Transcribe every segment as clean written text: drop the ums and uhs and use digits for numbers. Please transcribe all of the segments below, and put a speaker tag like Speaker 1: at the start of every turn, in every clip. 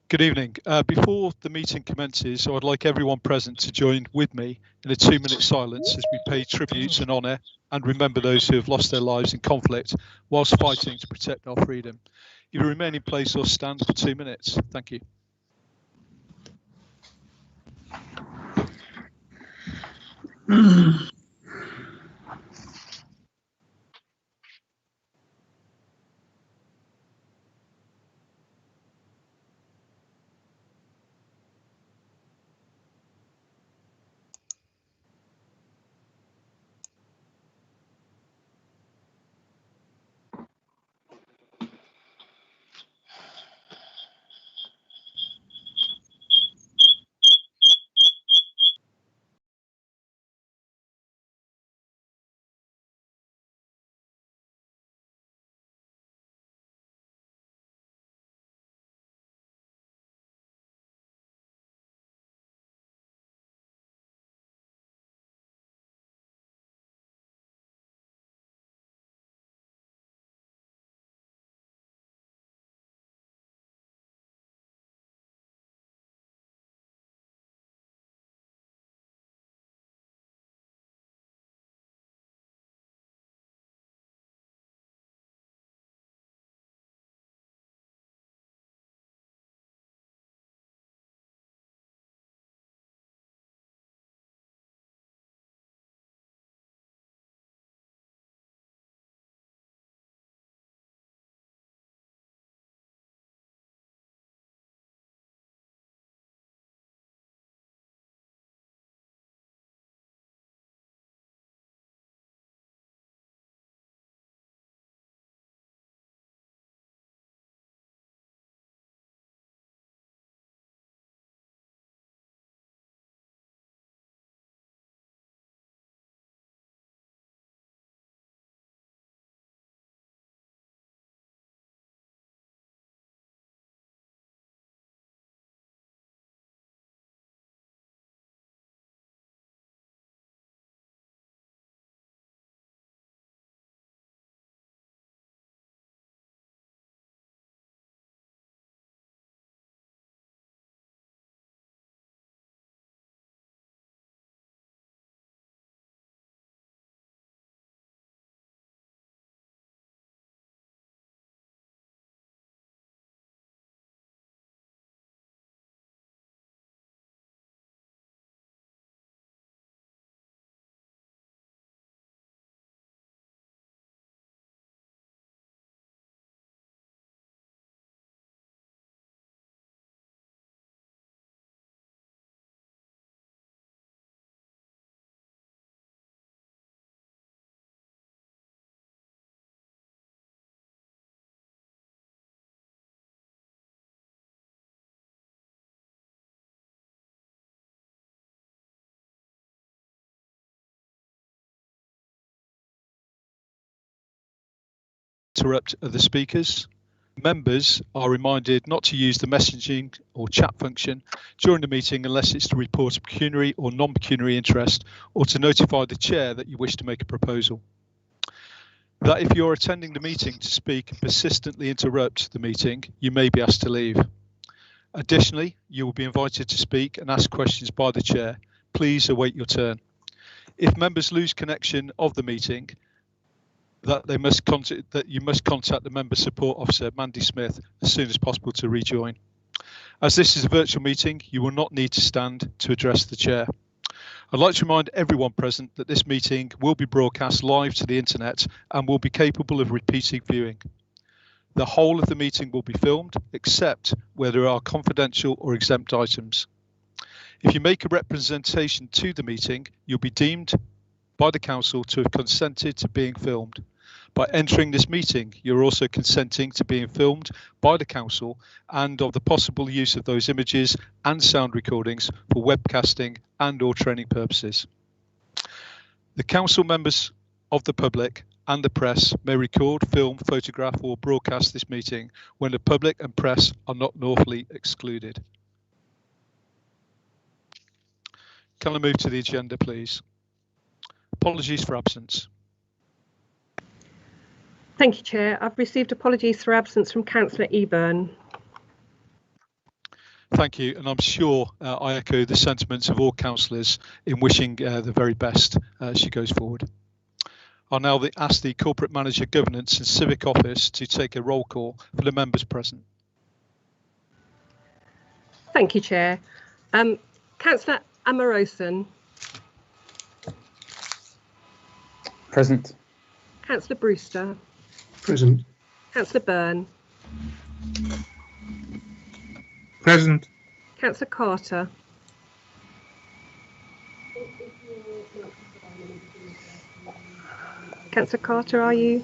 Speaker 1: Good evening. Before the meeting commences, I would like everyone present to join with me in a 2-minute silence as we pay tribute and honour and remember those who have lost their lives in conflict whilst fighting to protect our freedom. If you remain in place or stand for 2 minutes. Thank you. Interrupt other speakers. Members are reminded not to use the messaging or chat function during the meeting unless it's to report a pecuniary or non-pecuniary interest or to notify the chair that you wish to make a proposal. That if you're attending the meeting to speak and persistently interrupt the meeting, you may be asked to leave. Additionally, you will be invited to speak and ask questions by the chair. Please await your turn. If members lose connection of the meeting, that you must contact the member support officer, Mandy Smith, as soon as possible to rejoin. As this is a virtual meeting, you will not need to stand to address the chair. I'd like to remind everyone present that this meeting will be broadcast live to the internet and will be capable of repeated viewing. The whole of the meeting will be filmed, except where there are confidential or exempt items. If you make a representation to the meeting, you'll be deemed by the council to have consented to being filmed. By entering this meeting, you're also consenting to being filmed by the council and of the possible use of those images and sound recordings for webcasting and or training purposes. The council members of the public and the press may record, film, photograph or broadcast this meeting when the public and press are not lawfully excluded. Can I move to the agenda, please? Apologies for absence.
Speaker 2: Thank you, Chair. I've received apologies for absence from Councillor Eburn.
Speaker 1: Thank you, and I'm sure I echo the sentiments of all councillors in wishing the very best as she goes forward. I'll now ask the Corporate Manager Governance and Civic Office to take a roll call for the members present.
Speaker 2: Thank you, Chair. Councillor Matthewson.
Speaker 3: Present.
Speaker 2: Councillor Brewster.
Speaker 4: Present.
Speaker 2: Councillor Byrne.
Speaker 4: Present.
Speaker 2: Councillor Carter. Councillor Carter, are you?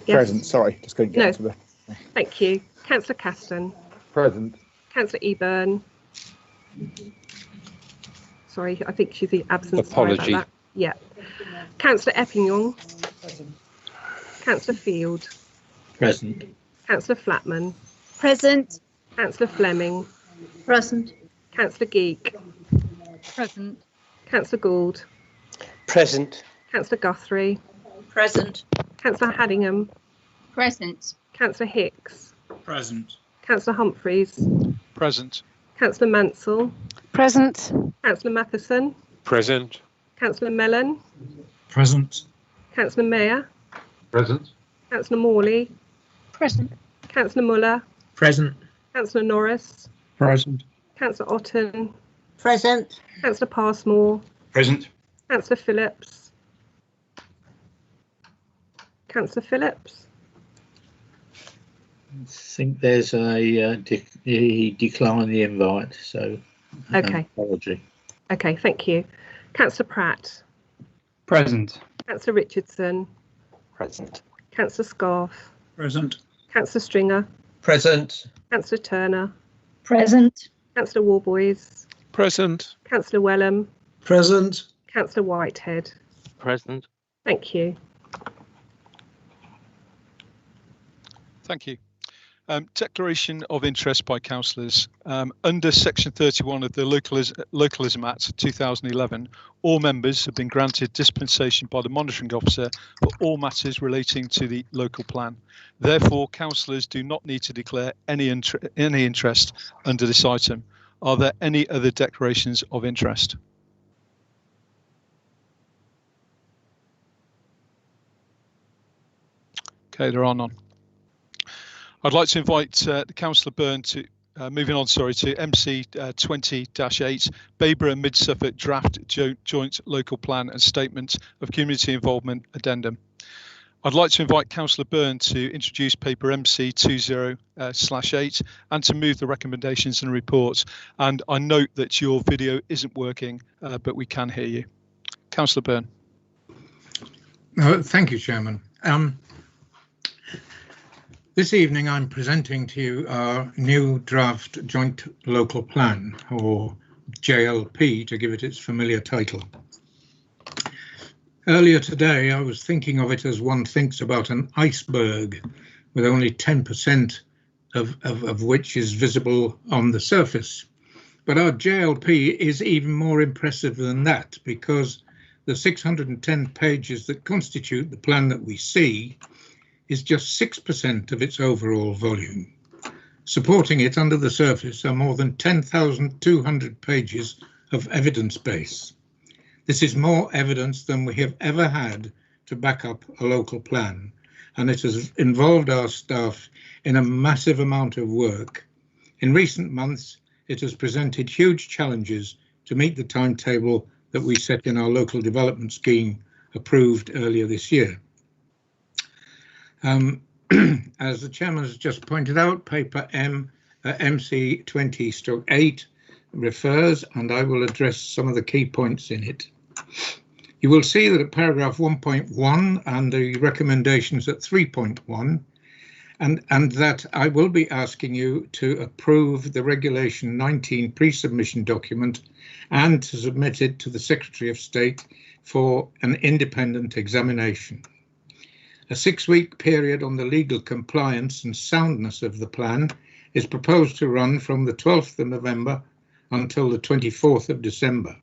Speaker 2: Yes.
Speaker 3: Present. Sorry, just couldn't get to the.
Speaker 2: Thank you. Councillor Caston.
Speaker 3: Present.
Speaker 2: Councillor Eburn. Sorry, I think she's absent.
Speaker 5: Apology.
Speaker 2: Sorry about that. Yeah. Councillor Eppingham. Councillor Field.
Speaker 5: Present.
Speaker 2: Councillor Flatman.
Speaker 6: Present.
Speaker 2: Councillor Fleming.
Speaker 6: Present.
Speaker 2: Councillor Geek.
Speaker 6: Present.
Speaker 2: Councillor Gould.
Speaker 5: Present.
Speaker 2: Councillor Guthrie.
Speaker 6: Present.
Speaker 2: Councillor Haddingham.
Speaker 6: Present.
Speaker 2: Councillor Hicks.
Speaker 4: Present.
Speaker 2: Councillor Humphreys.
Speaker 1: Present.
Speaker 2: Councillor Mansell.
Speaker 6: Present.
Speaker 2: Councillor Matthewson.
Speaker 5: Present.
Speaker 2: Councillor Mellon.
Speaker 4: Present.
Speaker 2: Councillor Mayer.
Speaker 4: Present.
Speaker 2: Councillor Morley.
Speaker 6: Present.
Speaker 2: Councillor Muller.
Speaker 4: Present.
Speaker 2: Councillor Norris.
Speaker 4: Present.
Speaker 2: Councillor Otten.
Speaker 6: Present.
Speaker 2: Councillor Passmore.
Speaker 4: Present.
Speaker 2: Councillor Phillips. Councillor Phillips.
Speaker 5: I think there's a he declined the invite, so
Speaker 2: Okay.
Speaker 5: apology.
Speaker 2: Okay, thank you. Councillor Pratt.
Speaker 4: Present.
Speaker 2: Councillor Richardson.
Speaker 5: Present.
Speaker 2: Councillor Scarf.
Speaker 4: Present.
Speaker 2: Councillor Stringer.
Speaker 5: Present.
Speaker 2: Councillor Turner.
Speaker 6: Present.
Speaker 2: Councillor Warboys.
Speaker 5: Present.
Speaker 2: Councillor Welland.
Speaker 4: Present.
Speaker 2: Councillor Whitehead.
Speaker 5: Present.
Speaker 2: Thank you.
Speaker 1: Thank you. Declaration of interest by councillors. Under Section 31 of the Localism Act 2011, all members have been granted dispensation by the monitoring officer for all matters relating to the local plan. Therefore, councillors do not need to declare any interest under this item. Are there any other declarations of interest? Okay, there are none. I'd like to invite Councillor Byrne to moving on, to MC 20-8, Babergh and Mid Suffolk Draft Joint Local Plan and Statement of Community Involvement Addendum. I'd like to invite Councillor Byrne to introduce paper MC 20/8 and to move the recommendations and reports. And I note that your video isn't working, but we can hear you. Councillor Byrne.
Speaker 4: Thank you, Chairman. This evening I'm presenting to you our new draft joint local plan, or JLP to give it its familiar title. Earlier today I was thinking of it as one thinks about an iceberg with only 10% of which is visible on the surface. But our JLP is even more impressive than that, because the 610 pages that constitute the plan that we see is just 6% of its overall volume. Supporting it under the surface are more than 10,200 pages of evidence base. This is more evidence than we have ever had to back up a local plan, and it has involved our staff in a massive amount of work. In recent months, it has presented huge challenges to meet the timetable that we set in our local development scheme approved earlier this year. As the Chairman has just pointed out, paper MC 20/8 refers, and I will address some of the key points in it. You will see that at paragraph 1.1 and the recommendations at 3.1, and that I will be asking you to approve the Regulation 19 pre-submission document and to submit it to the Secretary of State for an independent examination. A 6-week period on the legal compliance and soundness of the plan is proposed to run from the 12th of November until the 24th of December.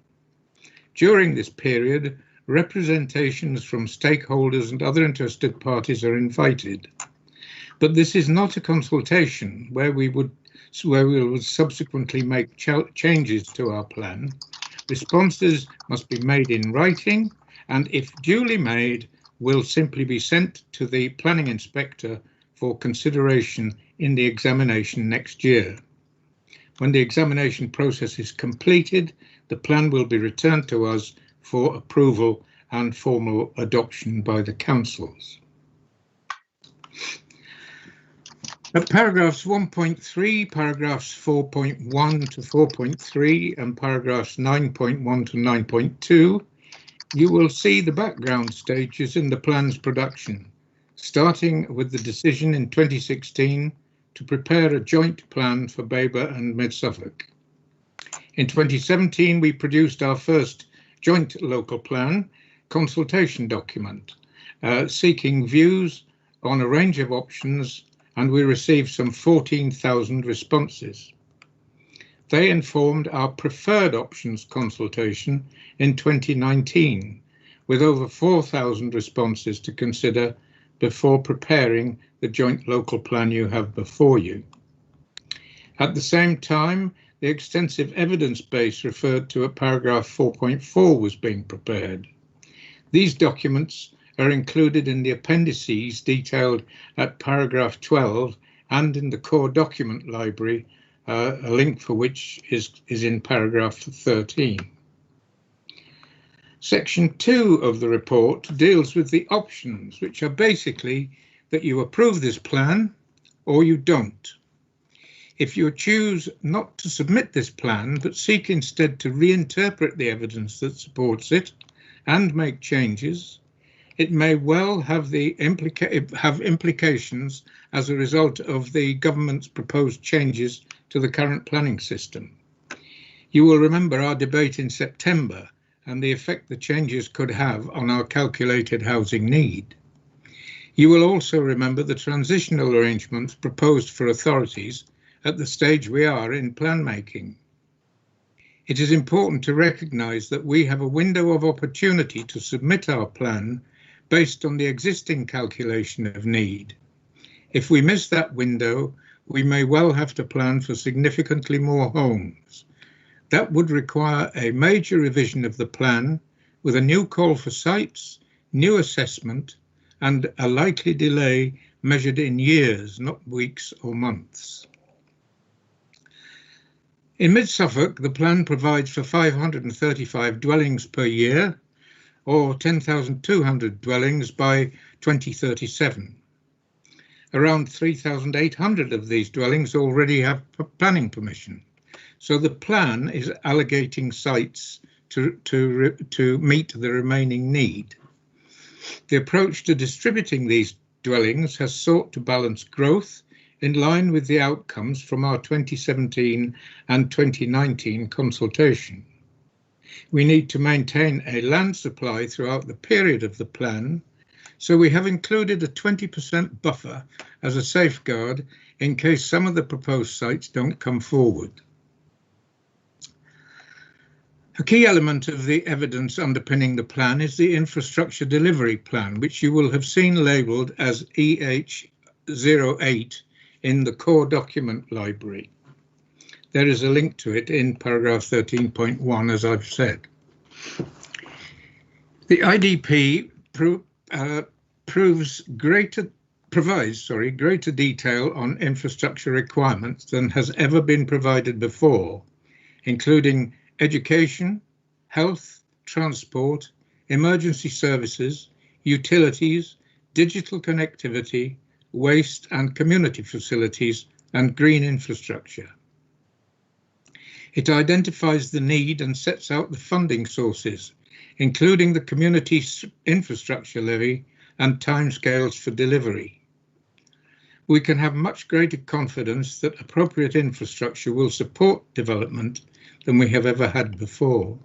Speaker 4: During this period, representations from stakeholders and other interested parties are invited. But this is not a consultation where we would where we will subsequently make changes to our plan. Responses must be made in writing, and if duly made, will simply be sent to the planning inspector for consideration in the examination next year. When the examination process is completed, the plan will be returned to us for approval and formal adoption by the councils. At paragraphs 1.3, paragraphs 4.1 to 4.3 and paragraphs 9.1 to 9.2, you will see the background stages in the plan's production, starting with the decision in 2016 to prepare a joint plan for Babergh and Mid Suffolk. In 2017, we produced our first joint local plan consultation document, seeking views on a range of options, and we received some 14,000 responses. They informed our preferred options consultation in 2019, with over 4,000 responses to consider before preparing the joint local plan you have before you. At the same time, the extensive evidence base referred to at paragraph 4.4 was being prepared. These documents are included in the appendices detailed at paragraph 12 and in the core document library, a link for which is in paragraph 13. Section 2 of the report deals with the options, which are basically that you approve this plan or you don't. If you choose not to submit this plan, but seek instead to reinterpret the evidence that supports it and make changes, it may well have implications as a result of the government's proposed changes to the current planning system. You will remember our debate in September and the effect the changes could have on our calculated housing need. You will also remember the transitional arrangements proposed for authorities at the stage we are in plan making. It is important to recognise that we have a window of opportunity to submit our plan based on the existing calculation of need. If we miss that window, we may well have to plan for significantly more homes. That would require a major revision of the plan with a new call for sites, new assessment, and a likely delay measured in years, not weeks or months. In Mid Suffolk, the plan provides for 535 dwellings per year, or 10,200 dwellings by 2037. Around 3,800 of these dwellings already have planning permission, so the plan is allocating sites to meet the remaining need. The approach to distributing these dwellings has sought to balance growth in line with the outcomes from our 2017 and 2019 consultation. We need to maintain a land supply throughout the period of the plan, so we have included a 20% buffer as a safeguard in case some of the proposed sites don't come forward. A key element of the evidence underpinning the plan is the infrastructure delivery plan, which you will have seen labelled as EH08 in the core document library. There is a link to it in paragraph 13.1, as I've said. The IDP provides greater detail on infrastructure requirements than has ever been provided before, including education, health, transport, emergency services, utilities, digital connectivity, waste and community facilities, and green infrastructure. It identifies the need and sets out the funding sources, including the community infrastructure levy and timescales for delivery. We can have much greater confidence that appropriate infrastructure will support development than we have ever had before.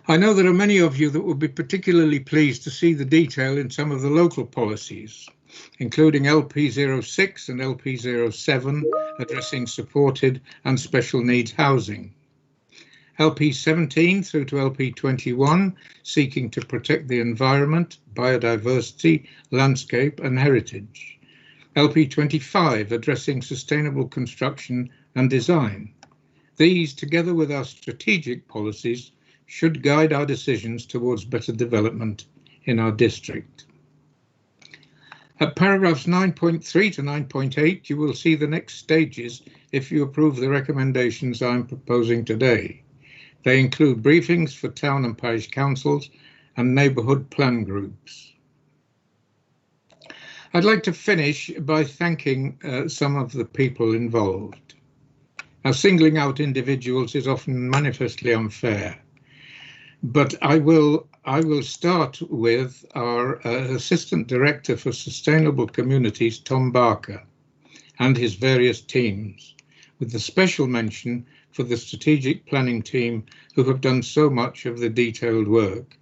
Speaker 4: I know there are many of you that will be particularly pleased to see the detail in some of the local policies, including LP06 and LP07 addressing supported and special needs housing, LP17 through to LP21 seeking to protect the environment, biodiversity, landscape and heritage, LP 25, addressing sustainable construction and design. These, together with our strategic policies, should guide our decisions towards better development in our district. At paragraphs 9.3 to 9.8, you will see the next stages if you approve the recommendations I am proposing today. They include briefings for town and parish councils and neighbourhood plan groups. I'd like to finish by thanking some of the people involved. Now, singling out individuals is often manifestly unfair, but I will start with our Assistant Director for Sustainable Communities, Tom Barker, and his various teams, with a special mention for the strategic planning team who have done so much of the detailed work,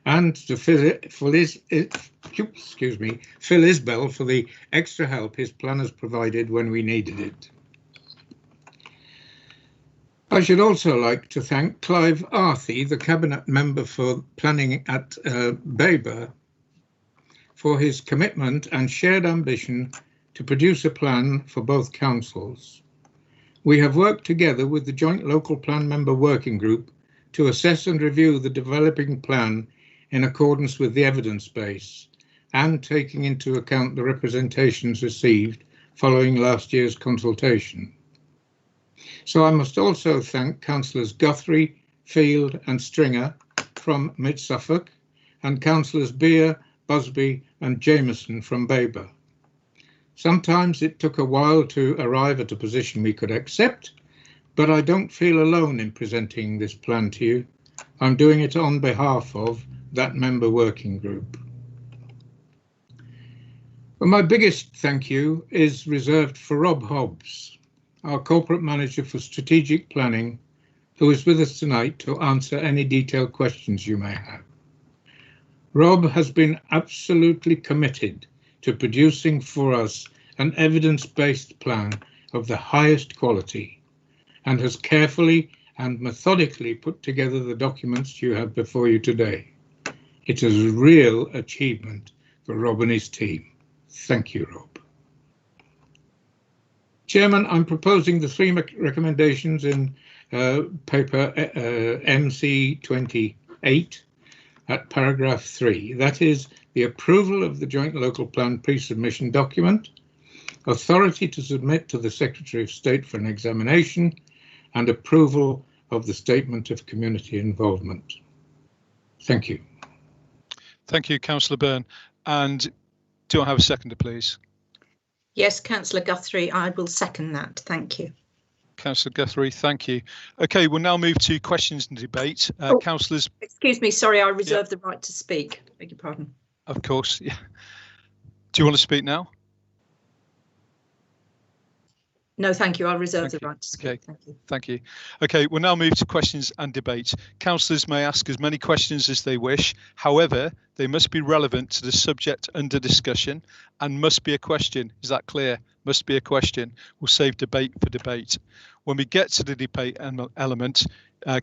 Speaker 4: and to Phil Isbell for the extra help his planners provided when we needed it. I should also like to thank Clive Arthy, the Cabinet Member for Planning at Babergh, for his commitment and shared ambition to produce a plan for both councils. We have worked together with the Joint Local Plan Member Working Group to assess and review the developing plan in accordance with the evidence base and taking into account the representations received following last year's consultation. So I must also thank Councillors Guthrie, Field and Stringer from Mid-Suffolk and Councillors Beer, Busby and Jameson from Babergh. Sometimes it took a while to arrive at a position we could accept, but I don't feel alone in presenting this plan to you. I'm doing it on behalf of that member working group. But my biggest thank you is reserved for Rob Hobbs, our Corporate Manager for Strategic Planning, who is with us tonight to answer any detailed questions you may have. Rob has been absolutely committed to producing for us an evidence-based plan of the highest quality and has carefully and methodically put together the documents you have before you today. It is a real achievement for Rob and his team. Thank you, Rob. Chairman, I'm proposing the three recommendations in paper MC 28 at paragraph 3. That is the approval of the Joint Local Plan pre-submission document, authority to submit to the Secretary of State for an examination, and approval of the Statement of Community Involvement. Thank you.
Speaker 1: Thank you, Councillor Byrne. And do I have a seconder, please?
Speaker 7: Yes, Councillor Guthrie, I will second that. Thank you.
Speaker 1: Councillor Guthrie, thank you. OK, we'll now move to questions and debate. Councillors.
Speaker 7: Excuse me, sorry, I reserve the right to speak. Beg your pardon.
Speaker 1: Of course, yeah. Do you want to speak now?
Speaker 7: No, thank you. I'll reserve the right to speak.
Speaker 1: Okay.
Speaker 7: Thank you.
Speaker 1: Thank you. OK, we'll now move to questions and debate. Councillors may ask as many questions as they wish. However, they must be relevant to the subject under discussion and must be a question. Is that clear? Must be a question. We'll save debate for debate. When we get to the debate element,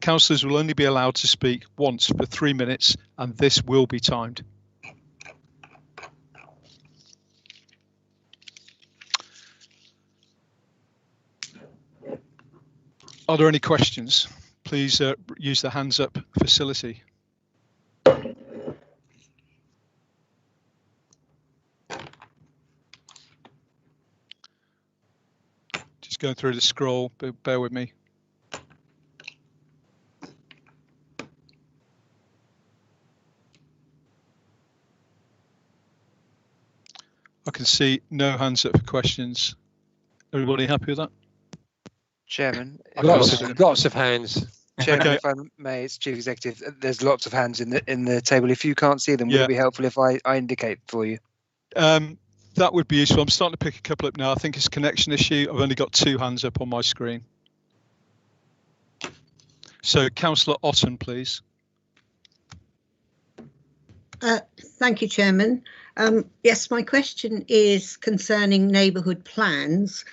Speaker 1: councillors will only be allowed to speak once for 3 minutes, and this will be timed. Are there any questions? Please use the hands up facility. Just going through the scroll, bear with me. I can see no hands up for questions. Everybody happy with that?
Speaker 8: Chairman,
Speaker 9: lots of hands.
Speaker 8: Chairman,
Speaker 1: Okay.
Speaker 8: if I may, it's Chief Executive. There's lots of hands in the table. If you can't see them, would it be helpful if I indicate for you?
Speaker 1: That would be useful. I'm starting to pick a couple up now. I think it's a connection issue. I've only got 2 hands up on my screen. So, Councillor Otten, please.
Speaker 6: Thank you, Chairman. Yes, my question is concerning neighbourhood plans.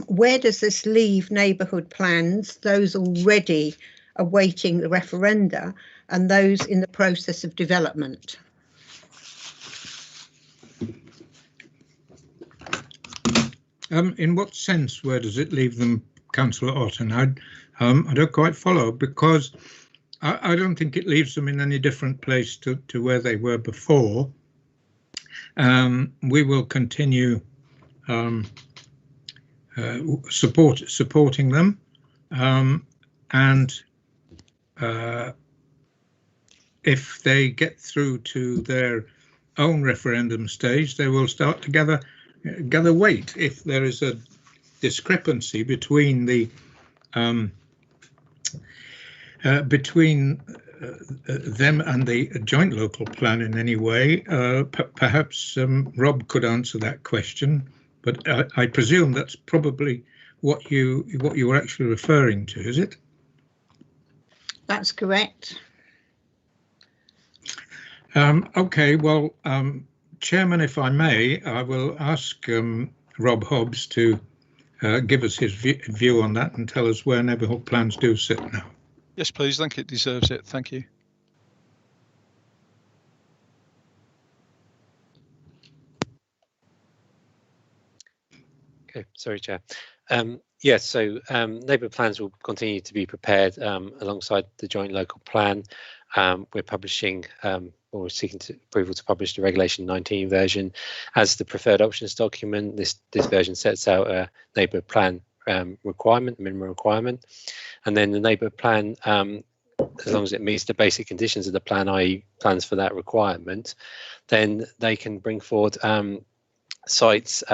Speaker 6: Where does this leave neighbourhood plans, those already awaiting the referenda and those in the process of development?
Speaker 4: In what sense, where does it leave them, Councillor Orton? I don't quite follow, because I don't think it leaves them in any different place to where they were before. We will continue supporting them, and if they get through to their own referendum stage, they will start to gather weight. If there is a discrepancy between the between them and the joint local plan in any way, perhaps Rob could answer that question, but I presume that's probably what you were actually referring to, is it?
Speaker 6: That's correct.
Speaker 4: Okay, well, Chairman, if I may, I will ask Rob Hobbs to give us his view on that and tell us where neighbourhood plans do sit now.
Speaker 1: Yes, please. I think it deserves it. Thank you.
Speaker 9: Okay, sorry, Chair. Yes, so neighbourhood plans will continue to be prepared alongside the joint local plan. We're publishing, or we're seeking approval to publish the Regulation 19 version as the preferred options document. This version sets out a neighbourhood plan requirement, minimum requirement, and then the neighbourhood plan, as long as it meets the basic conditions of the plan, i.e. plans for that requirement, then they can bring forward sites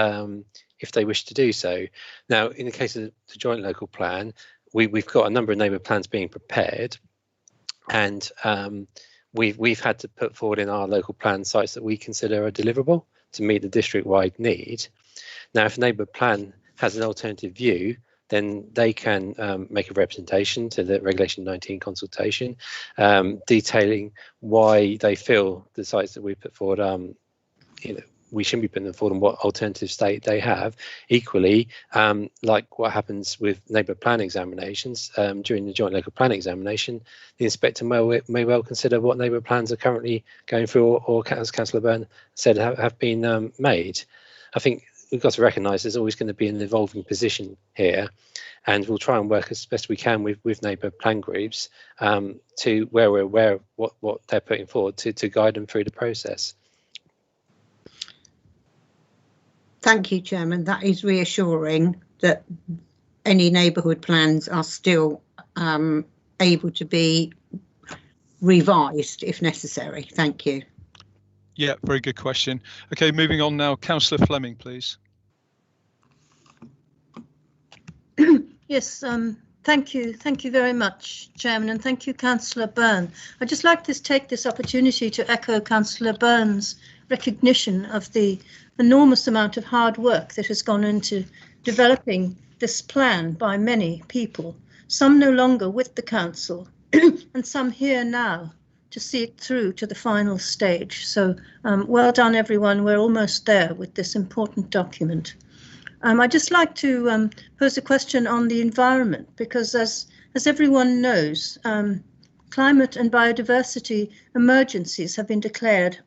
Speaker 9: if they wish to do so. Now, in the case of the joint local plan, we've got a number of neighbourhood plans being prepared, and we've had to put forward in our local plan sites that we consider are deliverable to meet the district-wide need. Now, if a neighbourhood plan has an alternative view, then they can make a representation to the Regulation 19 consultation, detailing why they feel the sites that we put forward, we shouldn't be putting them forward and what alternative state they have. Equally, like what happens with neighbourhood plan examinations, during the joint local plan examination, the inspector may well consider what neighbourhood plans are currently going through, or as Councillor Byrne said, have been made. I think we've got to recognise there's always going to be an evolving position here, and we'll try and work as best we can with neighbourhood plan groups to where we're aware of what they're putting forward to guide them through the process.
Speaker 6: Thank you, Chairman. That is reassuring that any neighbourhood plans are still able to be revised if necessary. Thank you.
Speaker 1: Yeah, very good question. Okay, moving on now. Councillor Fleming, please.
Speaker 10: Yes, thank you. Thank you very much, Chairman, and thank you, Councillor Byrne. I'd just like to take this opportunity to echo Councillor Byrne's recognition of the enormous amount of hard work that has gone into developing this plan by many people, some no longer with the council and some here now to see it through to the final stage. So well done, everyone. We're almost there with this important document. I'd just like to pose a question on the environment, because as everyone knows, climate and biodiversity emergencies have been declared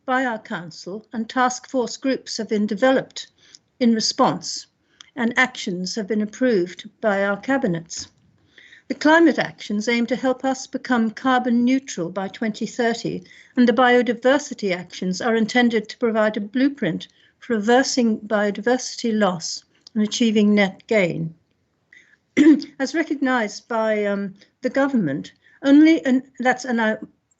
Speaker 10: by our council, and task force groups have been developed in response, and actions have been approved by our cabinets. The climate actions aim to help us become carbon neutral by 2030, and the biodiversity actions are intended to provide a blueprint for reversing biodiversity loss and achieving net gain. As recognised by the government,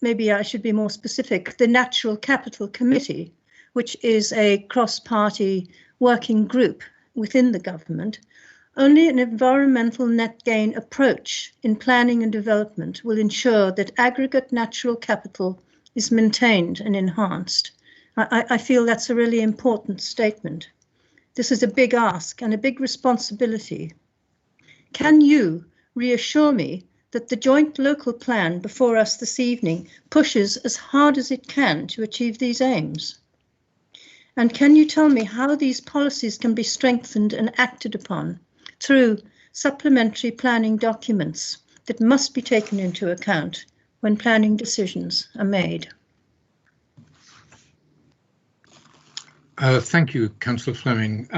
Speaker 10: maybe I should be more specific, the Natural Capital Committee, which is a cross-party working group within the government, only an environmental net gain approach in planning and development will ensure that aggregate natural capital is maintained and enhanced. I feel that's a really important statement. This is a big ask and a big responsibility. Can you reassure me that the joint local plan before us this evening pushes as hard as it can to achieve these aims? And can you tell me how these policies can be strengthened and acted upon through supplementary planning documents that must be taken into account when planning decisions are made?
Speaker 4: Thank you, Councillor Fleming.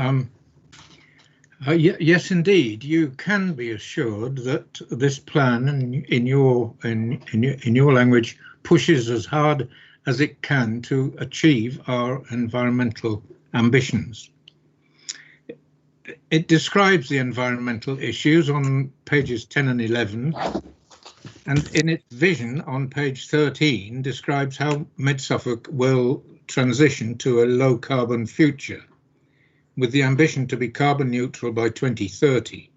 Speaker 4: Yes, indeed. You can be assured that this plan, in your language, pushes as hard as it can to achieve our environmental ambitions. It describes the environmental issues on pages 10 and 11, and in its vision on page 13 describes how Mid Suffolk will transition to a low carbon future, with the ambition to be carbon neutral by 2030.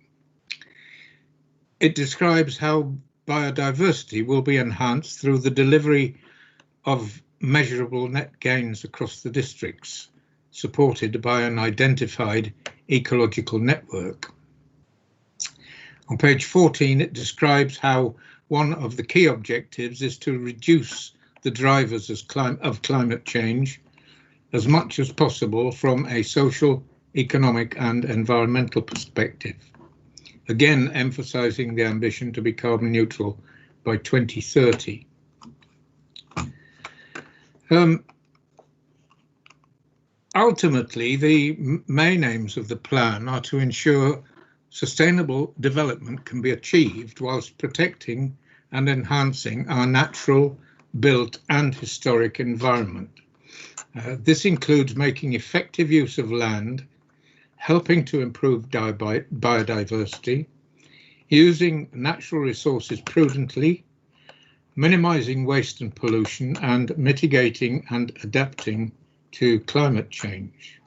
Speaker 4: It describes how biodiversity will be enhanced through the delivery of measurable net gains across the districts, supported by an identified ecological network. On page 14, it describes how one of the key objectives is to reduce the drivers of climate change as much as possible from a social, economic and environmental perspective, again emphasising the ambition to be carbon neutral by 2030. Ultimately, the main aims of the plan are to ensure sustainable development can be achieved whilst protecting and enhancing our natural, built and historic environment. This includes making effective use of land, helping to improve biodiversity, using natural resources prudently, minimising waste and pollution, and mitigating and adapting to climate change.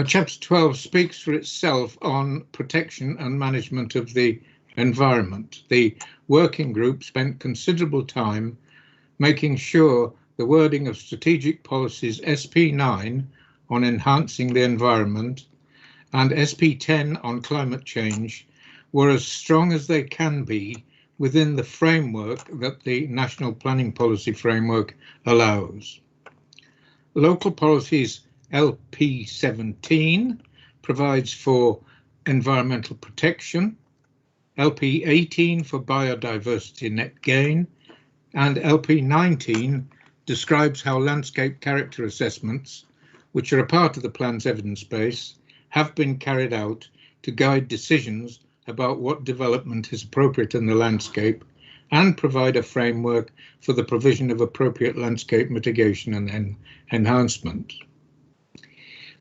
Speaker 4: Chapter 12 speaks for itself on protection and management of the environment. The working group spent considerable time making sure the wording of strategic policies SP9 on enhancing the environment and SP10 on climate change were as strong as they can be within the framework that the National Planning Policy Framework allows. Local policies LP17 provides for environmental protection, LP18 for biodiversity net gain, and LP19 describes how landscape character assessments, which are a part of the plan's evidence base, have been carried out to guide decisions about what development is appropriate in the landscape and provide a framework for the provision of appropriate landscape mitigation and enhancement.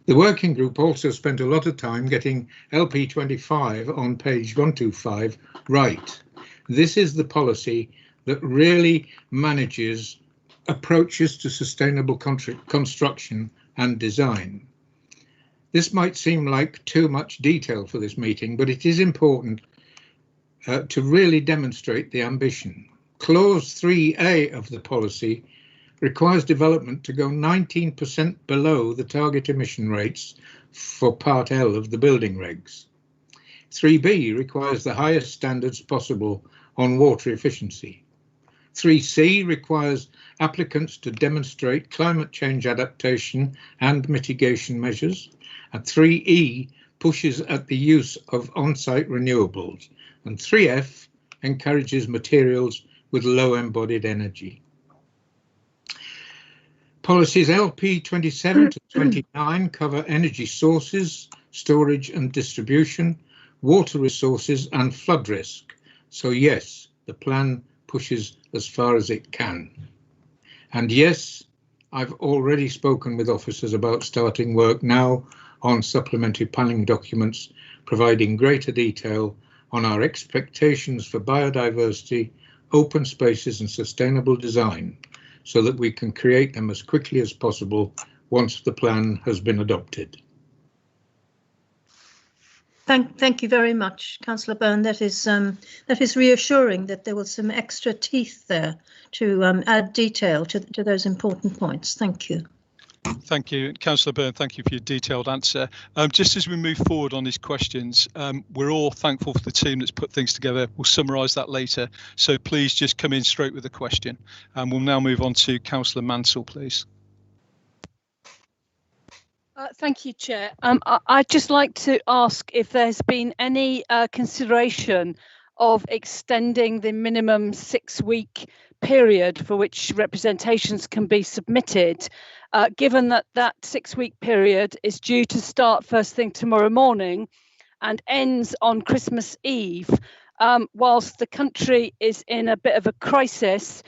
Speaker 4: The working group also spent a lot of time getting LP25 on page 125 right. This is the policy that really manages approaches to sustainable construction and design. This might seem like too much detail for this meeting, but it is important to really demonstrate the ambition. Clause 3A of the policy requires development to go 19% below the target emission rates for Part L of the building regs. 3B requires the highest standards possible on water efficiency. 3C requires applicants to demonstrate climate change adaptation and mitigation measures, and 3E pushes at the use of on-site renewables, and 3F encourages materials with low embodied energy. Policies LP27 to 29 cover energy sources, storage and distribution, water resources and flood risk. So yes, the plan pushes as far as it can. And yes, I've already spoken with officers about starting work now on supplementary planning documents, providing greater detail on our expectations for biodiversity, open spaces and sustainable design, so that we can create them as quickly as possible once the plan has been adopted.
Speaker 10: Thank you very much, Councillor Byrne. That is reassuring that there was some extra teeth there to add detail to those important points. Thank you.
Speaker 1: Thank you, Councillor Byrne. Thank you for your detailed answer. Just as we move forward on these questions, we're all thankful for the team that's put things together. We'll summarise that later. So please just come in straight with a question. And we'll now move on to Councillor Mansell, please.
Speaker 11: Thank you, Chair. I'd just like to ask if there's been any consideration of extending the minimum 6-week period for which representations can be submitted, given that that 6-week period is due to start first thing tomorrow morning and ends on Christmas Eve, whilst the country is in a bit of a crisis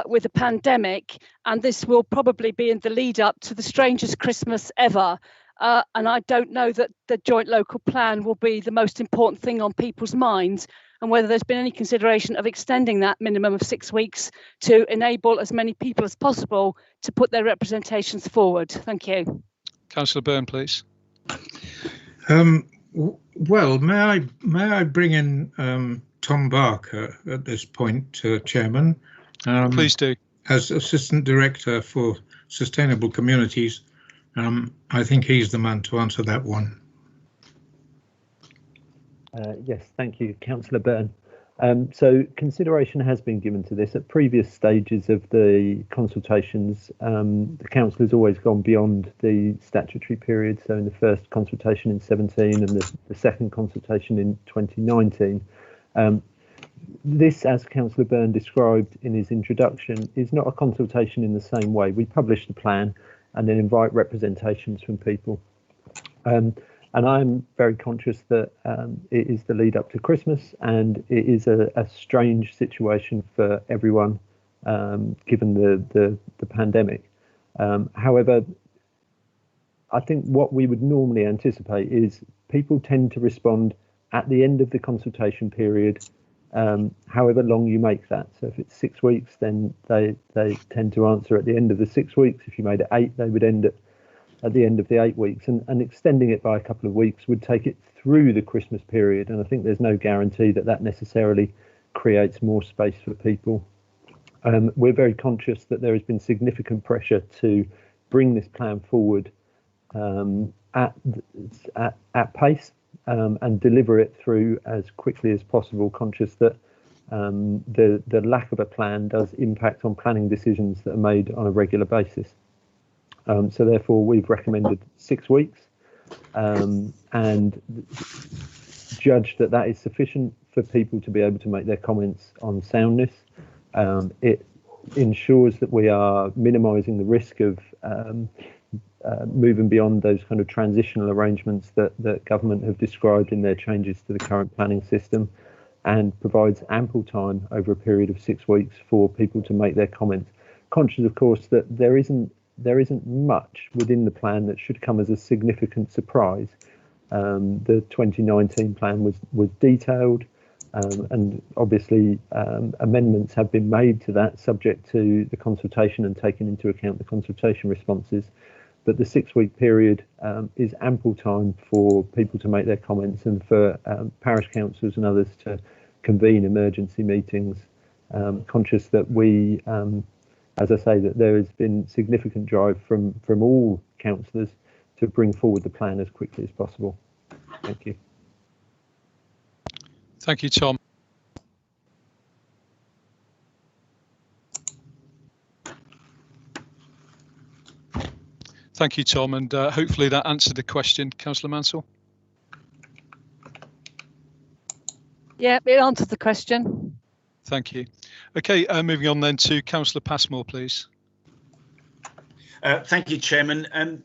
Speaker 11: with a pandemic, and this will probably be in the lead up to the strangest Christmas ever. And I don't know that the joint local plan will be the most important thing on people's minds, and whether there's been any consideration of extending that minimum of 6 weeks to enable as many people as possible to put their representations forward. Thank you.
Speaker 1: Councillor Byrne, please.
Speaker 4: Well, may I bring in Tom Barker at this point, Chairman?
Speaker 1: Please do.
Speaker 4: As Assistant Director for Sustainable Communities, I think he's the man to answer that one.
Speaker 12: Yes, thank you, Councillor Byrne. So consideration has been given to this at previous stages of the consultations. The council has always gone beyond the statutory period. So in the first consultation in 17 and the second consultation in 2019. This, as Councillor Byrne described in his introduction, is not a consultation in the same way. We publish the plan and then invite representations from people. And I'm very conscious that it is the lead up to Christmas, and it is a strange situation for everyone, given the pandemic. However, I think what we would normally anticipate is people tend to respond at the end of the consultation period, however long you make that. So if it's 6 weeks, then they tend to answer at the end of the 6 weeks. If you made it 8, they would end at the end of the 8 weeks, and extending it by a couple of weeks would take it through the Christmas period. And I think there's no guarantee that that necessarily creates more space for people. We're very conscious that there has been significant pressure to bring this plan forward at pace and deliver it through as quickly as possible, conscious that the lack of a plan does impact on planning decisions that are made on a regular basis. So therefore, we've recommended 6 weeks and judged that that is sufficient for people to be able to make their comments on soundness. It ensures that we are minimising the risk of moving beyond those kind of transitional arrangements that government have described in their changes to the current planning system, and provides ample time over a period of 6 weeks for people to make their comments. Conscious, of course, that there isn't much within the plan that should come as a significant surprise. The 2019 plan was detailed, and obviously amendments have been made to that, subject to the consultation and taking into account the consultation responses. But the 6 week period is ample time for people to make their comments, and for parish councils and others to convene emergency meetings, conscious that we, as I say, that there has been significant drive from all councillors to bring forward the plan as quickly as possible. Thank you.
Speaker 1: Thank you, Tom. Thank you, Tom, and hopefully that answered the question. Councillor Mansell?
Speaker 11: Yeah, it answered the question.
Speaker 1: Thank you. Okay, moving on then to Councillor Passmore, please.
Speaker 13: Thank you, Chairman.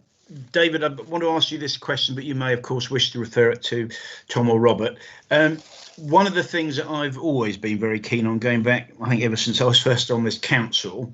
Speaker 13: David, I want to ask you this question, but you may, of course, wish to refer it to Tom or Robert. One of the things that I've always been very keen on, going back, I think ever since I was first on this council,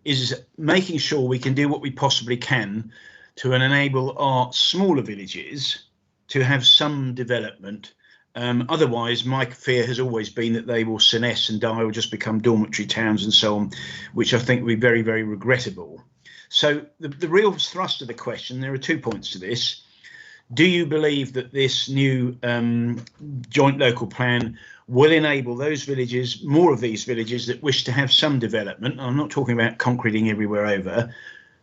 Speaker 13: is making sure we can do what we possibly can to enable our smaller villages to have some development. Otherwise, my fear has always been that they will senesce and die or just become dormitory towns and so on, which I think would be very, very regrettable. So the real thrust of the question, there are 2 points to this. Do you believe that this new joint local plan will enable those villages, more of these villages that wish to have some development, I'm not talking about concreting everywhere over,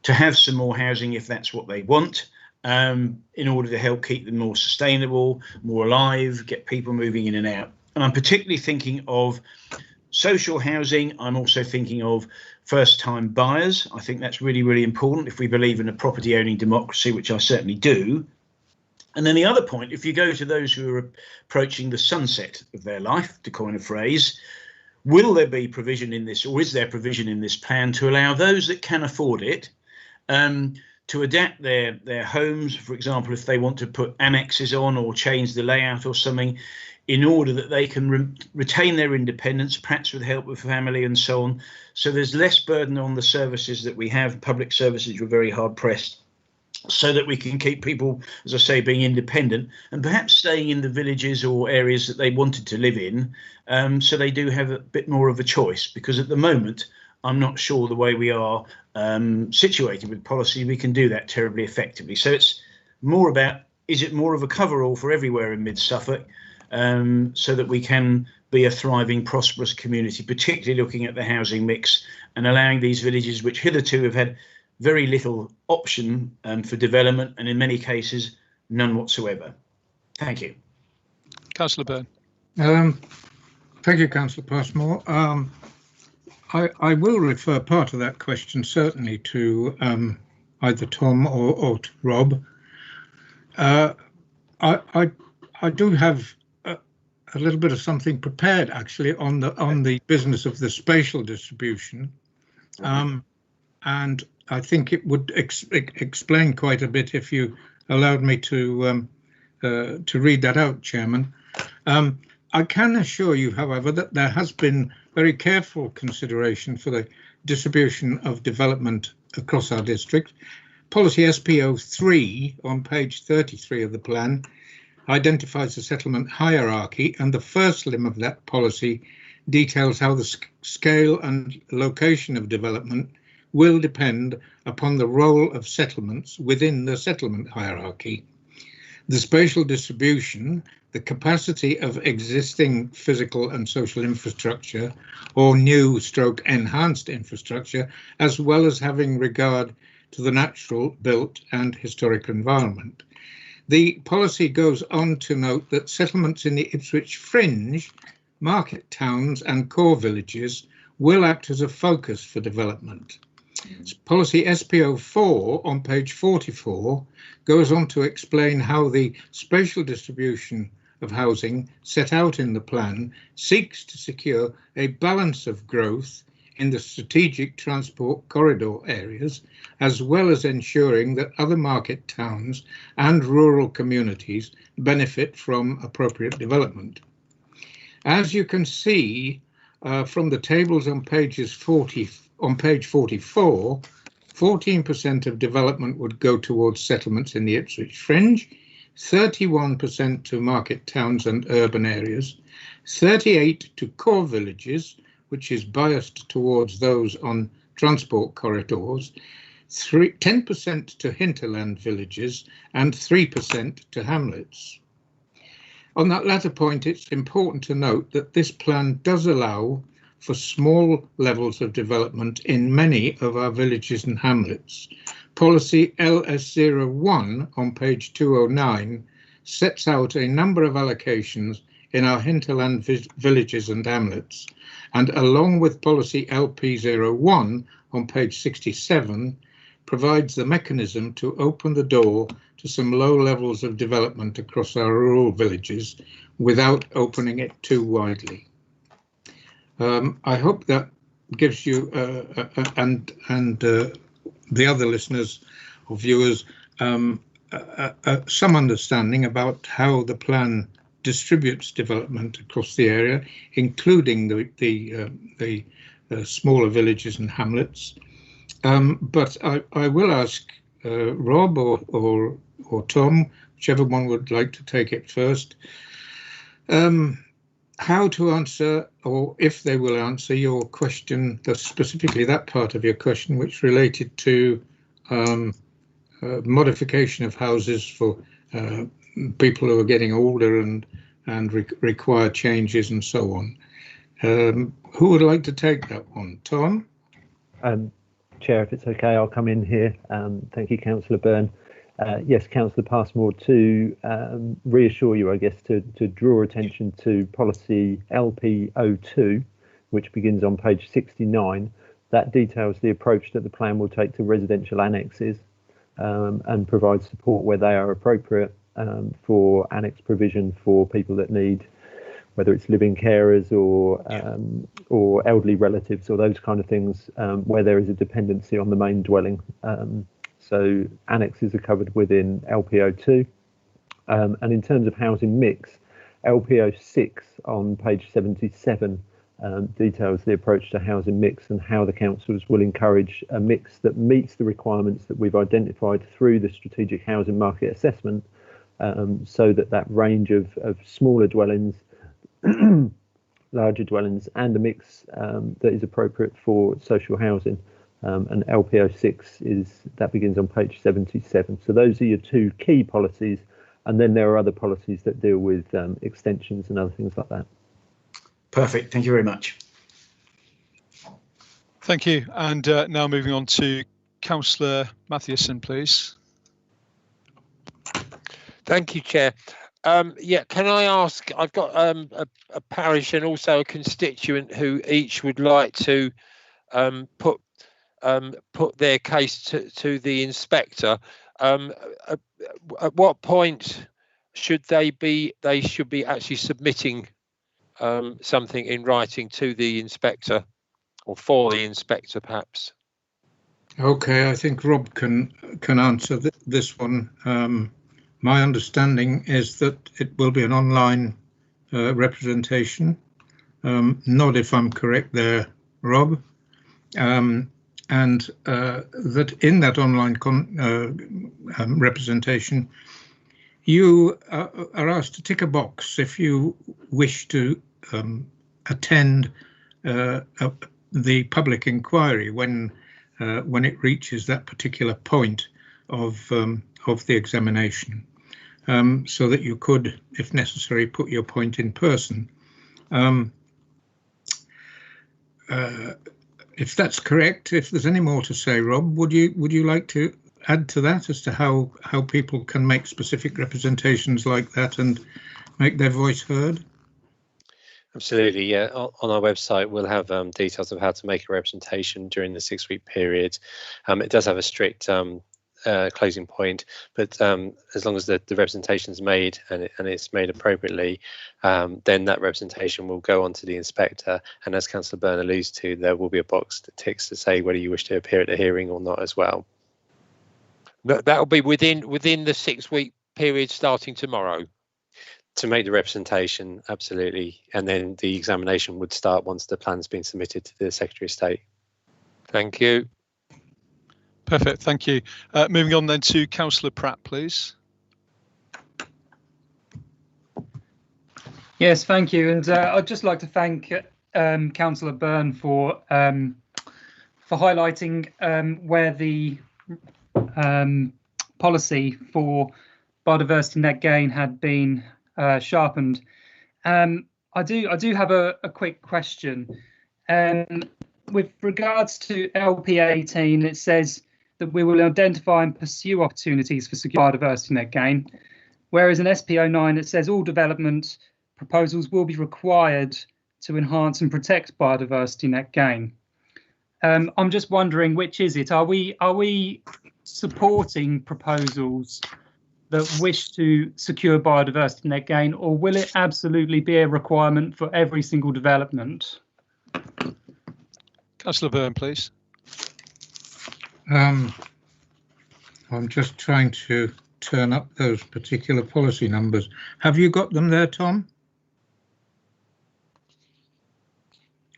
Speaker 13: to have some more housing if that's what they want, in order to help keep them more sustainable, more alive, get people moving in and out? And I'm particularly thinking of social housing. I'm also thinking of first-time buyers. I think that's really, really important if we believe in a property owning democracy, which I certainly do. And then the other point, if you go to those who are approaching the sunset of their life, to coin a phrase, will there be provision in this, or is there provision in this plan to allow those that can afford it to adapt their homes, for example, if they want to put annexes on or change the layout or something, in order that they can retain their independence, perhaps with help with family and so on. So there's less burden on the services that we have, public services. We're very hard pressed, so that we can keep people, as I say, being independent and perhaps staying in the villages or areas that they wanted to live in, so they do have a bit more of a choice. Because at the moment, I'm not sure the way we are situated with policy, we can do that terribly effectively. So it's more about, is it more of a cover-all for everywhere in mid-Suffolk, so that we can be a thriving, prosperous community, particularly looking at the housing mix and allowing these villages, which hitherto have had very little option for development, and in many cases, none whatsoever. Thank you.
Speaker 1: Councillor Byrne.
Speaker 4: Thank you, Councillor Passmore. I will refer part of that question certainly to either Tom or to Rob. I do have a little bit of something prepared actually on the business of the spatial distribution, and I think it would explain quite a bit if you allowed me to read that out, Chairman. I can assure you, however, that there has been very careful consideration for the distribution of development across our district. Policy SPO 3 on page 33 of the plan identifies the settlement hierarchy, and the first limb of that policy details how the scale and location of development will depend upon the role of settlements within the settlement hierarchy. The spatial distribution, the capacity of existing physical and social infrastructure or new / enhanced infrastructure, as well as having regard to the natural, built and historic environment. The policy goes on to note that settlements in the Ipswich fringe, market towns and core villages will act as a focus for development. Policy SPO 4 on page 44 goes on to explain how the spatial distribution of housing set out in the plan seeks to secure a balance of growth in the strategic transport corridor areas, as well as ensuring that other market towns and rural communities benefit from appropriate development. As you can see from the tables on page 44, 14% of development would go towards settlements in the Ipswich fringe, 31% to market towns and urban areas, 38% to core villages, which is biased towards those on transport corridors, 10% to hinterland villages and 3% to hamlets. On that latter point, it's important to note that this plan does allow for small levels of development in many of our villages and hamlets. Policy LS01 on page 209 sets out a number of allocations in our hinterland villages and hamlets, and along with policy LP01 on page 67 provides the mechanism to open the door to some low levels of development across our rural villages without opening it too widely. I hope that gives you and the other listeners or viewers some understanding about how the plan distributes development across the area, including the smaller villages and hamlets. But I will ask Rob or Tom, whichever one would like to take it first, how to answer, or if they will answer your question, specifically that part of your question, which related to modification of houses for people who are getting older and require changes and so on. Who would like to take that one? Tom?
Speaker 12: Chair, if it's okay, I'll come in here. Thank you, Councillor Byrne. Yes, Councillor Passmore, to reassure you, I guess, to draw attention to policy LP02, which begins on page 69. That details the approach that the plan will take to residential annexes and provides support where they are appropriate. for annex provision for people that need, whether it's living carers or elderly relatives or those kind of things, where there is a dependency on the main dwelling. So annexes are covered within LPO2. And in terms of housing mix, LPO6 on page 77 details the approach to housing mix and how the councils will encourage a mix that meets the requirements that we've identified through the strategic housing market assessment, so that range of smaller dwellings, larger dwellings, and a mix that is appropriate for social housing. And LPO6 begins on page 77. So those are your two key policies, and then there are other policies that deal with extensions and other things like that.
Speaker 13: Perfect. Thank you very much.
Speaker 1: Thank you. And now moving on to Councillor Matthewson, please.
Speaker 14: Thank you, Chair. Yeah, can I ask, I've got a parish and also a constituent who each would like to put their case to the inspector. At what point should they be actually submitting something in writing to the inspector, or for the inspector perhaps?
Speaker 4: Okay, I think Rob can answer this one. My understanding is that it will be an online representation. Not if I'm correct there, Rob. And that in that online representation, you are asked to tick a box if you wish to attend the public inquiry when it reaches that particular point of the examination, so that you could, if necessary, put your point in person. If that's correct, if there's any more to say, Rob, would you like to add to that as to how people can make specific representations like that and make their voice heard?
Speaker 9: Absolutely, yeah. On our website, we'll have details of how to make a representation during the 6-week period. It does have a strict closing point, but as long as the representation is made and it's made appropriately, then that representation will go on to the inspector. And as Councillor Byrne alludes to, there will be a box that ticks to say whether you wish to appear at the hearing or not as well. That will be within the 6-week period starting tomorrow. To make the representation, absolutely, and then the examination would start once the plan's been submitted to the Secretary of State. Thank you.
Speaker 1: Perfect, thank you. Moving on then to Councillor Pratt, please.
Speaker 15: Yes, thank you, and I'd just like to thank Councillor Byrne for highlighting where the policy for biodiversity net gain had been sharpened. I do have a quick question. With regards to LP18, it says that we will identify and pursue opportunities for secure biodiversity net gain, whereas in SP09 it says all development proposals will be required to enhance and protect biodiversity net gain. I'm just wondering, which is it? Are we supporting proposals that wish to secure biodiversity net gain, or will it absolutely be a requirement for every single development?
Speaker 1: Councillor Byrne, please.
Speaker 4: I'm just trying to turn up those particular policy numbers. Have you got them there, Tom?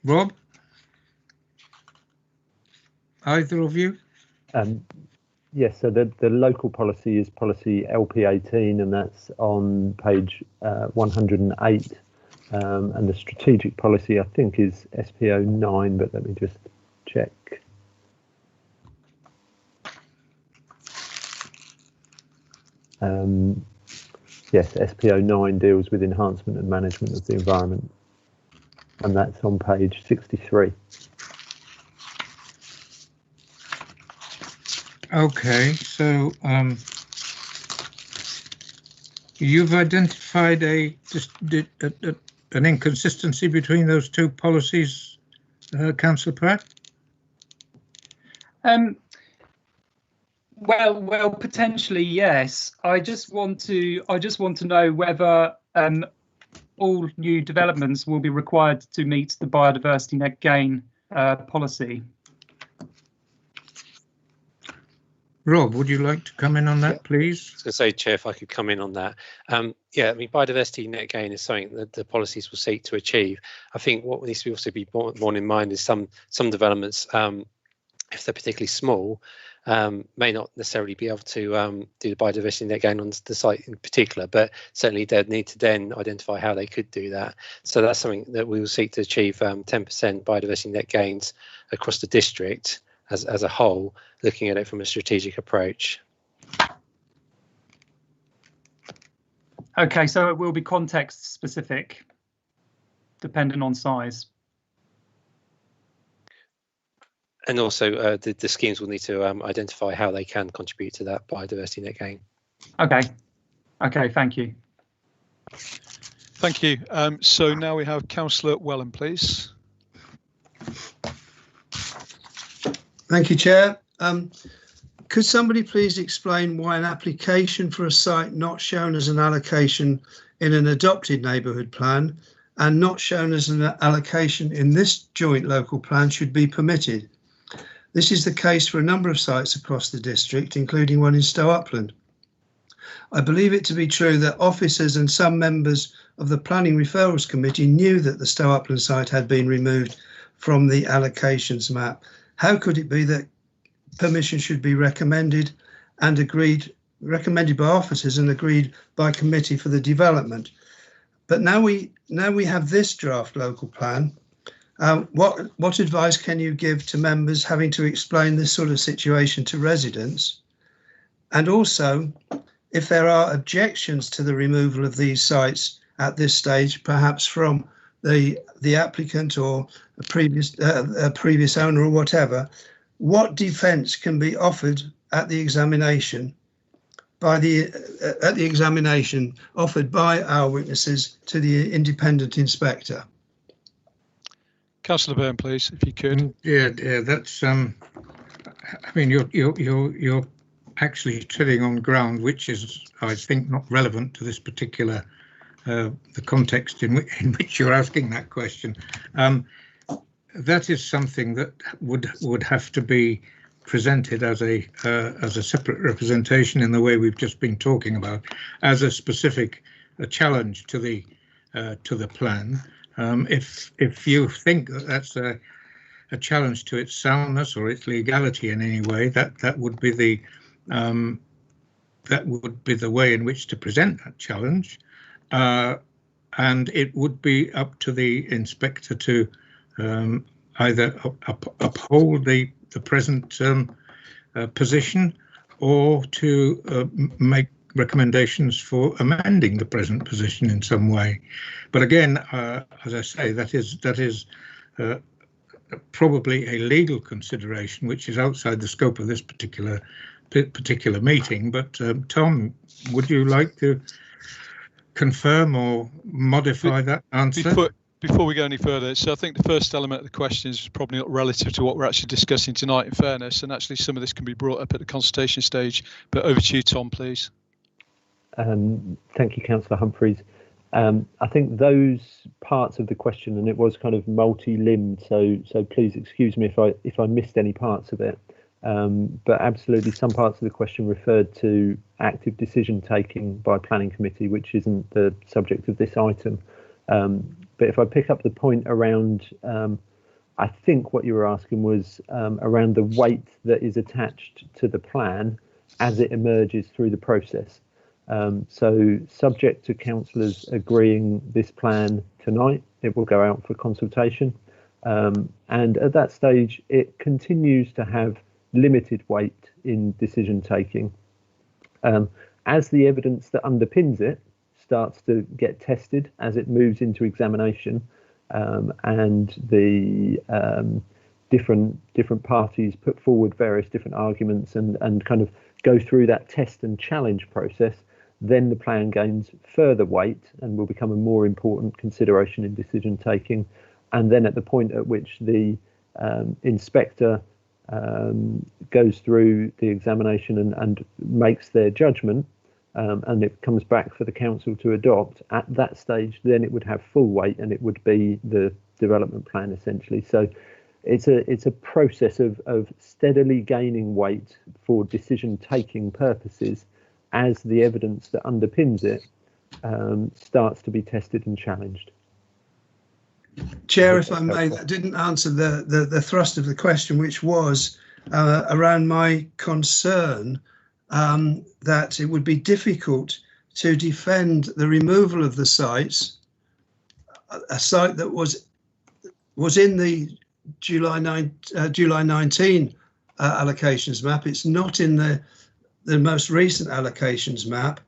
Speaker 4: Rob? Either of you?
Speaker 12: Yes, so the local policy is policy LP18, and that's on page 108. And the strategic policy, I think, is SP09, but let me just check. Yes, SP09 deals with enhancement and management of the environment, and that's on page 63.
Speaker 4: Okay, so you've identified an inconsistency between those two policies, Councillor Pratt?
Speaker 15: Well, potentially yes. I just want to know whether all new developments will be required to meet the biodiversity net gain policy.
Speaker 4: Rob, would you like to come in on that, please?
Speaker 9: I was going to say, Chair, if I could come in on that. Yeah, I mean, biodiversity net gain is something that the policies will seek to achieve. I think what needs to also be borne in mind is some developments, if they're particularly small, may not necessarily be able to do the biodiversity net gain on the site in particular, but certainly they'd need to then identify how they could do that. So that's something that we will seek to achieve 10% biodiversity net gains across the district as a whole, looking at it from a strategic approach.
Speaker 15: Okay, so it will be context specific, depending on size.
Speaker 9: And also the schemes will need to identify how they can contribute to that biodiversity net gain.
Speaker 15: Okay, thank you.
Speaker 1: Thank you. So now we have Councillor Welland, please.
Speaker 16: Thank you, Chair. Could somebody please explain why an application for a site not shown as an allocation in an adopted neighbourhood plan and not shown as an allocation in this joint local plan should be permitted? This is the case for a number of sites across the district, including one in Stow Upland. I believe it to be true that officers and some members of the Planning Referrals Committee knew that the Stow Upland site had been removed from the allocations map. How could it be that permission should be recommended by officers and agreed by committee for the development? But now we have this draft local plan. What advice can you give to members having to explain this sort of situation to residents? And also, if there are objections to the removal of these sites at this stage, perhaps from the applicant or a previous owner or whatever, what defence can be offered at the examination offered by our witnesses to the independent inspector?
Speaker 1: Councillor Byrne, please, if you could.
Speaker 4: Yeah, that's. I mean, you're actually treading on ground which is, I think, not relevant to this particular the context in which you're asking that question. That is something that would have to be presented as a separate representation in the way we've just been talking about, as a specific challenge to the plan. If you think that that's a challenge to its soundness or its legality in any way, that would be the way in which to present that challenge, and it would be up to the inspector to either uphold the present position or to make recommendations for amending the present position in some way. But again, as I say, that is probably a legal consideration which is outside the scope of this particular meeting. But Tom, would you like to confirm or modify that answer?
Speaker 1: Before we go any further, so I think the first element of the question is probably not relative to what we're actually discussing tonight, in fairness, and actually some of this can be brought up at the consultation stage. But over to you, Tom, please.
Speaker 12: Thank you, Councillor Humphreys. I think those parts of the question, and it was kind of multi-limbed, so please excuse me if I missed any parts of it. But absolutely, some parts of the question referred to active decision taking by planning committee, which isn't the subject of this item. But if I pick up the point around, I think what you were asking was around the weight that is attached to the plan as it emerges through the process. So subject to councillors agreeing this plan tonight, it will go out for consultation. And at that stage, it continues to have limited weight in decision taking. As the evidence that underpins it starts to get tested as it moves into examination, and the different parties put forward various different arguments and kind of go through that test and challenge process, then the plan gains further weight and will become a more important consideration in decision taking. And then at the point at which the inspector goes through the examination and makes their judgment, and it comes back for the council to adopt, at that stage, then it would have full weight and it would be the development plan essentially. So it's a process of steadily gaining weight for decision taking purposes as the evidence that underpins it starts to be tested and challenged.
Speaker 16: Chair, if I may, that didn't answer the thrust of the question, which was around my concern that it would be difficult to defend the removal of the sites, a site that was in the July 19 allocations map. It's not in the most recent allocations map.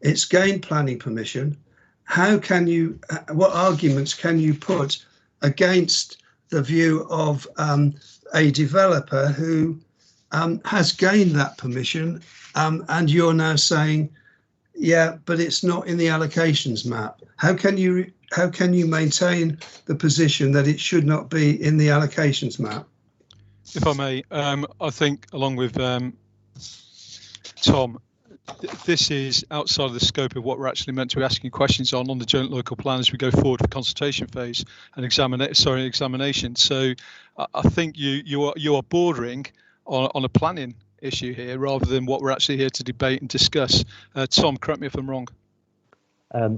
Speaker 16: It's gained planning permission. How can you, what arguments can you put against the view of a developer who has gained that permission, and you're now saying, yeah, but it's not in the allocations map? How can you maintain the position that it should not be in the allocations map?
Speaker 1: If I may, I think along with Tom, this is outside of the scope of what we're actually meant to be asking questions on the joint local plan as we go forward for consultation phase and examination. So I think you are bordering on a planning issue here rather than what we're actually here to debate and discuss. Tom, correct me if I'm wrong.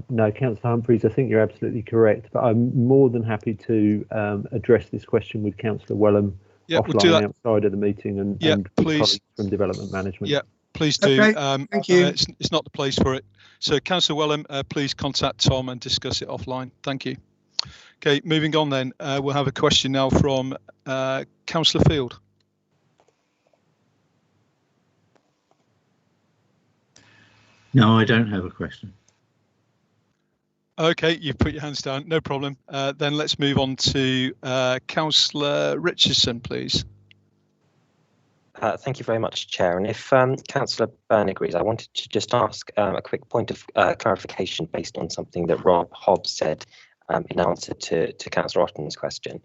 Speaker 12: No, Councillor Humphreys, I think you're absolutely correct, but I'm more than happy to address this question with Councillor Welland offline outside of the meeting and with colleagues from development management. Yeah. Please do.
Speaker 16: Okay, thank you.
Speaker 1: It's not the place for it. So, Councillor Welland, please contact Tom and discuss it offline. Thank you. Okay, moving on then. We'll have a question now from Councillor Field.
Speaker 5: No, I don't have a question.
Speaker 1: Okay, you've put your hands down. No problem. Then let's move on to Councillor Richardson, please.
Speaker 17: Thank you very much, Chair. And if Councillor Byrne agrees, I wanted to just ask a quick point of clarification based on something that Rob Hobbs said in answer to Councillor Otton's question.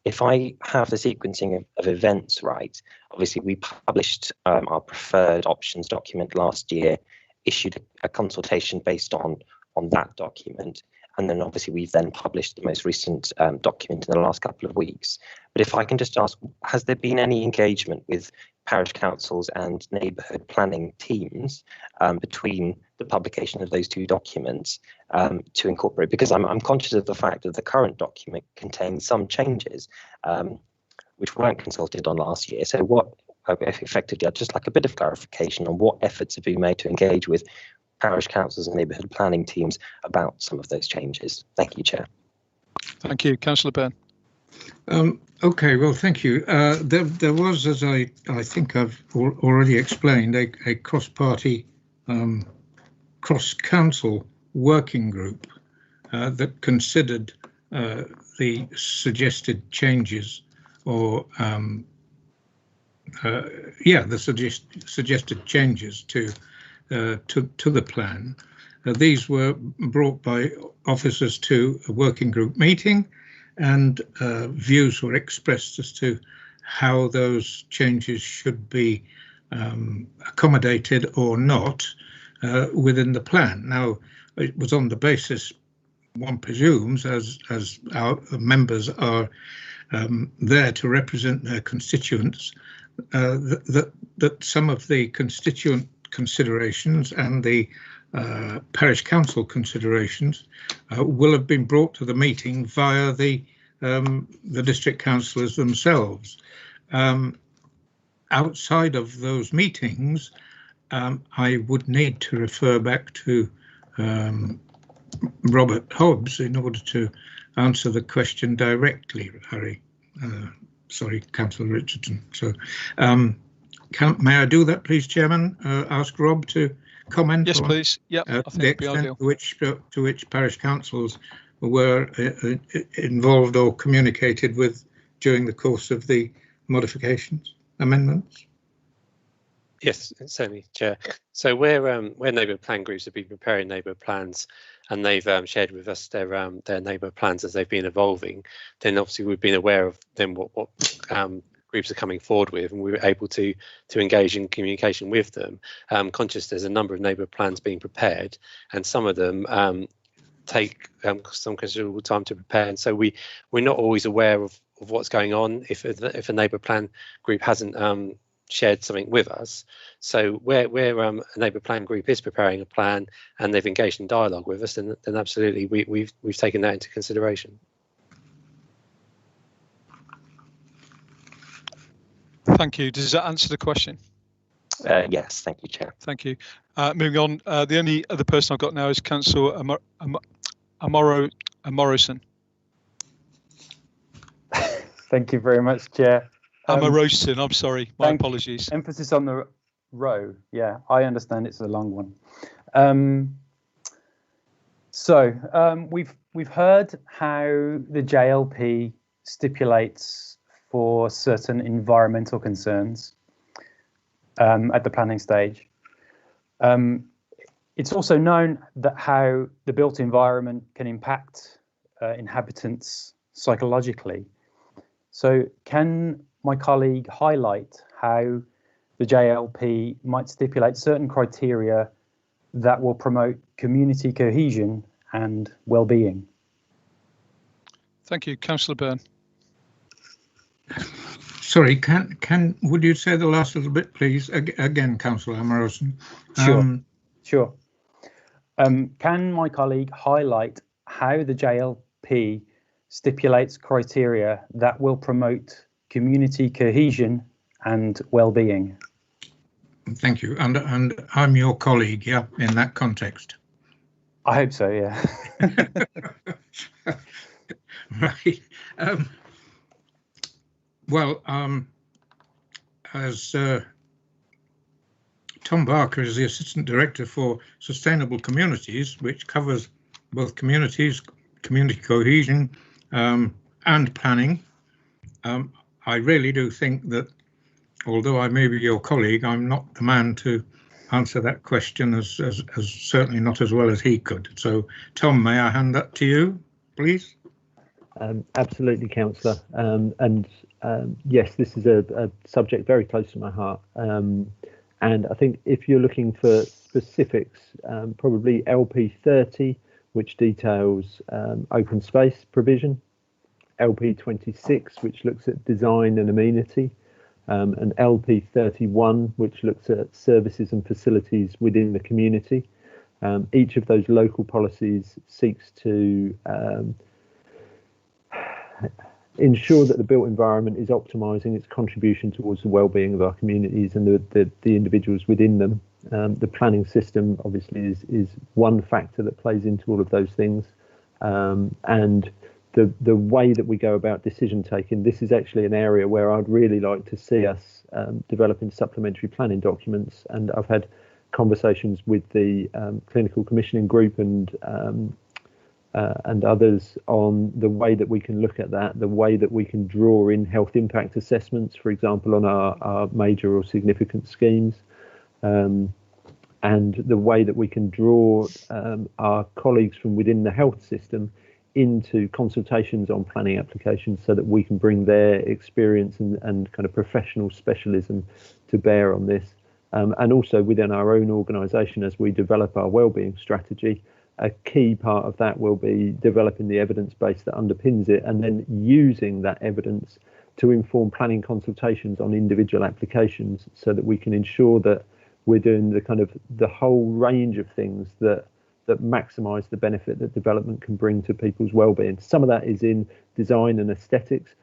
Speaker 17: If I have the sequencing of events right, obviously we published our preferred options document last year, issued a consultation based on that document, and then obviously we've then published the most recent document in the last couple of weeks. But if I can just ask, has there been any engagement with parish councils and neighbourhood planning teams between the publication of those two documents to incorporate? Because I'm conscious of the fact that the current document contains some changes which weren't consulted on last year. So what, effectively, I'd just like a bit of clarification on what efforts have been made to engage with parish councils and neighbourhood planning teams about some of those changes. Thank you, Chair.
Speaker 1: Thank you. Councillor Byrne.
Speaker 4: Okay, well, thank you. There was, as I think I've already explained, a cross-party, cross-council working group that considered the suggested changes, or the suggested changes to the plan. These were brought by officers to a working group meeting, and views were expressed as to how those changes should be accommodated or not within the plan. Now, it was on the basis, one presumes, as our members are there to represent their constituents, that some of the constituent considerations and the parish council considerations will have been brought to the meeting via the district councillors themselves. Outside of those meetings, I would need to refer back to Robert Hobbs in order to answer the question directly, Councillor Richardson. So may I do that, please, Chairman? Ask Rob to comment.
Speaker 1: Yes, please. Yeah, I think
Speaker 4: the extent to which parish councils were involved or communicated with during the course of the amendments.
Speaker 9: Yes, certainly, Chair. So where neighbourhood plan groups have been preparing neighbourhood plans, and they've shared with us their neighbourhood plans as they've been evolving, then obviously we've been aware of then what groups are coming forward with, and we were able to engage in communication with them. Conscious there's a number of neighbourhood plans being prepared, and some of them take some considerable time to prepare, and so we're not always aware of what's going on if a neighbourhood plan group hasn't shared something with us. So where a neighbourhood plan group is preparing a plan and they've engaged in dialogue with us, then absolutely we've taken that into consideration.
Speaker 1: Thank you. Does that answer the question?
Speaker 17: Yes, thank you, Chair.
Speaker 1: Thank you. Moving on, the only other person I've got now is Councillor Morrison.
Speaker 18: Thank you very much, Chair.
Speaker 1: Amorosin, I'm sorry, my apologies.
Speaker 18: Emphasis on the row. Yeah, I understand it's a long one. So we've heard how the JLP stipulates for certain environmental concerns at the planning stage. It's also known that how the built environment can impact inhabitants psychologically. So can my colleague highlight how the JLP might stipulate certain criteria that will promote community cohesion and well-being?
Speaker 1: Thank you, Councillor Byrne.
Speaker 4: Sorry, would you say the last little bit, please, again, Councillor Amoroson?
Speaker 18: Sure. Can my colleague highlight how the JLP stipulates criteria that will promote community cohesion and well-being?
Speaker 4: Thank you. And I'm your colleague, yeah, in that context.
Speaker 18: I hope so, yeah.
Speaker 4: Right. Well, as Tom Barker is the Assistant Director for Sustainable Communities, which covers both communities, community cohesion and planning. I really do think that, although I may be your colleague, I'm not the man to answer that question as certainly not as well as he could. So, Tom, may I hand that to you, please?
Speaker 12: Absolutely, Councillor. Yes, this is a subject very close to my heart. And I think if you're looking for specifics, probably LP30, which details open space provision, LP26, which looks at design and amenity, and LP31, which looks at services and facilities within the community. Each of those local policies seeks to ensure that the built environment is optimising its contribution towards the well-being of our communities and the individuals within them. The planning system obviously is one factor that plays into all of those things, and the way that we go about decision taking. This is actually an area where I'd really like to see us developing supplementary planning documents, and I've had conversations with the clinical commissioning group and others on the way that we can look at that, the way that we can draw in health impact assessments, for example, on our major or significant schemes, and the way that we can draw our colleagues from within the health system into consultations on planning applications so that we can bring their experience and kind of professional specialism to bear on this. And also within our own organisation, as we develop our wellbeing strategy, a key part of that will be developing the evidence base that underpins it and then using that evidence to inform planning consultations on individual applications so that we can ensure that we're doing the whole range of things that maximise the benefit that development can bring to people's well-being. Some of that is in design and aesthetics.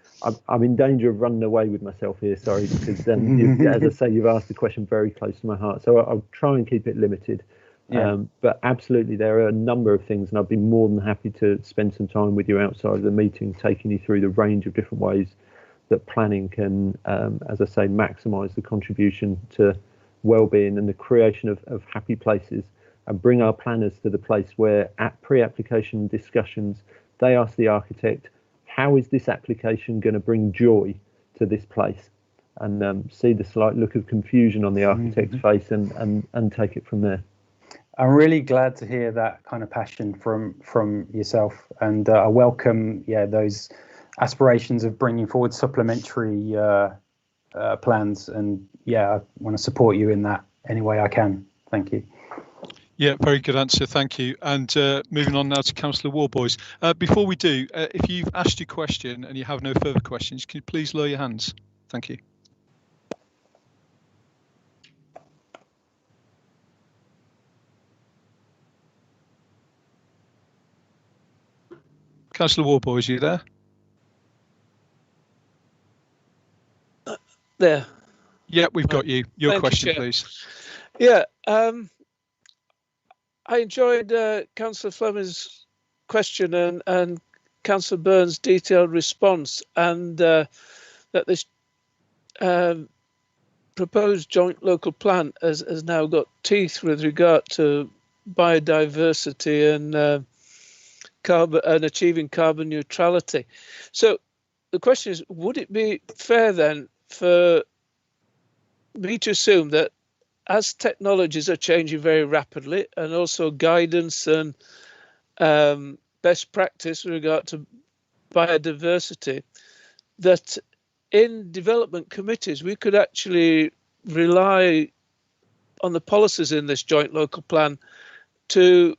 Speaker 12: I'm in danger of running away with myself here, sorry, because as I say, you've asked a question very close to my heart, so I'll try and keep it limited. Yeah. But absolutely, there are a number of things, and I'd be more than happy to spend some time with you outside of the meeting, taking you through the range of different ways that planning can, as I say, maximise the contribution to well-being and the creation of happy places, and bring our planners to the place where at pre-application discussions, they ask the architect, how is this application going to bring joy to this place? And see the slight look of confusion on the architect's face and take it from there.
Speaker 18: I'm really glad to hear that kind of passion from yourself, and I welcome those aspirations of bringing forward supplementary plans, and yeah, I want to support you in that any way I can. Thank you.
Speaker 1: Yeah, very good answer. Thank you. And moving on now to Councillor Warboys. Before we do, if you've asked your question and you have no further questions, can you please lower your hands? Thank you. Councillor Warboys, are you there?
Speaker 19: There.
Speaker 1: Yeah, we've got you. Your
Speaker 19: Thank
Speaker 1: question,
Speaker 19: you, Chair.
Speaker 1: please.
Speaker 19: Yeah, I enjoyed Councillor Fleming's question and Councillor Burns' detailed response, and that this proposed joint local plan has now got teeth with regard to biodiversity and carbon and achieving carbon neutrality. So the question is, would it be fair then for me to assume that as technologies are changing very rapidly, and also guidance and best practice with regard to biodiversity, that in development committees we could actually rely on the policies in this joint local plan to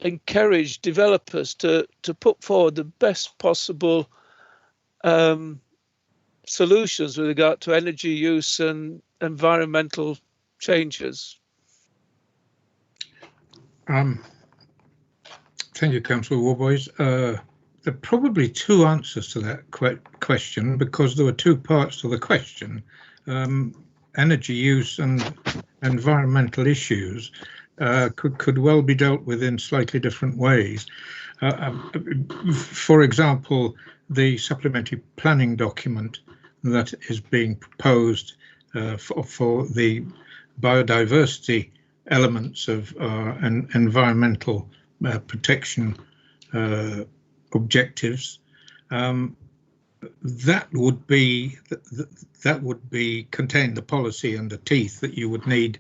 Speaker 19: encourage developers to put forward the best possible solutions with regard to energy use and environmental changes.
Speaker 4: Thank you, Councillor Warboys. There are probably two answers to that question, because there were two parts to the question. Energy use and environmental issues could well be dealt with in slightly different ways. For example, the supplementary planning document that is being proposed for the biodiversity elements of environmental protection objectives, that would contain the policy and the teeth that you would need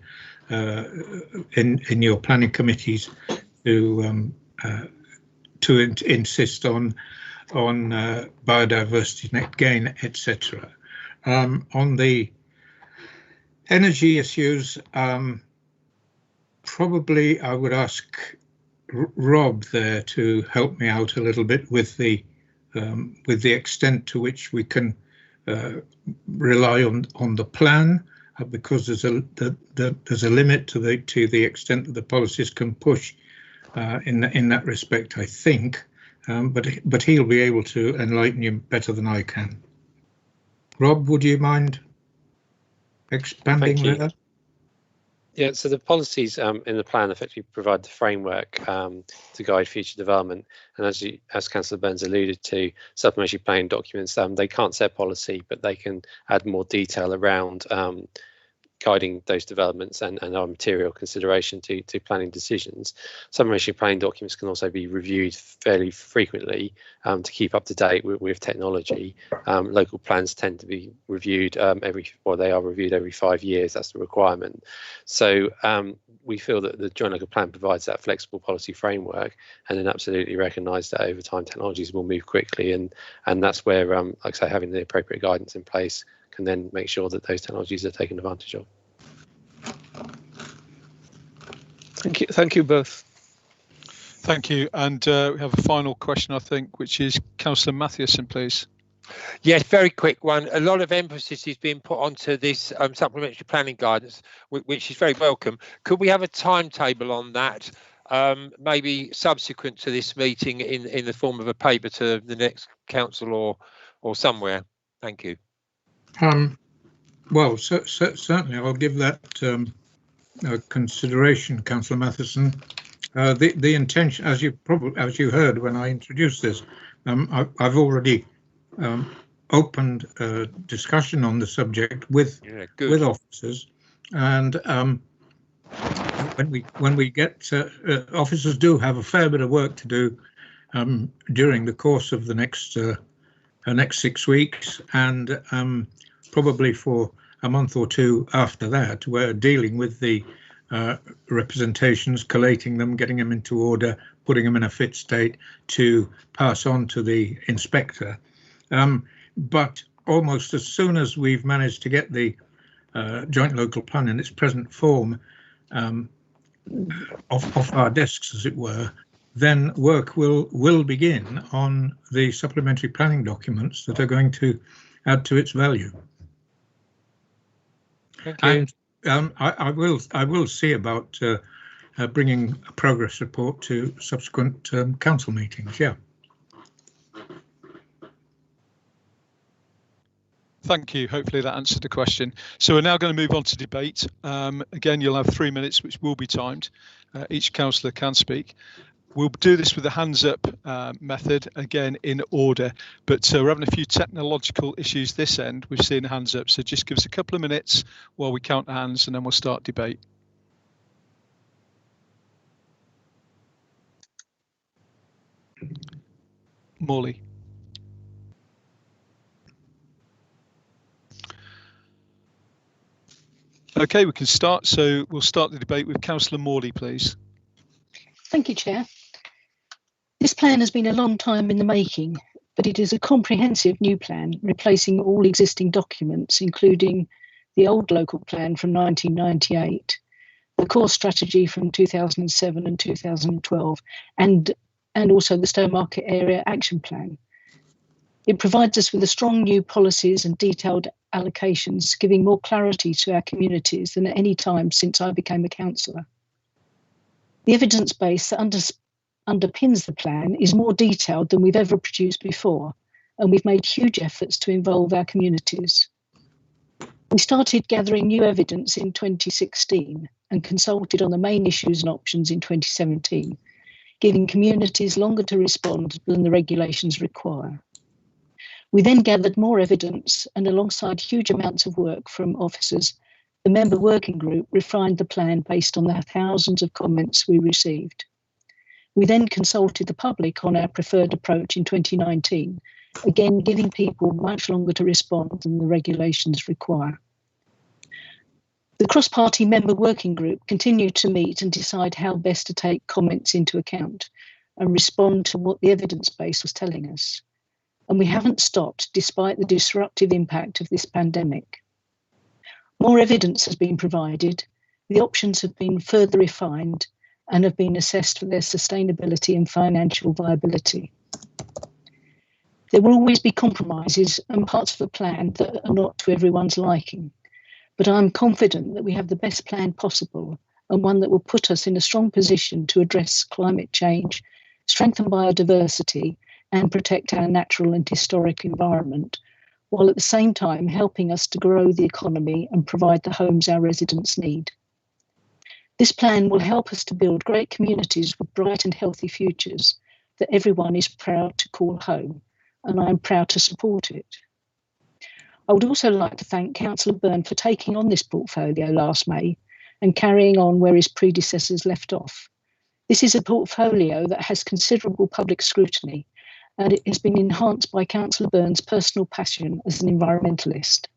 Speaker 4: in your planning committees to insist on biodiversity net gain, etc. On the energy issues, probably I would ask Rob there to help me out a little bit with the extent to which we can rely on the plan, because there's a limit to the extent that the policies can push in that respect, I think. But he'll be able to enlighten you better than I can. Rob, would you mind expanding there?
Speaker 9: Yeah, so the policies in the plan effectively provide the framework to guide future development. And as Councillor Burns alluded to, supplementary planning documents, they can't set policy, but they can add more detail around guiding those developments and our material consideration to planning decisions. Supplementary planning documents can also be reviewed fairly frequently to keep up to date with technology. Local plans tend to be reviewed they are reviewed every 5 years. That's the requirement. So we feel that the joint local plan provides that flexible policy framework, and then absolutely recognise that over time technologies will move quickly, and that's where, like I say, having the appropriate guidance in place can then make sure that those technologies are taken advantage of.
Speaker 19: Thank you both.
Speaker 1: Thank you. And we have a final question, I think, which is Councillor Matthewson, please.
Speaker 14: Yes, very quick one. A lot of emphasis is being put onto this supplementary planning guidance, which is very welcome. Could we have a timetable on that, maybe subsequent to this meeting in the form of a paper to the next council or somewhere? Thank you.
Speaker 4: Well, certainly I'll give that consideration, Councillor Matthewson. The intention, as you heard when I introduced this, I've already opened a discussion on the subject with officers, and when we get officers do have a fair bit of work to do during the course of the next 6 weeks, and probably for a month or two after that. We're dealing with the representations, collating them, getting them into order, putting them in a fit state to pass on to the inspector. But almost as soon as we've managed to get the joint local plan in its present form off our desks, as it were, then work will begin on the supplementary planning documents that are going to add to its value.
Speaker 14: Thank you.
Speaker 4: And I will see about bringing a progress report to subsequent council meetings. Yeah.
Speaker 1: Thank you. Hopefully that answered the question. So we're now going to move on to debate. Again, you'll have 3 minutes, which will be timed. Each councillor can speak. We'll do this with the hands up method, again in order, but we're having a few technological issues this end. We've seen hands up, so just give us a couple of minutes while we count hands and then we'll start debate. Morley. Okay, we can start. So we'll start the debate with Councillor Morley, please.
Speaker 20: Thank you, Chair. This plan has been a long time in the making, but it is a comprehensive new plan replacing all existing documents, including the old local plan from 1998, the core strategy from 2007 and 2012, and also the Stowmarket Area Action Plan. It provides us with a strong new policies and detailed allocations, giving more clarity to our communities than at any time since I became a councillor. The evidence base that underpins the plan is more detailed than we've ever produced before, and we've made huge efforts to involve our communities. We started gathering new evidence in 2016 and consulted on the main issues and options in 2017, giving communities longer to respond than the regulations require. We then gathered more evidence, and alongside huge amounts of work from officers, the member working group refined the plan based on the thousands of comments we received. We then consulted the public on our preferred approach in 2019, again giving people much longer to respond than the regulations require. The cross-party member working group continued to meet and decide how best to take comments into account and respond to what the evidence base was telling us. And we haven't stopped despite the disruptive impact of this pandemic. More evidence has been provided, the options have been further refined and have been assessed for their sustainability and financial viability. There will always be compromises and parts of the plan that are not to everyone's liking, but I'm confident that we have the best plan possible and one that will put us in a strong position to address climate change, strengthen biodiversity, and protect our natural and historic environment, while at the same time helping us to grow the economy and provide the homes our residents need. This plan will help us to build great communities with bright and healthy futures that everyone is proud to call home, and I am proud to support it. I would also like to thank Councillor Byrne for taking on this portfolio last May and carrying on where his predecessors left off. This is a portfolio that has considerable public scrutiny, and it has been enhanced by Councillor Byrne's personal passion as an environmentalist.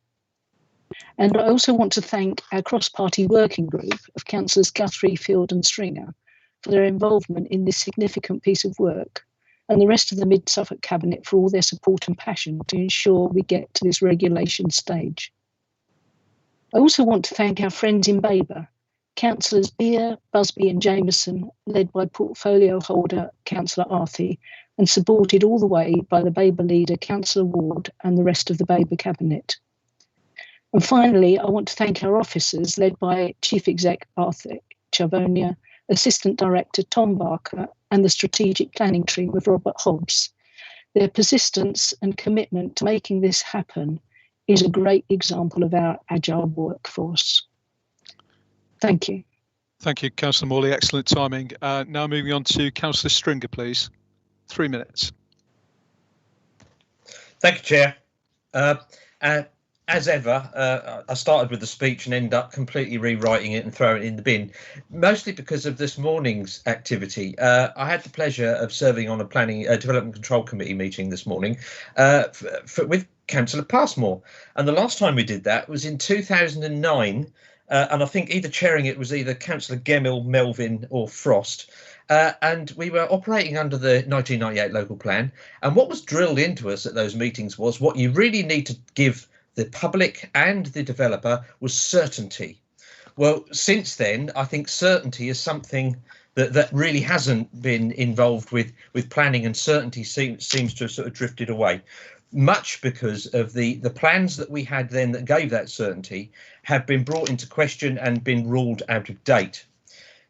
Speaker 20: And I also want to thank our cross-party working group of Councillors Guthrie, Field and Stringer for their involvement in this significant piece of work, and the rest of the Mid-Suffolk Cabinet for all their support and passion to ensure we get to this regulation stage. I also want to thank our friends in Babergh, Councillors Beer, Busby and Jameson, led by portfolio holder Councillor Arthey, and supported all the way by the Babergh leader, Councillor Ward, and the rest of the Babergh Cabinet. And finally, I want to thank our officers, led by Chief Exec Arthur Chavonia, Assistant Director Tom Barker, and the strategic planning team of Robert Hobbs. Their persistence and commitment to making this happen is a great example of our agile workforce. Thank you.
Speaker 1: Thank you, Councillor Morley. Excellent timing. Now moving on to Councillor Stringer, please. 3 minutes.
Speaker 21: Thank you, Chair. As ever, I started with the speech and ended up completely rewriting it and throwing it in the bin, mostly because of this morning's activity. I had the pleasure of serving on a Development Control Committee meeting this morning with Councillor Passmore. And the last time we did that was in 2009. And I think either chairing it was either Councillor Gemmell, Melvin or Frost. and we were operating under the 1998 local plan. And what was drilled into us at those meetings was what you really need to give the public and the developer was certainty. Well, since then, I think certainty is something that really hasn't been involved with planning, and certainty seems to have sort of drifted away, much because of the plans that we had then that gave that certainty have been brought into question and been ruled out of date.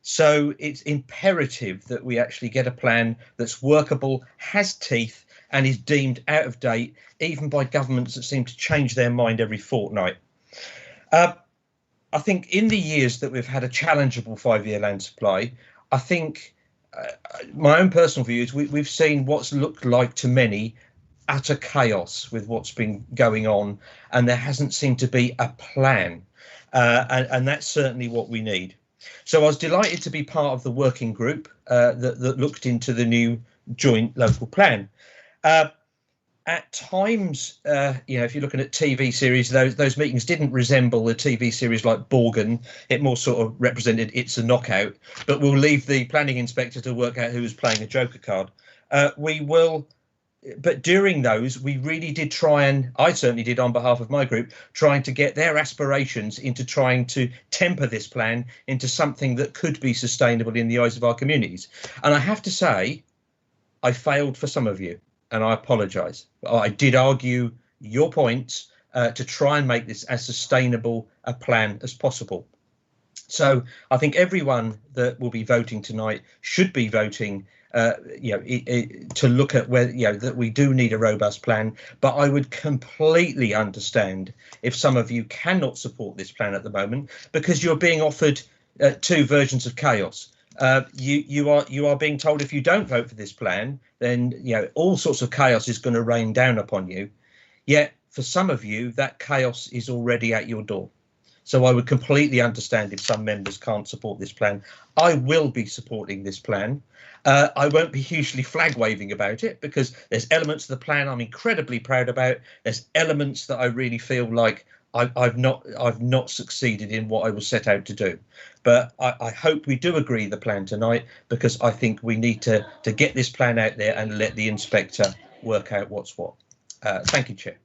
Speaker 21: So it's imperative that we actually get a plan that's workable, has teeth, and is deemed out of date, even by governments that seem to change their mind every fortnight. I think in the years that we've had a challengeable 5-year land supply, I think my own personal view is we've seen what's looked like to many utter chaos with what's been going on, and there hasn't seemed to be a plan, and that's certainly what we need. So I was delighted to be part of the working group that looked into the new joint local plan. At times, if you're looking at TV series, those meetings didn't resemble a TV series like Babergh. It more sort of represented It's a Knockout, but we'll leave the planning inspector to work out who was playing a joker card. But during those, we really did try, and I certainly did on behalf of my group, trying to get their aspirations into trying to temper this plan into something that could be sustainable in the eyes of our communities. And I have to say, I failed for some of you, and I apologise. I did argue your points to try and make this as sustainable a plan as possible. So I think everyone that will be voting tonight should be voting to look at whether that we do need a robust plan. But I would completely understand if some of you cannot support this plan at the moment because you're being offered two versions of chaos. You are being told if you don't vote for this plan, then all sorts of chaos is going to rain down upon you. Yet for some of you, that chaos is already at your door. So I would completely understand if some members can't support this plan. I will be supporting this plan. I won't be hugely flag waving about it because there's elements of the plan I'm incredibly proud about. There's elements that I really feel like I've not succeeded in what I was set out to do. But I hope we do agree the plan tonight, because I think we need to get this plan out there and let the inspector work out what's what. Thank you, Chair.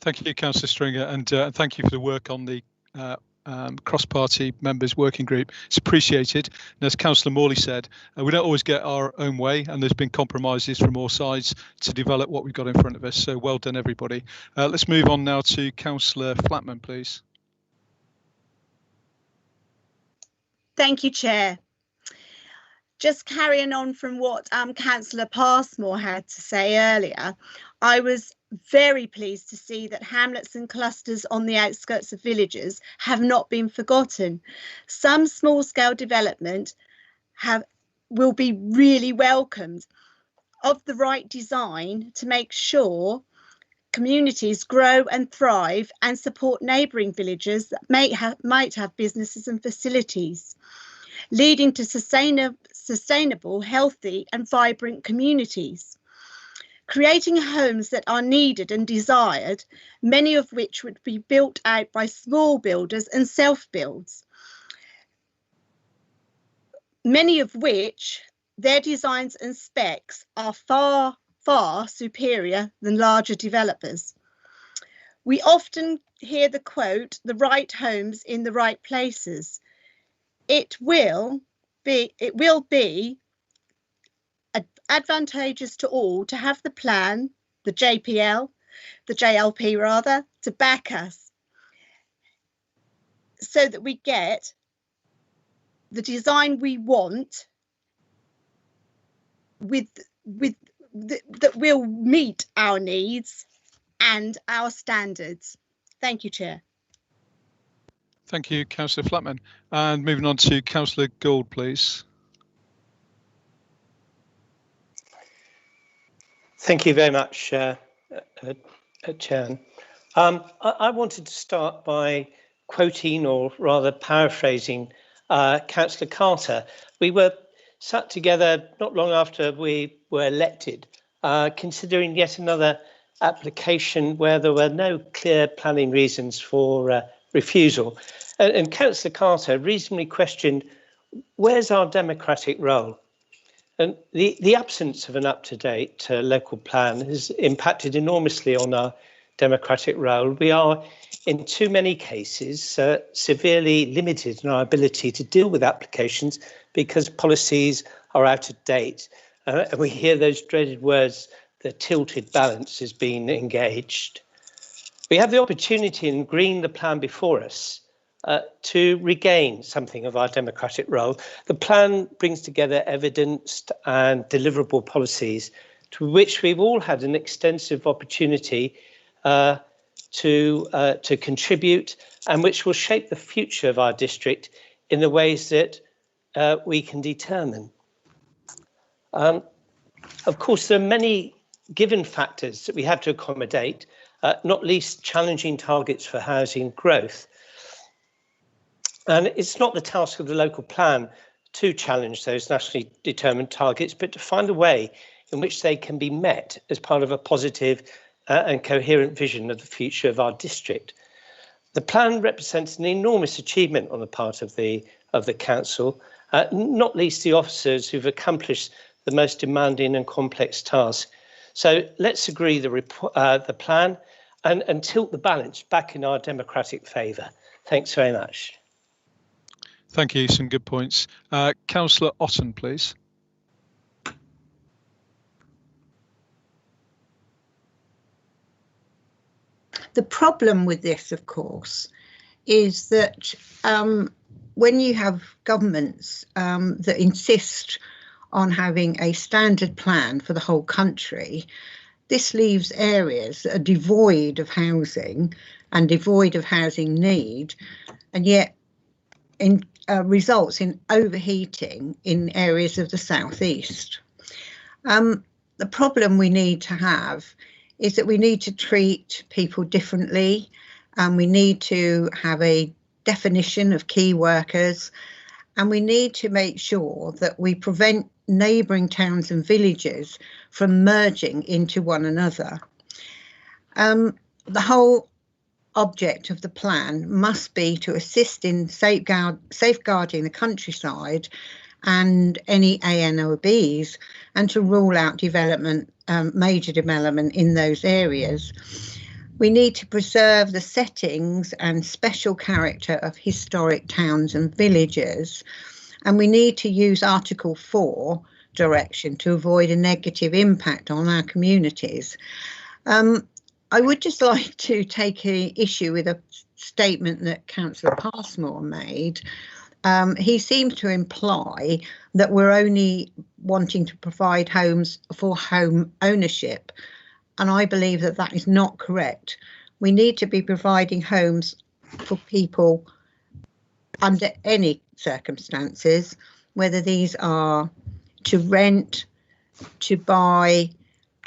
Speaker 1: Thank you, Councillor Stringer, and thank you for the work on the cross-party members working group. It's appreciated. And as Councillor Morley said, we don't always get our own way, and there's been compromises from all sides to develop what we've got in front of us. So well done, everybody. Let's move on now to Councillor Flatman, please.
Speaker 3: Thank you, Chair. Just carrying on from what Councillor Passmore had to say earlier, I was very pleased to see that hamlets and clusters on the outskirts of villages have not been forgotten. Some small-scale development will be really welcomed, of the right design to make sure communities grow and thrive and support neighbouring villages that might have businesses and facilities, leading to sustainable, healthy and vibrant communities. Creating homes that are needed and desired, many of which would be built out by small builders and self-builds, many of which their designs and specs are far, far superior than larger developers. We often hear the quote, "the right homes in the right places." It will be advantageous to all to have the plan, the JLP rather, to back us, so that we get the design we want that will meet our needs and our standards. Thank you, Chair.
Speaker 1: Thank you, Councillor Flatman. And moving on to Councillor Gould, please.
Speaker 22: Thank you very much, Chair. I wanted to start by quoting, or rather paraphrasing, Councillor Carter. We were sat together not long after we were elected, considering yet another application where there were no clear planning reasons for refusal. And Councillor Carter reasonably questioned, where's our democratic role? And the absence of an up-to-date local plan has impacted enormously on our democratic role. We are, in too many cases, severely limited in our ability to deal with applications because policies are out of date. And we hear those dreaded words, the tilted balance is being engaged. We have the opportunity in agreeing the plan before us to regain something of our democratic role. The plan brings together evidenced and deliverable policies to which we've all had an extensive opportunity to contribute, and which will shape the future of our district in the ways that we can determine. Of course, there are many given factors that we have to accommodate, not least challenging targets for housing growth. And it's not the task of the local plan to challenge those nationally determined targets, but to find a way in which they can be met as part of a positive and coherent vision of the future of our district. The plan represents an enormous achievement on the part of the council, not least the officers who've accomplished the most demanding and complex task. So let's agree the plan and tilt the balance back in our democratic favour. Thanks very much.
Speaker 1: Thank you. Some good points. Councillor Otten, please.
Speaker 6: The problem with this, of course, is that when you have governments that insist on having a standard plan for the whole country, this leaves areas that are devoid of housing and devoid of housing need, and yet results in overheating in areas of the southeast. The problem we need to have is that we need to treat people differently, and we need to have a definition of key workers, and we need to make sure that we prevent neighbouring towns and villages from merging into one another. The whole object of the plan must be to assist in safeguarding the countryside and any ANOBs, and to rule out development, major development in those areas. We need to preserve the settings and special character of historic towns and villages, and we need to use Article 4 direction to avoid a negative impact on our communities. I would just like to take issue with a statement that Councillor Passmore made. He seems to imply that we're only wanting to provide homes for home ownership, and I believe that that is not correct. We need to be providing homes for people under any circumstances, whether these are to rent, to buy,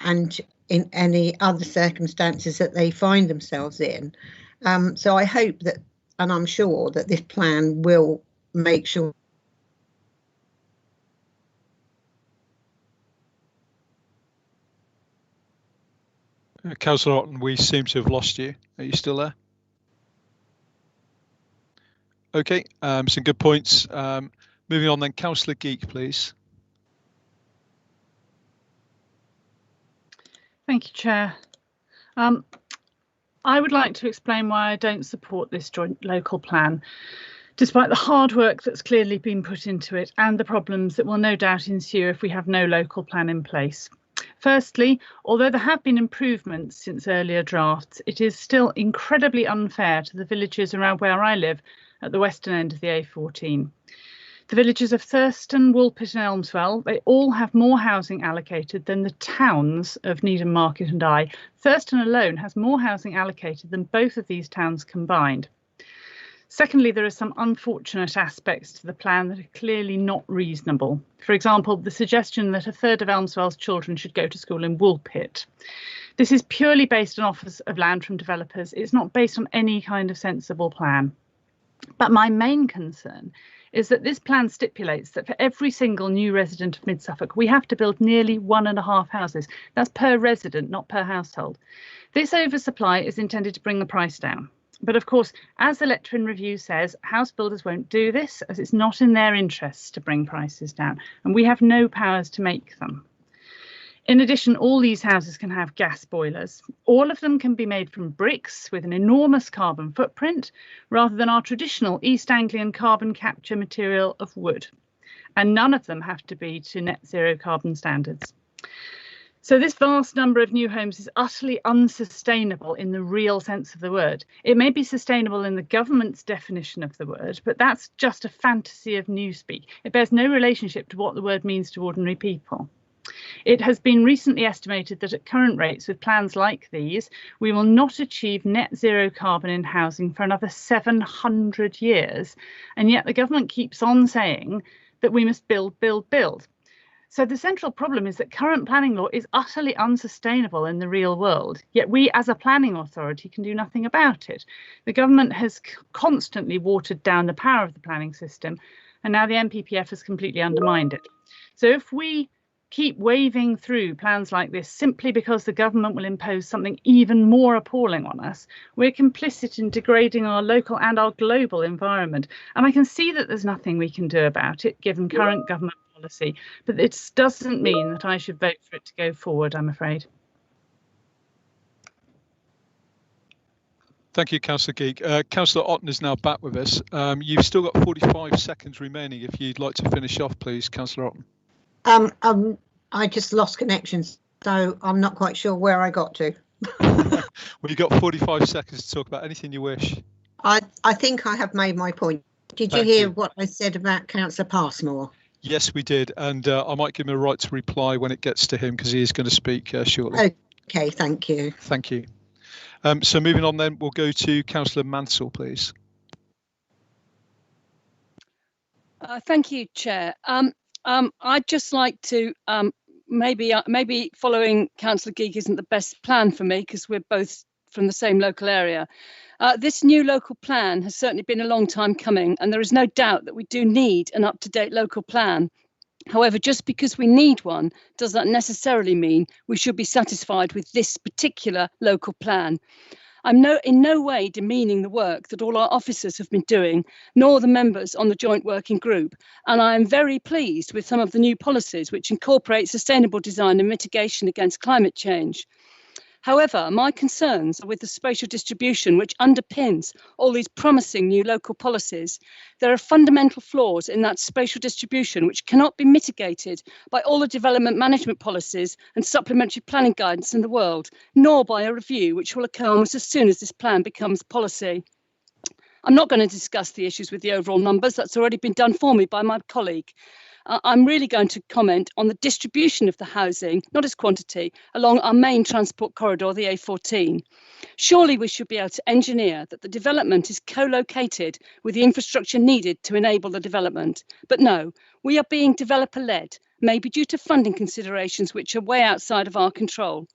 Speaker 6: and in any other circumstances that they find themselves in. So I hope that, and I'm sure that this plan will make sure.
Speaker 1: Councillor Otten, we seem to have lost you. Are you still there? Okay, some good points. Moving on then, Councillor Geek, please.
Speaker 11: Thank you, Chair. I would like to explain why I don't support this joint local plan, despite the hard work that's clearly been put into it and the problems that will no doubt ensue if we have no local plan in place. Firstly, although there have been improvements since earlier drafts, it is still incredibly unfair to the villages around where I live at the western end of the A14. The villages of Thurston, Woolpit and Elmswell, they all have more housing allocated than the towns of Needham Market and Eye. Thurston alone has more housing allocated than both of these towns combined. Secondly, there are some unfortunate aspects to the plan that are clearly not reasonable. For example, the suggestion that a third of Elmswell's children should go to school in Woolpit. This is purely based on offers of land from developers. It's not based on any kind of sensible plan. But my main concern is that this plan stipulates that for every single new resident of Mid-Suffolk, we have to build nearly 1.5 houses. That's per resident, not per household. This oversupply is intended to bring the price down.
Speaker 2: But of course, as the Lectrin Review says, house builders won't do this as it's not in their interests to bring prices down, and we have no powers to make them. In addition, all these houses can have gas boilers. All of them can be made from bricks with an enormous carbon footprint, rather than our traditional East Anglian carbon capture material of wood. And none of them have to be to net zero carbon standards. So this vast number of new homes is utterly unsustainable in the real sense of the word. It may be sustainable in the government's definition of the word, but that's just a fantasy of newspeak. It bears no relationship to what the word means to ordinary people. It has been recently estimated that at current rates, with plans like these, we will not achieve net zero carbon in housing for another 700 years. And yet the government keeps on saying that we must build, build, build. So the central problem is that current planning law is utterly unsustainable in the real world, yet we as a planning authority can do nothing about it. The government has constantly watered down the power of the planning system, and now the NPPF has completely undermined it. So if we keep waving through plans like this simply because the government will impose something even more appalling on us, we're complicit in degrading our local and our global environment. And I can see that there's nothing we can do about it, given current government policy, but it doesn't mean that I should vote for it to go forward, I'm afraid.
Speaker 1: Thank you, Councillor Geek. Councillor Otten is now back with us. You've still got 45 seconds remaining if you'd like to finish off, please, Councillor Otten.
Speaker 6: I just lost connections, so I'm not quite sure where I got to.
Speaker 1: Well, you've got 45 seconds to talk about anything you wish.
Speaker 6: I think I have made my point. Did you hear what I said about Councillor Passmore?
Speaker 1: Yes, we did, and I might give him a right to reply when it gets to him because he is going to speak shortly.
Speaker 6: Okay, thank you.
Speaker 1: Thank you. So moving on then, we'll go to Councillor Mansell, please.
Speaker 11: Thank you, Chair. I'd just like to maybe following Councillor Geek isn't the best plan for me because we're both from the same local area. This new local plan has certainly been a long time coming, and there is no doubt that we do need an up-to-date local plan. However, just because we need one does not necessarily mean we should be satisfied with this particular local plan. I'm in no way demeaning the work that all our officers have been doing, nor the members on the joint working group. And I am very pleased with some of the new policies which incorporate sustainable design and mitigation against climate change. However, my concerns are with the spatial distribution which underpins all these promising new local policies. There are fundamental flaws in that spatial distribution which cannot be mitigated by all the development management policies and supplementary planning guidance in the world, nor by a review which will occur almost as soon as this plan becomes policy. I'm not going to discuss the issues with the overall numbers, that's already been done for me by my colleague. I'm really going to comment on the distribution of the housing, not its quantity, along our main transport corridor, the A14. Surely we should be able to engineer that the development is co-located with the infrastructure needed to enable the development. But no, we are being developer-led, maybe due to funding considerations which are way outside of our control.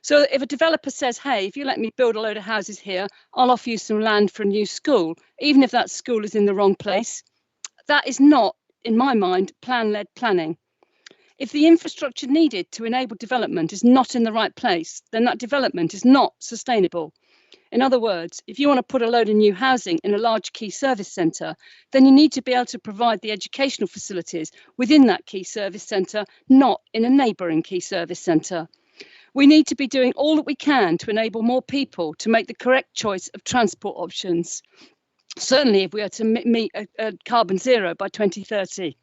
Speaker 11: So if a developer says, hey, if you let me build a load of houses here, I'll offer you some land for a new school, even if that school is in the wrong place, that is not, in my mind, plan-led planning. If the infrastructure needed to enable development is not in the right place, then that development is not sustainable. In other words, if you want to put a load of new housing in a large key service centre, then you need to be able to provide the educational facilities within that key service centre, not in a neighbouring key service centre. We need to be doing all that we can to enable more people to make the correct choice of transport options. Certainly if we are to meet a carbon zero by 2030.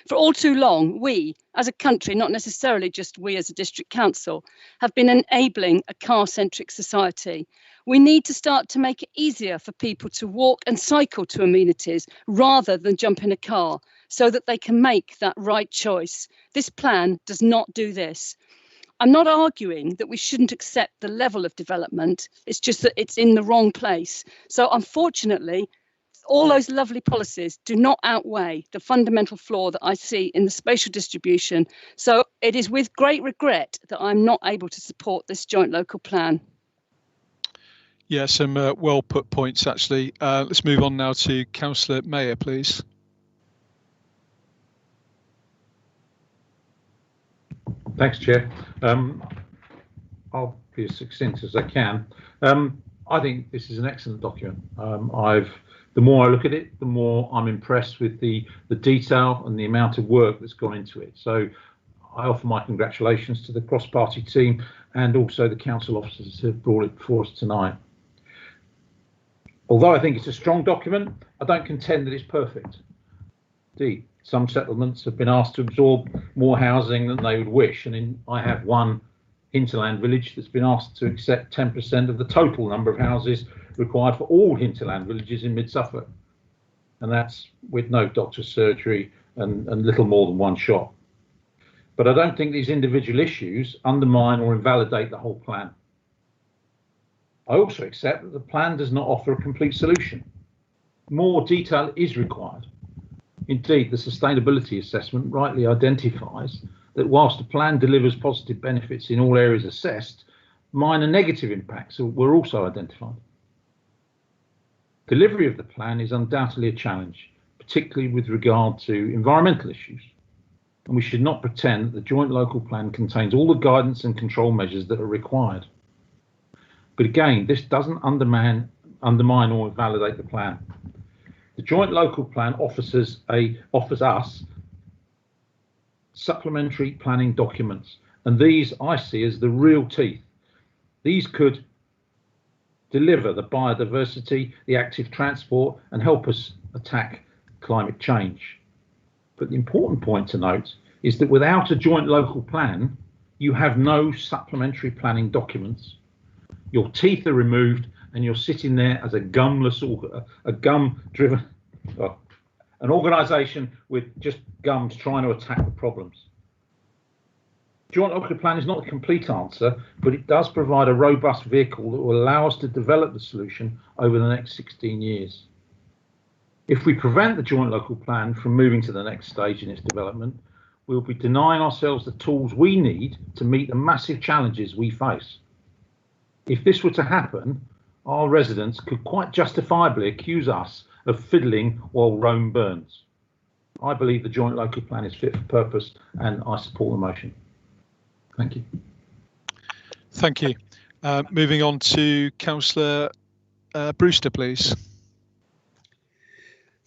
Speaker 11: For all too long, we, as a country, not necessarily just we as a district council, have been enabling a car-centric society. We need to start to make it easier for people to walk and cycle to amenities rather than jump in a car so that they can make that right choice. This plan does not do this. I'm not arguing that we shouldn't accept the level of development. It's just that it's in the wrong place. So unfortunately, all those lovely policies do not outweigh the fundamental flaw that I see in the spatial distribution. So it is with great regret that I'm not able to support this joint local plan.
Speaker 1: Yeah, some well put points, actually. Let's move on now to Councillor Mayer, please.
Speaker 4: Thanks, Chair. I'll be as succinct as I can.
Speaker 7: I think this is an excellent document. The more I look at it, the more I'm impressed with the detail and the amount of work that's gone into it. So I offer my congratulations to the cross-party team and also the council officers who have brought it before us tonight. Although I think it's a strong document, I don't contend that it's perfect. Indeed, some settlements have been asked to absorb more housing than they would wish, and I have one hinterland village that's been asked to accept 10% of the total number of houses required for all hinterland villages in mid-Suffolk, and that's with no doctor's surgery and little more than one shop. But I don't think these individual issues undermine or invalidate the whole plan. I also accept that the plan does not offer a complete solution. More detail is required. Indeed, the sustainability assessment rightly identifies that whilst the plan delivers positive benefits in all areas assessed, minor negative impacts were also identified. Delivery of the plan is undoubtedly a challenge, particularly with regard to environmental issues. And we should not pretend that the joint local plan contains all the guidance and control measures that are required. But again, this doesn't undermine or invalidate the plan. The joint local plan offers us supplementary planning documents, and these I see as the real teeth. These could deliver the biodiversity, the active transport, and help us attack climate change. But the important point to note is that without a joint local plan, you have no supplementary planning documents. Your teeth are removed and you're sitting there as an organisation with just gums trying to attack the problems. Joint local plan is not a complete answer, but it does provide a robust vehicle that will allow us to develop the solution over the next 16 years. If we prevent the joint local plan from moving to the next stage in its development, we'll be denying ourselves the tools we need to meet the massive challenges we face. If this were to happen, our residents could quite justifiably accuse us of fiddling while Rome burns. I believe the joint local plan is fit for purpose, and I support the motion. Thank you.
Speaker 1: Thank you. Moving on to Councillor Brewster, please.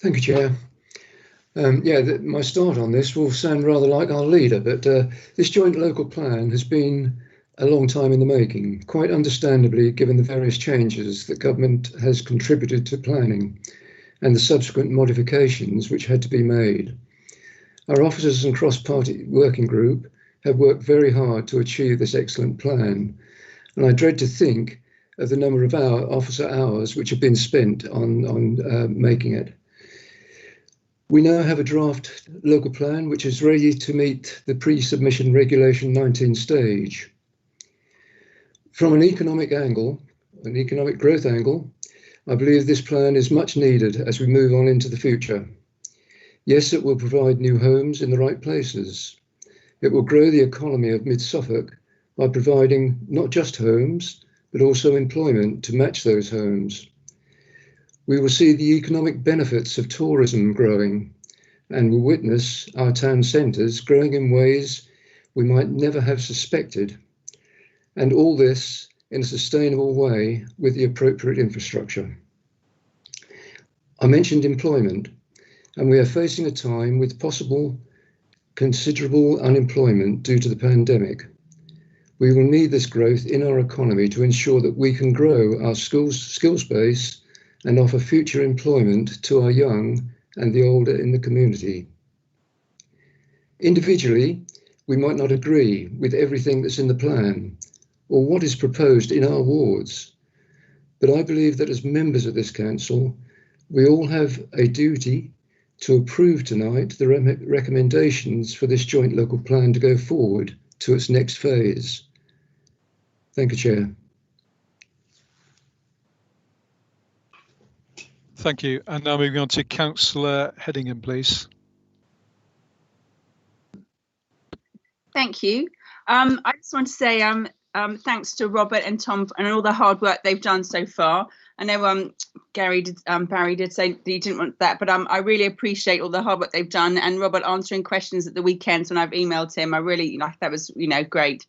Speaker 8: Thank you, Chair. My start on this will sound rather like our leader, but this joint local plan has been a long time in the making, quite understandably given the various changes that government has contributed to planning and the subsequent modifications which had to be made. Our officers and cross-party working group have worked very hard to achieve this excellent plan, and I dread to think of the number of officer hours which have been spent on making it. We now have a draft local plan which is ready to meet the pre-submission Regulation 19 stage. From an economic growth angle, I believe this plan is much needed as we move on into the future. Yes, it will provide new homes in the right places. It will grow the economy of mid-Suffolk by providing not just homes, but also employment to match those homes. We will see the economic benefits of tourism growing, and will witness our town centres growing in ways we might never have suspected, and all this in a sustainable way with the appropriate infrastructure. I mentioned employment, and we are facing a time with possible considerable unemployment due to the pandemic. We will need this growth in our economy to ensure that we can grow our skills base and offer future employment to our young and the older in the community. Individually, we might not agree with everything that's in the plan or what is proposed in our wards, but I believe that as members of this council, we all have a duty to approve tonight the recommendations for this joint local plan to go forward to its next phase. Thank you, Chair.
Speaker 1: Thank you. And now moving on to Councillor Headingham, please.
Speaker 23: Thank you. I just want to say thanks to Robert and Tom and all the hard work they've done so far. I know Barry did say that he didn't want that, but I really appreciate all the hard work they've done, and Robert answering questions at the weekends when I've emailed him. I really that was great.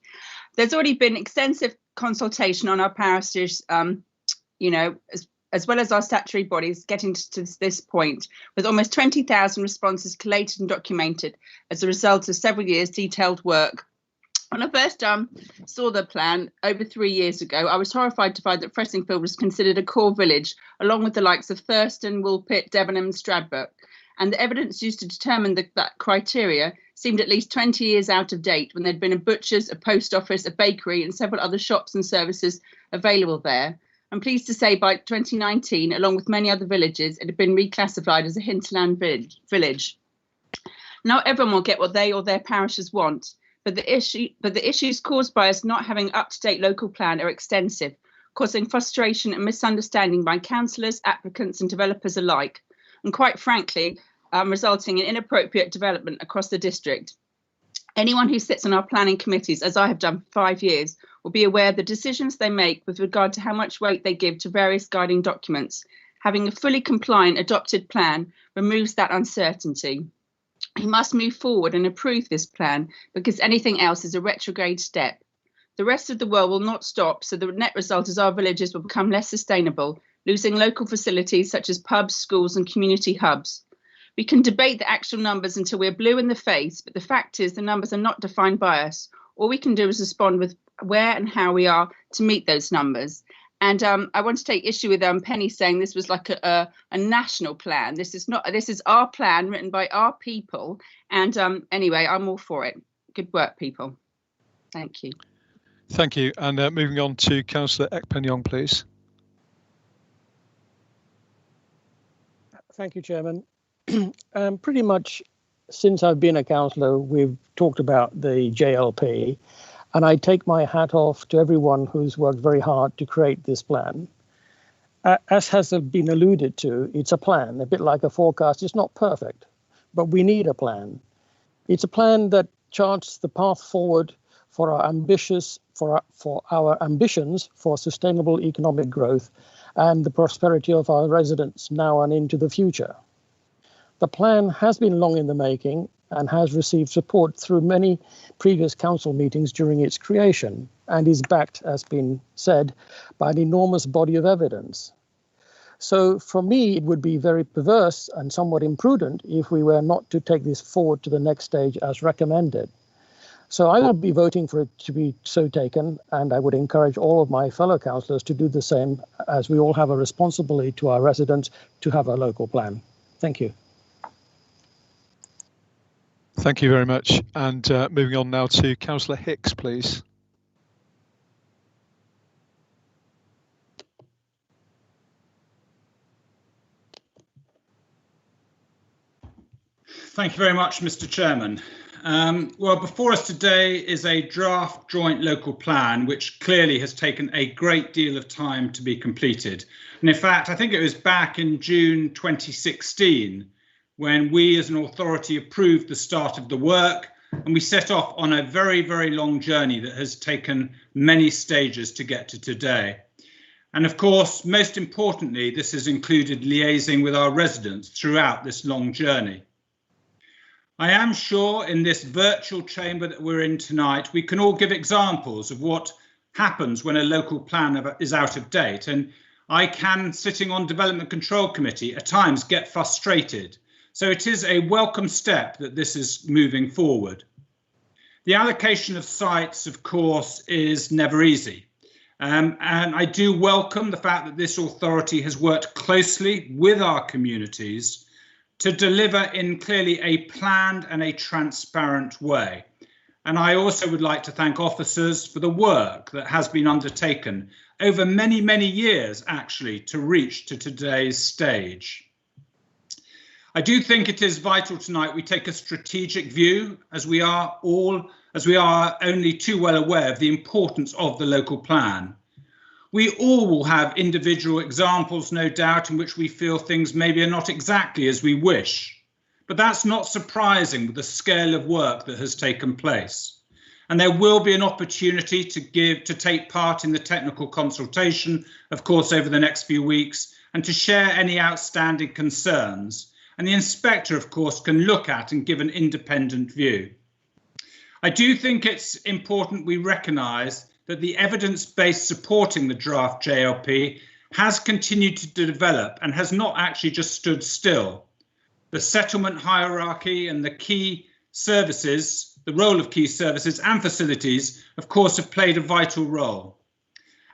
Speaker 23: There's already been extensive consultation on our parishes you know, as well as our statutory bodies, getting to this point with almost 20,000 responses collated and documented as a result of several years' detailed work. When I first saw the plan over 3 years ago, I was horrified to find that Fressingfield was considered a core village, along with the likes of Thurston, Woolpit, Debenham and Stradbroke. And the evidence used to determine that criteria seemed at least 20 years out of date, when there'd been a butcher's, a post office, a bakery and several other shops and services available there. I'm pleased to say by 2019, along with many other villages, it had been reclassified as a hinterland village. Not everyone will get what they or their parishes want, but the issues caused by us not having up-to-date local plan are extensive, causing frustration and misunderstanding by councillors, applicants and developers alike, and quite frankly, resulting in inappropriate development across the district. Anyone who sits on our planning committees, as I have done for 5 years, will be aware of the decisions they make with regard to how much weight they give to various guiding documents. Having a fully compliant adopted plan removes that uncertainty. We must move forward and approve this plan, because anything else is a retrograde step. The rest of the world will not stop, so the net result is our villages will become less sustainable, losing local facilities such as pubs, schools and community hubs. We can debate the actual numbers until we're blue in the face, but the fact is the numbers are not defined by us. All we can do is respond with where and how we are to meet those numbers. And I want to take issue with Penny saying this was like a national plan. This is not. This is our plan written by our people. And anyway, I'm all for it. Good work, people. Thank you.
Speaker 1: Thank you. And moving on to Councillor Ekpenyong, please.
Speaker 10: Thank you, Chairman. Pretty much since I've been a councillor, we've talked about the JLP, and I take my hat off to everyone who's worked very hard to create this plan. As has been alluded to, it's a plan, a bit like a forecast. It's not perfect, but we need a plan. It's a plan that charts the path forward for our ambitions for sustainable economic growth and the prosperity of our residents now and into the future. The plan has been long in the making and has received support through many previous council meetings during its creation, and is backed, as been said, by an enormous body of evidence. So for me, it would be very perverse and somewhat imprudent if we were not to take this forward to the next stage as recommended. So I will be voting for it to be so taken, and I would encourage all of my fellow councillors to do the same, as we all have a responsibility to our residents to have a local plan. Thank you.
Speaker 1: Thank you very much. And moving on now to Councillor Hicks, please.
Speaker 13: Thank you very much, Mr. Chairman. Well, before us today is a draft joint local plan, which clearly has taken a great deal of time to be completed. And in fact, I think it was back in June 2016 when we as an authority approved the start of the work, and we set off on a very, very long journey that has taken many stages to get to today. And of course, most importantly, this has included liaising with our residents throughout this long journey. I am sure in this virtual chamber that we're in tonight, we can all give examples of what happens when a local plan is out of date. And I can, sitting on Development Control Committee, at times get frustrated. So it is a welcome step that this is moving forward. The allocation of sites, of course, is never easy. And I do welcome the fact that this authority has worked closely with our communities to deliver in clearly a planned and a transparent way. And I also would like to thank officers for the work that has been undertaken over many, many years, actually, to reach to today's stage. I do think it is vital tonight we take a strategic view, as we are only too well aware of the importance of the local plan. We all will have individual examples, no doubt, in which we feel things maybe are not exactly as we wish. But that's not surprising with the scale of work that has taken place. And there will be an opportunity to take part in the technical consultation, of course, over the next few weeks, and to share any outstanding concerns. And the inspector, of course, can look at and give an independent view. I do think it's important we recognise that the evidence base supporting the draft JLP has continued to develop and has not actually just stood still. The settlement hierarchy and the key services, the role of key services and facilities, of course, have played a vital role.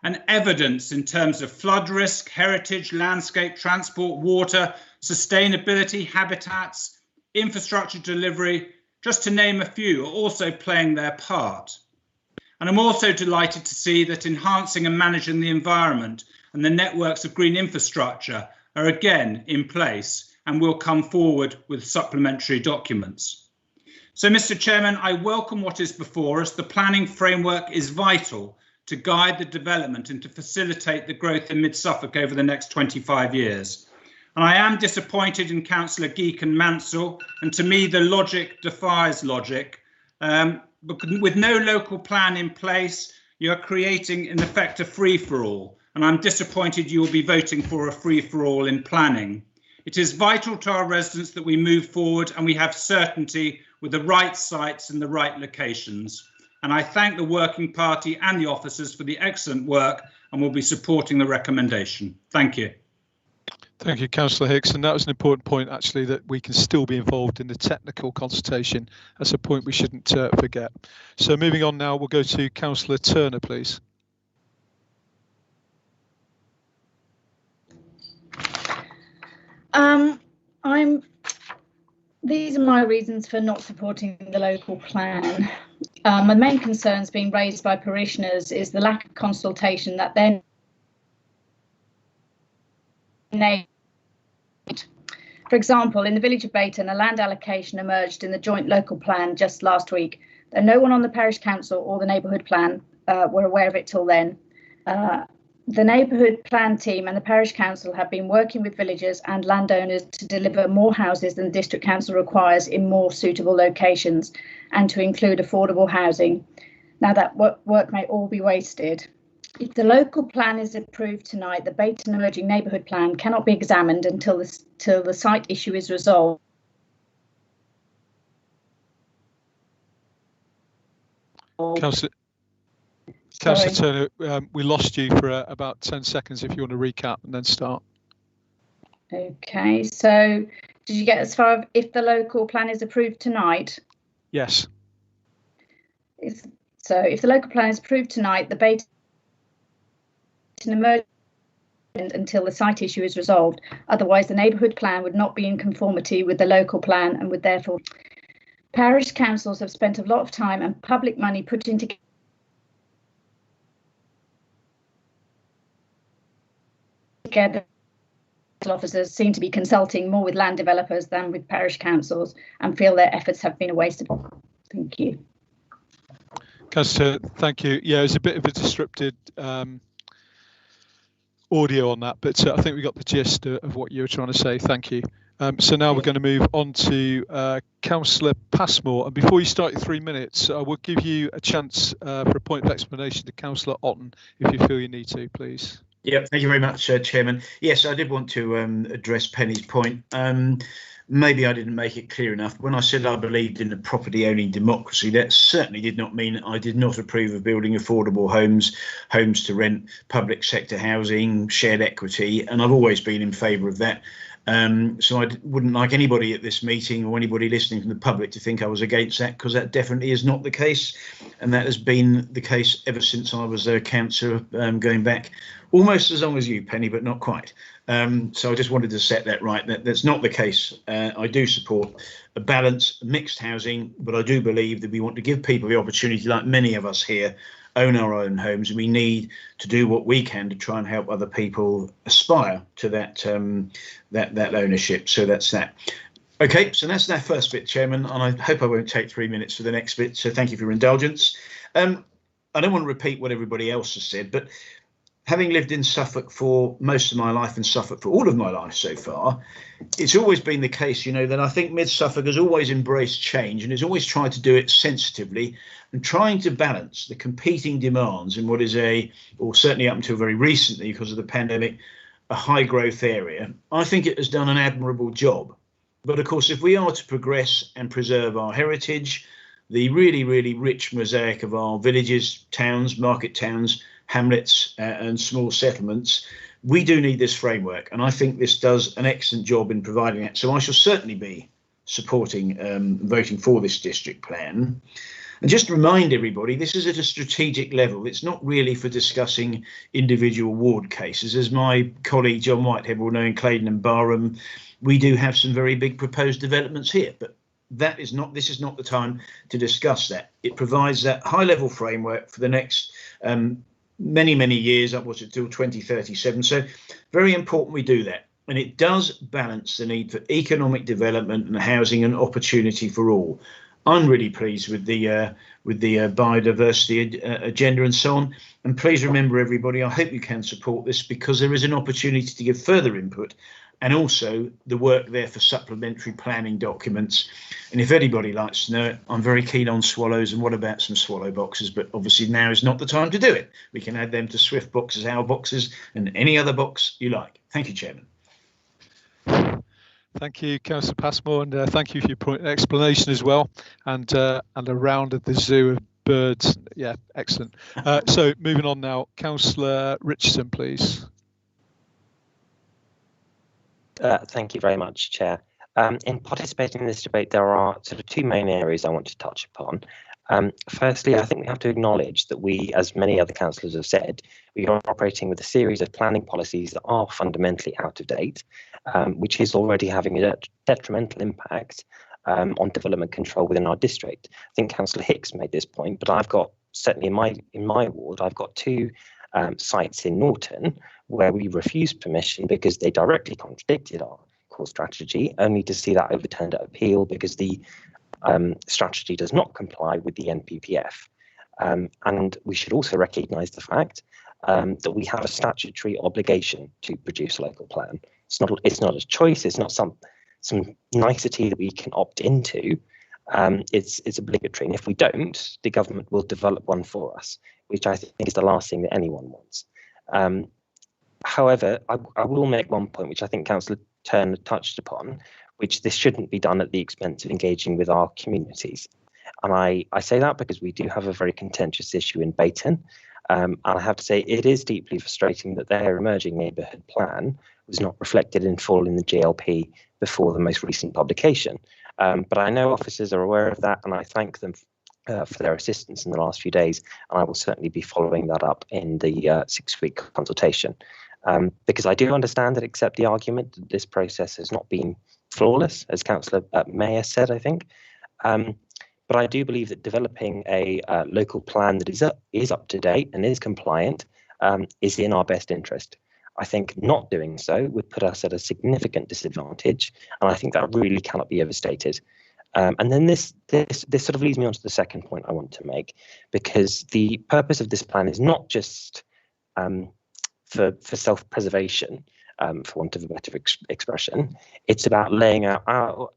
Speaker 13: And evidence in terms of flood risk, heritage, landscape, transport, water, sustainability, habitats, infrastructure delivery, just to name a few, are also playing their part. And I'm also delighted to see that enhancing and managing the environment and the networks of green infrastructure are again in place and will come forward with supplementary documents. So, Mr. Chairman, I welcome what is before us. The planning framework is vital to guide the development and to facilitate the growth in Mid-Suffolk over the next 25 years. And I am disappointed in Councillor Geek and Mansell, and to me the logic defies logic. With no local plan in place, you're creating in effect a free-for-all, and I'm disappointed you will be voting for a free-for-all in planning. It is vital to our residents that we move forward and we have certainty with the right sites and the right locations. And I thank the Working Party and the officers for the excellent work and will be supporting the recommendation. Thank you.
Speaker 1: Thank you, Councillor Hicks. And that was an important point, actually, that we can still be involved in the technical consultation. That's a point we shouldn't forget. So moving on now, we'll go to Councillor Turner, please.
Speaker 5: These are my reasons for not supporting the local plan. My main concerns being raised by parishioners is the lack of consultation that then for example, in the village of Bayton, a land allocation emerged in the joint local plan just last week. Though no one on the parish council or the neighbourhood plan were aware of it till then. The neighbourhood plan team and the parish council have been working with villagers and landowners to deliver more houses than the district council requires in more suitable locations and to include affordable housing. Now that work may all be wasted. If the local plan is approved tonight, the Bayton Emerging Neighbourhood Plan cannot be examined until the site issue is resolved.
Speaker 1: Councillor Turner, we lost you for about 10 seconds if you want to recap and then start.
Speaker 5: Okay, so did you get as far as if the local plan is approved tonight?
Speaker 1: Yes.
Speaker 5: So if the local plan is approved tonight, the Bayton Emerging until the site issue is resolved. Otherwise, the neighbourhood plan would not be in conformity with the local plan and would therefore. Parish councils have spent a lot of time and public money put into together. Officers seem to be consulting more with land developers than with parish councils and feel their efforts have been a waste of. Thank you.
Speaker 1: Councillor, thank you. Yeah, it's a bit of a disrupted audio on that, but I think we got the gist of what you were trying to say. Thank you. So now we're going to move on to Councillor Passmore. And before you start your 3 minutes, I will give you a chance for a point of explanation to Councillor Otten, if you feel you need to, please.
Speaker 15: Yeah, thank you very much, Chairman. Yes, I did want to address Penny's point. Maybe I didn't make it clear enough. When I said I believed in a property owning democracy, that certainly did not mean I did not approve of building affordable homes, homes to rent, public sector housing, shared equity, and I've always been in favour of that. So I wouldn't like anybody at this meeting or anybody listening from the public to think I was against that, because that definitely is not the case, and that has been the case ever since I was a councillor, going back almost as long as you, Penny, but not quite. So I just wanted to set that right. That's not the case. I do support a balanced, mixed housing, but I do believe that we want to give people the opportunity, like many of us here, own our own homes, and we need to do what we can to try and help other people aspire to that that ownership. So that's that. Okay, so that's that first bit, Chairman, and I hope I won't take 3 minutes for the next bit. So thank you for your indulgence. I don't want to repeat what everybody else has said, but having lived in Suffolk for most of my life and Suffolk for all of my life so far, it's always been the case, you know, that I think Mid-Suffolk has always embraced change and has always tried to do it sensitively and trying to balance the competing demands in what is or certainly up until very recently because of the pandemic, a high growth area. I think it has done an admirable job. But of course, if we are to progress and preserve our heritage, the really, really rich mosaic of our villages, towns, market towns, hamlets and small settlements, We do need this framework, and I think this does an excellent job in providing it. So I shall certainly be supporting voting for this district plan. And just to remind everybody, this is at a strategic level. It's not really for discussing individual ward cases. As my colleague John Whitehead will know, in Claydon and Barham, we do have some very big proposed developments here, but this is not the time to discuss that. It provides that high level framework for the next many years, upwards until 2037. So very important we do that. And it does balance the need for economic development and housing and opportunity for all. I'm really pleased with the biodiversity agenda and so on. And please remember, everybody, I hope you can support this, because there is an opportunity to give further input, and also the work there for supplementary planning documents. And if anybody likes to know it, I'm very keen on swallows, and what about some swallow boxes? But obviously now is not the time to do it. We can add them to Swift boxes, our boxes, and any other box you like. Thank you, Chairman.
Speaker 1: Thank you, Councillor Passmore, and thank you for your point explanation as well, and a round of the zoo of birds. Yeah, excellent. So moving on now, Councillor Richardson, please.
Speaker 12: Thank you very much, Chair. In participating in this debate, there are sort of two main areas I want to touch upon. Firstly, I think we have to acknowledge that we, as many other councillors have said, we are operating with a series of planning policies that are fundamentally out of date, which is already having a detrimental impact on development control within our district. I think Councillor Hicks made this point, but I've got, certainly in my ward, I've got two sites in Norton where we refused permission because they directly contradicted our core strategy, only to see that overturned at appeal because the strategy does not comply with the NPPF. And we should also recognise the fact that we have a statutory obligation to produce a local plan. It's not a choice. It's not some nicety that we can opt into. It's obligatory, and if we don't, the government will develop one for us, which I think is the last thing that anyone wants. However, I will make one point, which I think Councillor Turner touched upon, which this shouldn't be done at the expense of engaging with our communities. And I say that because we do have a very contentious issue in Bayton. And I have to say it is deeply frustrating that their emerging neighbourhood plan was not reflected in full in the GLP before the most recent publication. But I know officers are aware of that, and I thank them for their assistance in the last few days. And I will certainly be following that up in the 6-week consultation. Because I do understand and accept the argument that this process has not been flawless, as Councillor Mayer said, I think. But I do believe that developing a local plan that is up to date and is compliant is in our best interest. I think not doing so would put us at a significant disadvantage, and I think that really cannot be overstated. And then this sort of leads me on to the second point I want to make, because the purpose of this plan is not just for self-preservation, for want of a better expression. It's about laying out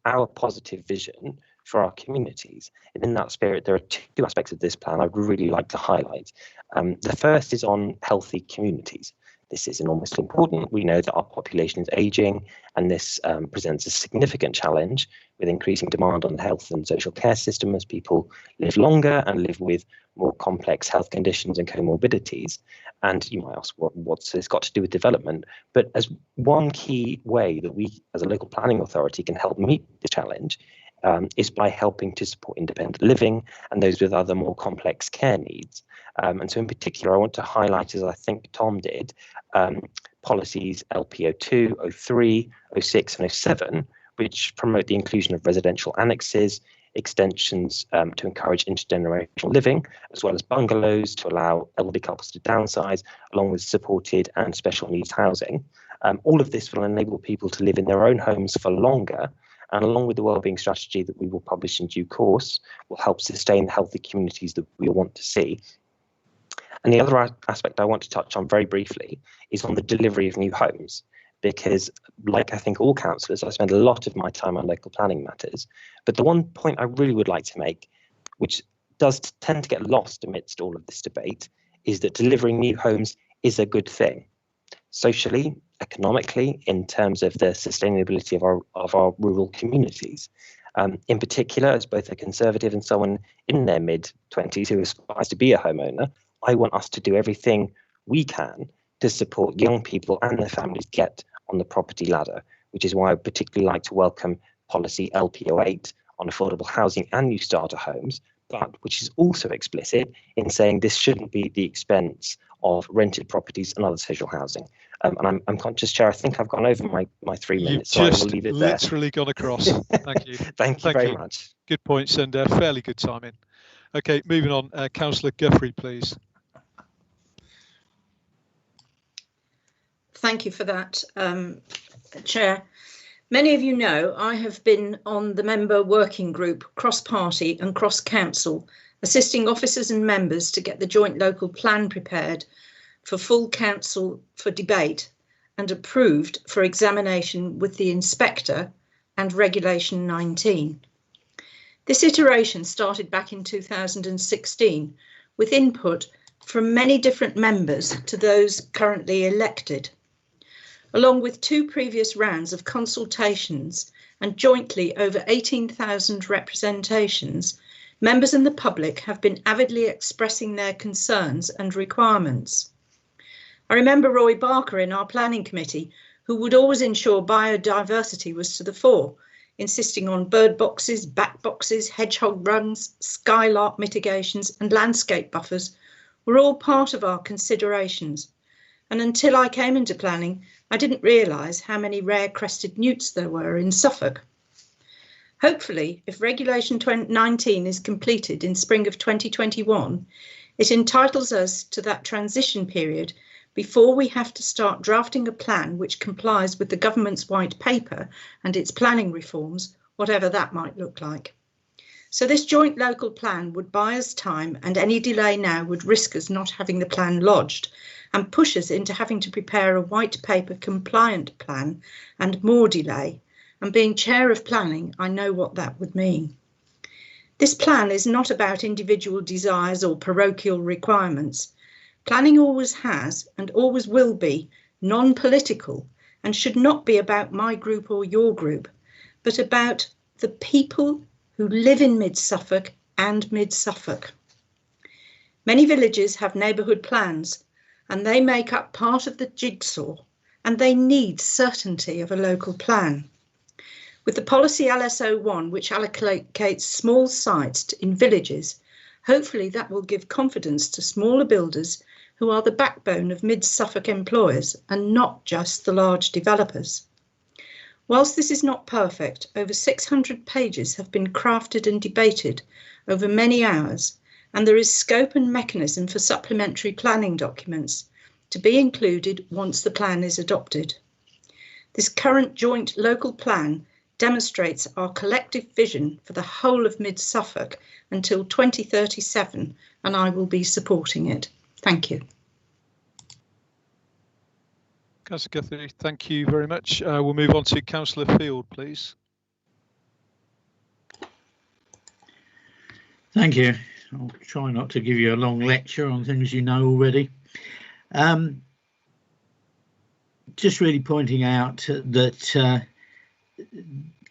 Speaker 12: our positive vision for our communities. And in that spirit, there are two aspects of this plan I'd really like to highlight. The first is on healthy communities. This is enormously important. We know that our population is ageing, and this presents a significant challenge with increasing demand on the health and social care system as people live longer and live with more complex health conditions and comorbidities. And you might ask, what's this got to do with development? But as one key way that we, as a local planning authority, can help meet the challenge is by helping to support independent living and those with other more complex care needs. And so in particular, I want to highlight, as I think Tom did, policies LP02, 03, 06 and 07, which promote the inclusion of residential annexes, extensions to encourage intergenerational living, as well as bungalows to allow elderly couples to downsize, along with supported and special needs housing. All of this will enable people to live in their own homes for longer, and along with the wellbeing strategy that we will publish in due course, will help sustain the healthy communities that we want to see. And the other aspect I want to touch on very briefly is on the delivery of new homes, because like I think all councillors, I spend a lot of my time on local planning matters. But the one point I really would like to make, which does tend to get lost amidst all of this debate, is that delivering new homes is a good thing. Socially, economically, in terms of the sustainability of our rural communities. In particular, as both a Conservative and someone in their mid-20s who aspires to be a homeowner, I want us to do everything we can to support young people and their families get on the property ladder, which is why I particularly like to welcome policy LPO8 on affordable housing and new starter homes, but which is also explicit in saying this shouldn't be at the expense of rented properties and other social housing. And I'm conscious, Chair, I think I've gone over my 3 minutes, so I will leave it there.
Speaker 1: You've literally gone across. Thank you.
Speaker 12: Thank you very much.
Speaker 1: Good points and fairly good timing. Okay, moving on. Councillor Guthrie, please.
Speaker 6: Thank you for that, Chair. Many of you know I have been on the member working group, cross-party and cross-council, assisting officers and members to get the joint local plan prepared for full council for debate and approved for examination with the inspector and Regulation 19. This iteration started back in 2016 with input from many different members to those currently elected. Along with 2 previous rounds of consultations and jointly over 18,000 representations, members and the public have been avidly expressing their concerns and requirements. I remember Roy Barker in our planning committee, who would always ensure biodiversity was to the fore, insisting on bird boxes, bat boxes, hedgehog rungs, skylark mitigations and landscape buffers were all part of our considerations. And until I came into planning, I didn't realise how many rare crested newts there were in Suffolk. Hopefully, if Regulation 19 is completed in spring of 2021, it entitles us to that transition period before we have to start drafting a plan which complies with the government's white paper and its planning reforms, whatever that might look like. So this joint local plan would buy us time, and any delay now would risk us not having the plan lodged and push us into having to prepare a white paper compliant plan and more delay. And being chair of planning, I know what that would mean. This plan is not about individual desires or parochial requirements. Planning always has and always will be non-political and should not be about my group or your group, but about the people who live in Mid-Suffolk and Mid-Suffolk. Many villages have neighbourhood plans and they make up part of the jigsaw, and they need certainty of a local plan. With the policy LSO1, which allocates small sites in villages, hopefully that will give confidence to smaller builders who are the backbone of Mid-Suffolk employers and not just the large developers. Whilst this is not perfect, over 600 pages have been crafted and debated over many hours, and there is scope and mechanism for supplementary planning documents to be included once the plan is adopted. This current joint local plan demonstrates our collective vision for the whole of Mid-Suffolk until 2037, and I will be supporting it. Thank you.
Speaker 1: Councillor Guthrie, thank you very much. We'll move on to Councillor Field, please.
Speaker 16: Thank you. I'll try not to give you a long lecture on things you know already. Just really pointing out that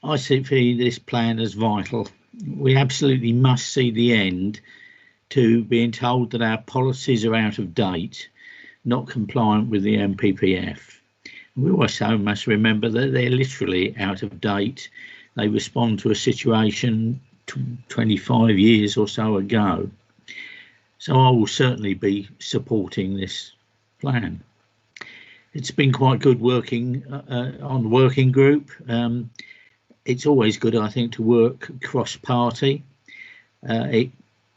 Speaker 16: I see this plan as vital. We absolutely must see the end to being told that our policies are out of date, not compliant with the MPPF. We also must remember that they're literally out of date. They respond to a situation 25 years or so ago. So I will certainly be supporting this plan. It's been quite good working on the working group. It's always good, I think, to work cross-party. It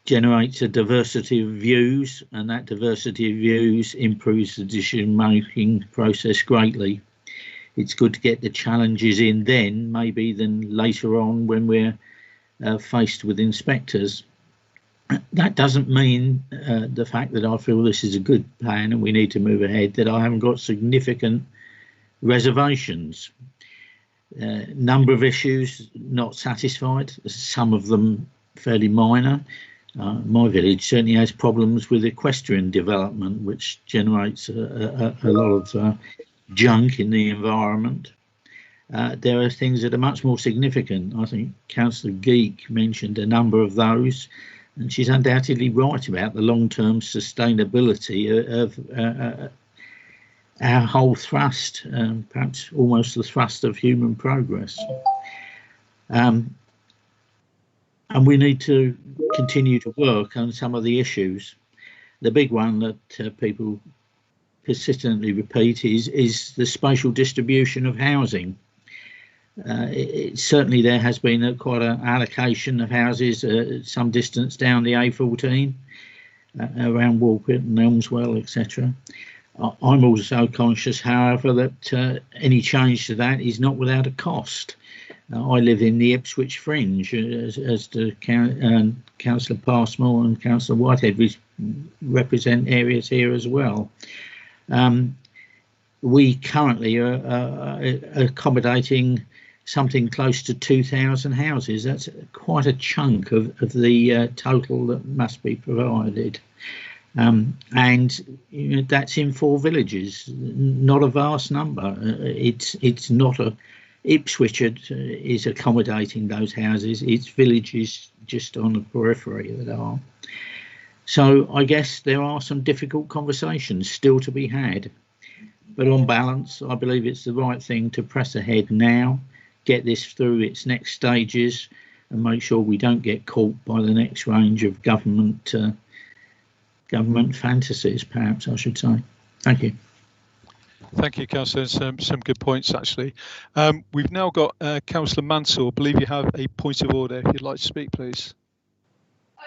Speaker 16: generates a diversity of views, and that diversity of views improves the decision-making process greatly. It's good to get the challenges in then, maybe than later on when we're faced with inspectors. That doesn't mean the fact that I feel this is a good plan and we need to move ahead, that I haven't got significant reservations. Number of issues not satisfied, some of them fairly minor. My village certainly has problems with equestrian development, which generates a lot of junk in the environment. There are things that are much more significant. I think Councillor Geek mentioned a number of those, and she's undoubtedly right about the long-term sustainability of our whole thrust, perhaps almost the thrust of human progress. And we need to continue to work on some of the issues. The big one that people persistently repeat is the spatial distribution of housing. Certainly there has been quite an allocation of houses some distance down the A14 around Walpett and Elmswell, etc. I'm also conscious, however, that any change to that is not without a cost. I live in the Ipswich fringe, as the Councillor Passmore and Councillor Whitehead represent areas here as well. We currently are accommodating something close to 2,000 houses. That's quite a chunk of the total that must be provided. And you know, that's in 4 villages, not a vast number. It's not a Ipswich is accommodating those houses. It's villages just on the periphery that are. So I guess there are some difficult conversations still to be had. But on balance, I believe it's the right thing to press ahead now, get this through its next stages, and make sure we don't get caught by the next range of government fantasies, perhaps I should say. Thank you.
Speaker 1: Thank you, Councillor. Some good points, actually. We've now got Councillor Mansell. I believe you have a point of order. If you'd like to speak, please.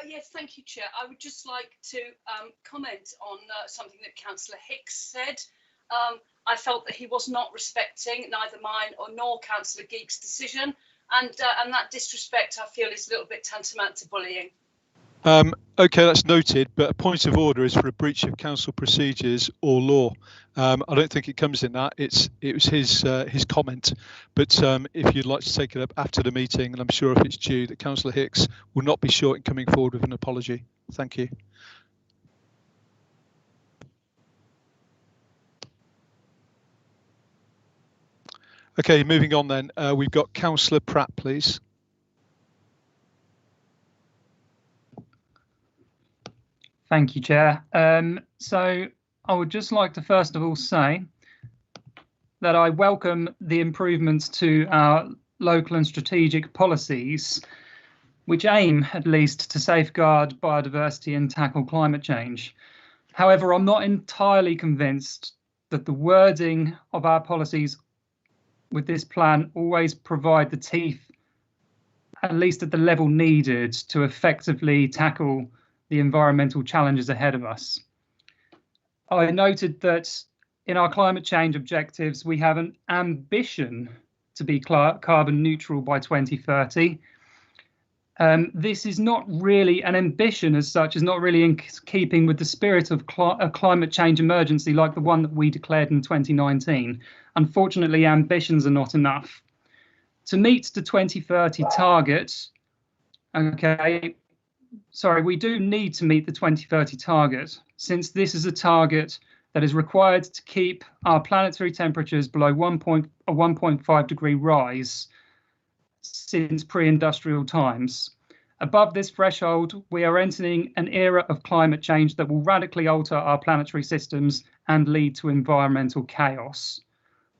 Speaker 11: Yes, thank you, Chair. I would just like to comment on something that Councillor Hicks said. I felt that he was not respecting neither mine nor Councillor Geek's decision, and that disrespect I feel is a little bit tantamount to bullying.
Speaker 1: OK, that's noted, but a point of order is for a breach of council procedures or law. I don't think it comes in that. It was his comment, but if you'd like to take it up after the meeting, and I'm sure if it's due, that Councillor Hicks will not be short in coming forward with an apology. Thank you. OK, moving on then, we've got Councillor Pratt, please.
Speaker 9: Thank you, Chair. So I would just like to first of all say that I welcome the improvements to our local and strategic policies, which aim at least to safeguard biodiversity and tackle climate change. However, I'm not entirely convinced that the wording of our policies with this plan always provide the teeth, at least at the level needed, to effectively tackle the environmental challenges ahead of us. I noted that in our climate change objectives, we have an ambition to be carbon neutral by 2030. This is not really an ambition as such, is not really in keeping with the spirit of a climate change emergency like the one that we declared in 2019. Unfortunately, ambitions are not enough. To meet the 2030 target, we do need to meet the 2030 target, since this is a target that is required to keep our planetary temperatures below 1.5 degree rise since pre-industrial times. Above this threshold, we are entering an era of climate change that will radically alter our planetary systems and lead to environmental chaos.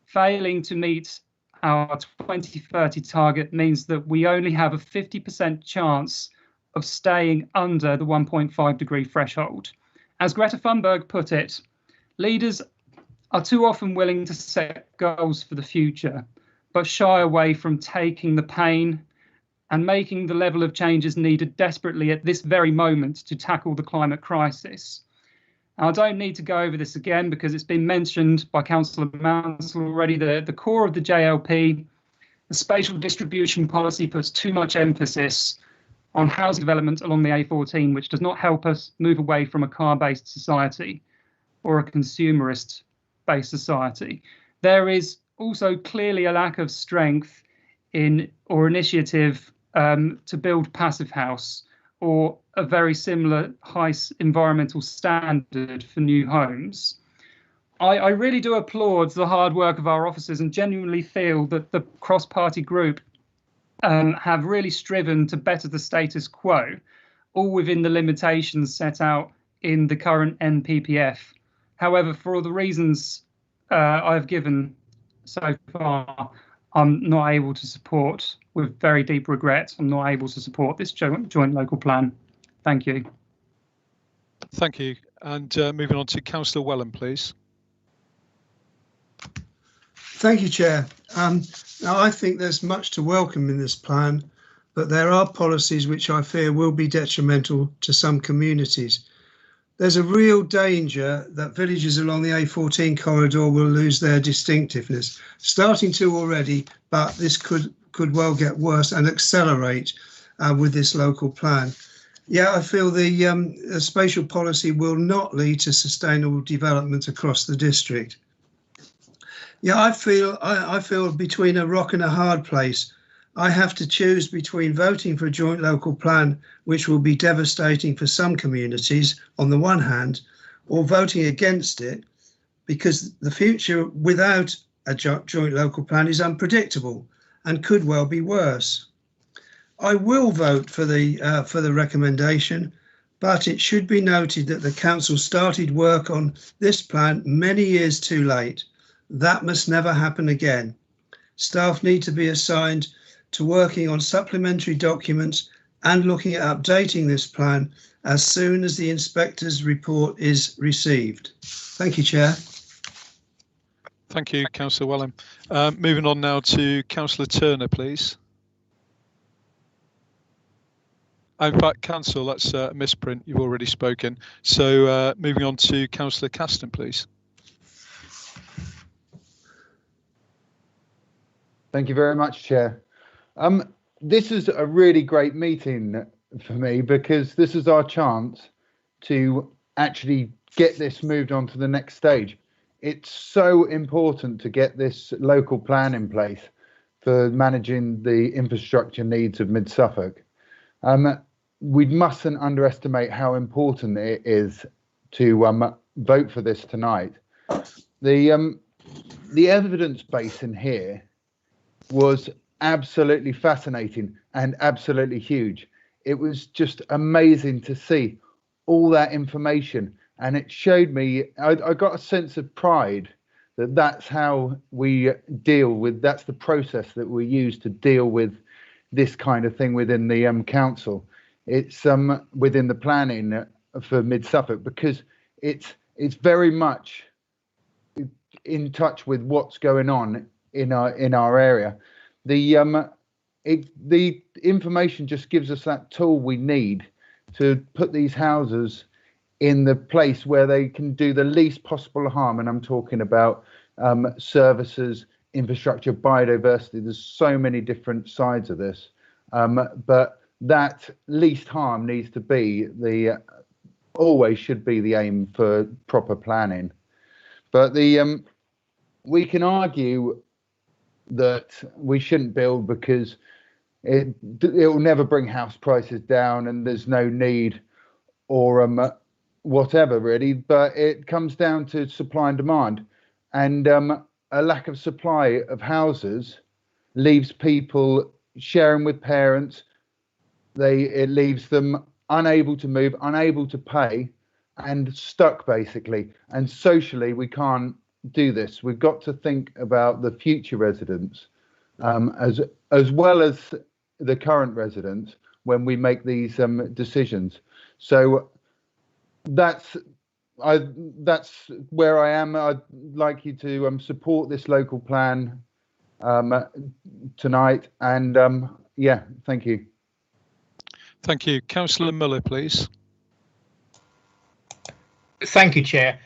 Speaker 9: Failing to meet our 2030 target means that we only have a 50% chance of staying under the 1.5 degree threshold. As Greta Thunberg put it, leaders are too often willing to set goals for the future, but shy away from taking the pain and making the level of changes needed desperately at this very moment to tackle the climate crisis. Now, I don't need to go over this again because it's been mentioned by Councillor Mansell already. The core of the JLP, the spatial distribution policy, puts too much emphasis on housing development along the A14, which does not help us move away from a car-based society or a consumerist-based society. There is also clearly a lack of strength in or initiative to build passive house or a very similar high environmental standard for new homes. I really do applaud the hard work of our officers and genuinely feel that the cross-party group have really striven to better the status quo, all within the limitations set out in the current NPPF. However, for all the reasons I've given so far, I'm not able to support, with very deep regret, I'm not able to support this joint local plan. Thank you.
Speaker 1: Thank you. And moving on to Councillor Welland, please.
Speaker 17: Thank you, Chair. Now, I think there's much to welcome in this plan, but there are policies which I fear will be detrimental to some communities. There's a real danger that villages along the A14 corridor will lose their distinctiveness, starting to already, but this could well get worse and accelerate with this local plan. Yeah, I feel the spatial policy will not lead to sustainable development across the district. Yeah, I feel between a rock and a hard place. I have to choose between voting for a joint local plan, which will be devastating for some communities on the one hand, or voting against it, because the future without a joint local plan is unpredictable and could well be worse. I will vote for the recommendation, but it should be noted that the council started work on this plan many years too late. That must never happen again. Staff need to be assigned to working on supplementary documents and looking at updating this plan as soon as the inspector's report is received. Thank you, Chair.
Speaker 1: Thank you, Councillor Welland. Moving on now to Councillor Turner, please. In fact, Council, that's a misprint. You've already spoken. So moving on to Councillor Caston, please.
Speaker 18: Thank you very much, Chair. This is a really great meeting for me because this is our chance to actually get this moved on to the next stage. It's so important to get this local plan in place for managing the infrastructure needs of Mid-Suffolk. We mustn't underestimate how important it is to vote for this tonight. The evidence base in here was absolutely fascinating and absolutely huge. It was just amazing to see all that information, and it showed me, I got a sense of pride that that's how we deal with, that's the process that we use to deal with this kind of thing within the council. It's within the planning for Mid-Suffolk, because it's very much in touch with what's going on in our area. The information just gives us that tool we need to put these houses in the place where they can do the least possible harm, and I'm talking about services, infrastructure, biodiversity. There's so many different sides of this, but that least harm needs to be always should be the aim for proper planning. But we can argue that we shouldn't build because it will never bring house prices down and there's no need, or whatever really, but it comes down to supply and demand, and a lack of supply of houses leaves people sharing with parents. It leaves them unable to move, unable to pay, and stuck basically. And socially, we can't do this. We've got to think about the future residents as well as the current residents when we make these decisions. So that's where I am. I'd like you to support this local plan tonight, and yeah, thank you.
Speaker 1: Thank you. Councillor Muller, please.
Speaker 19: Thank you, Chair.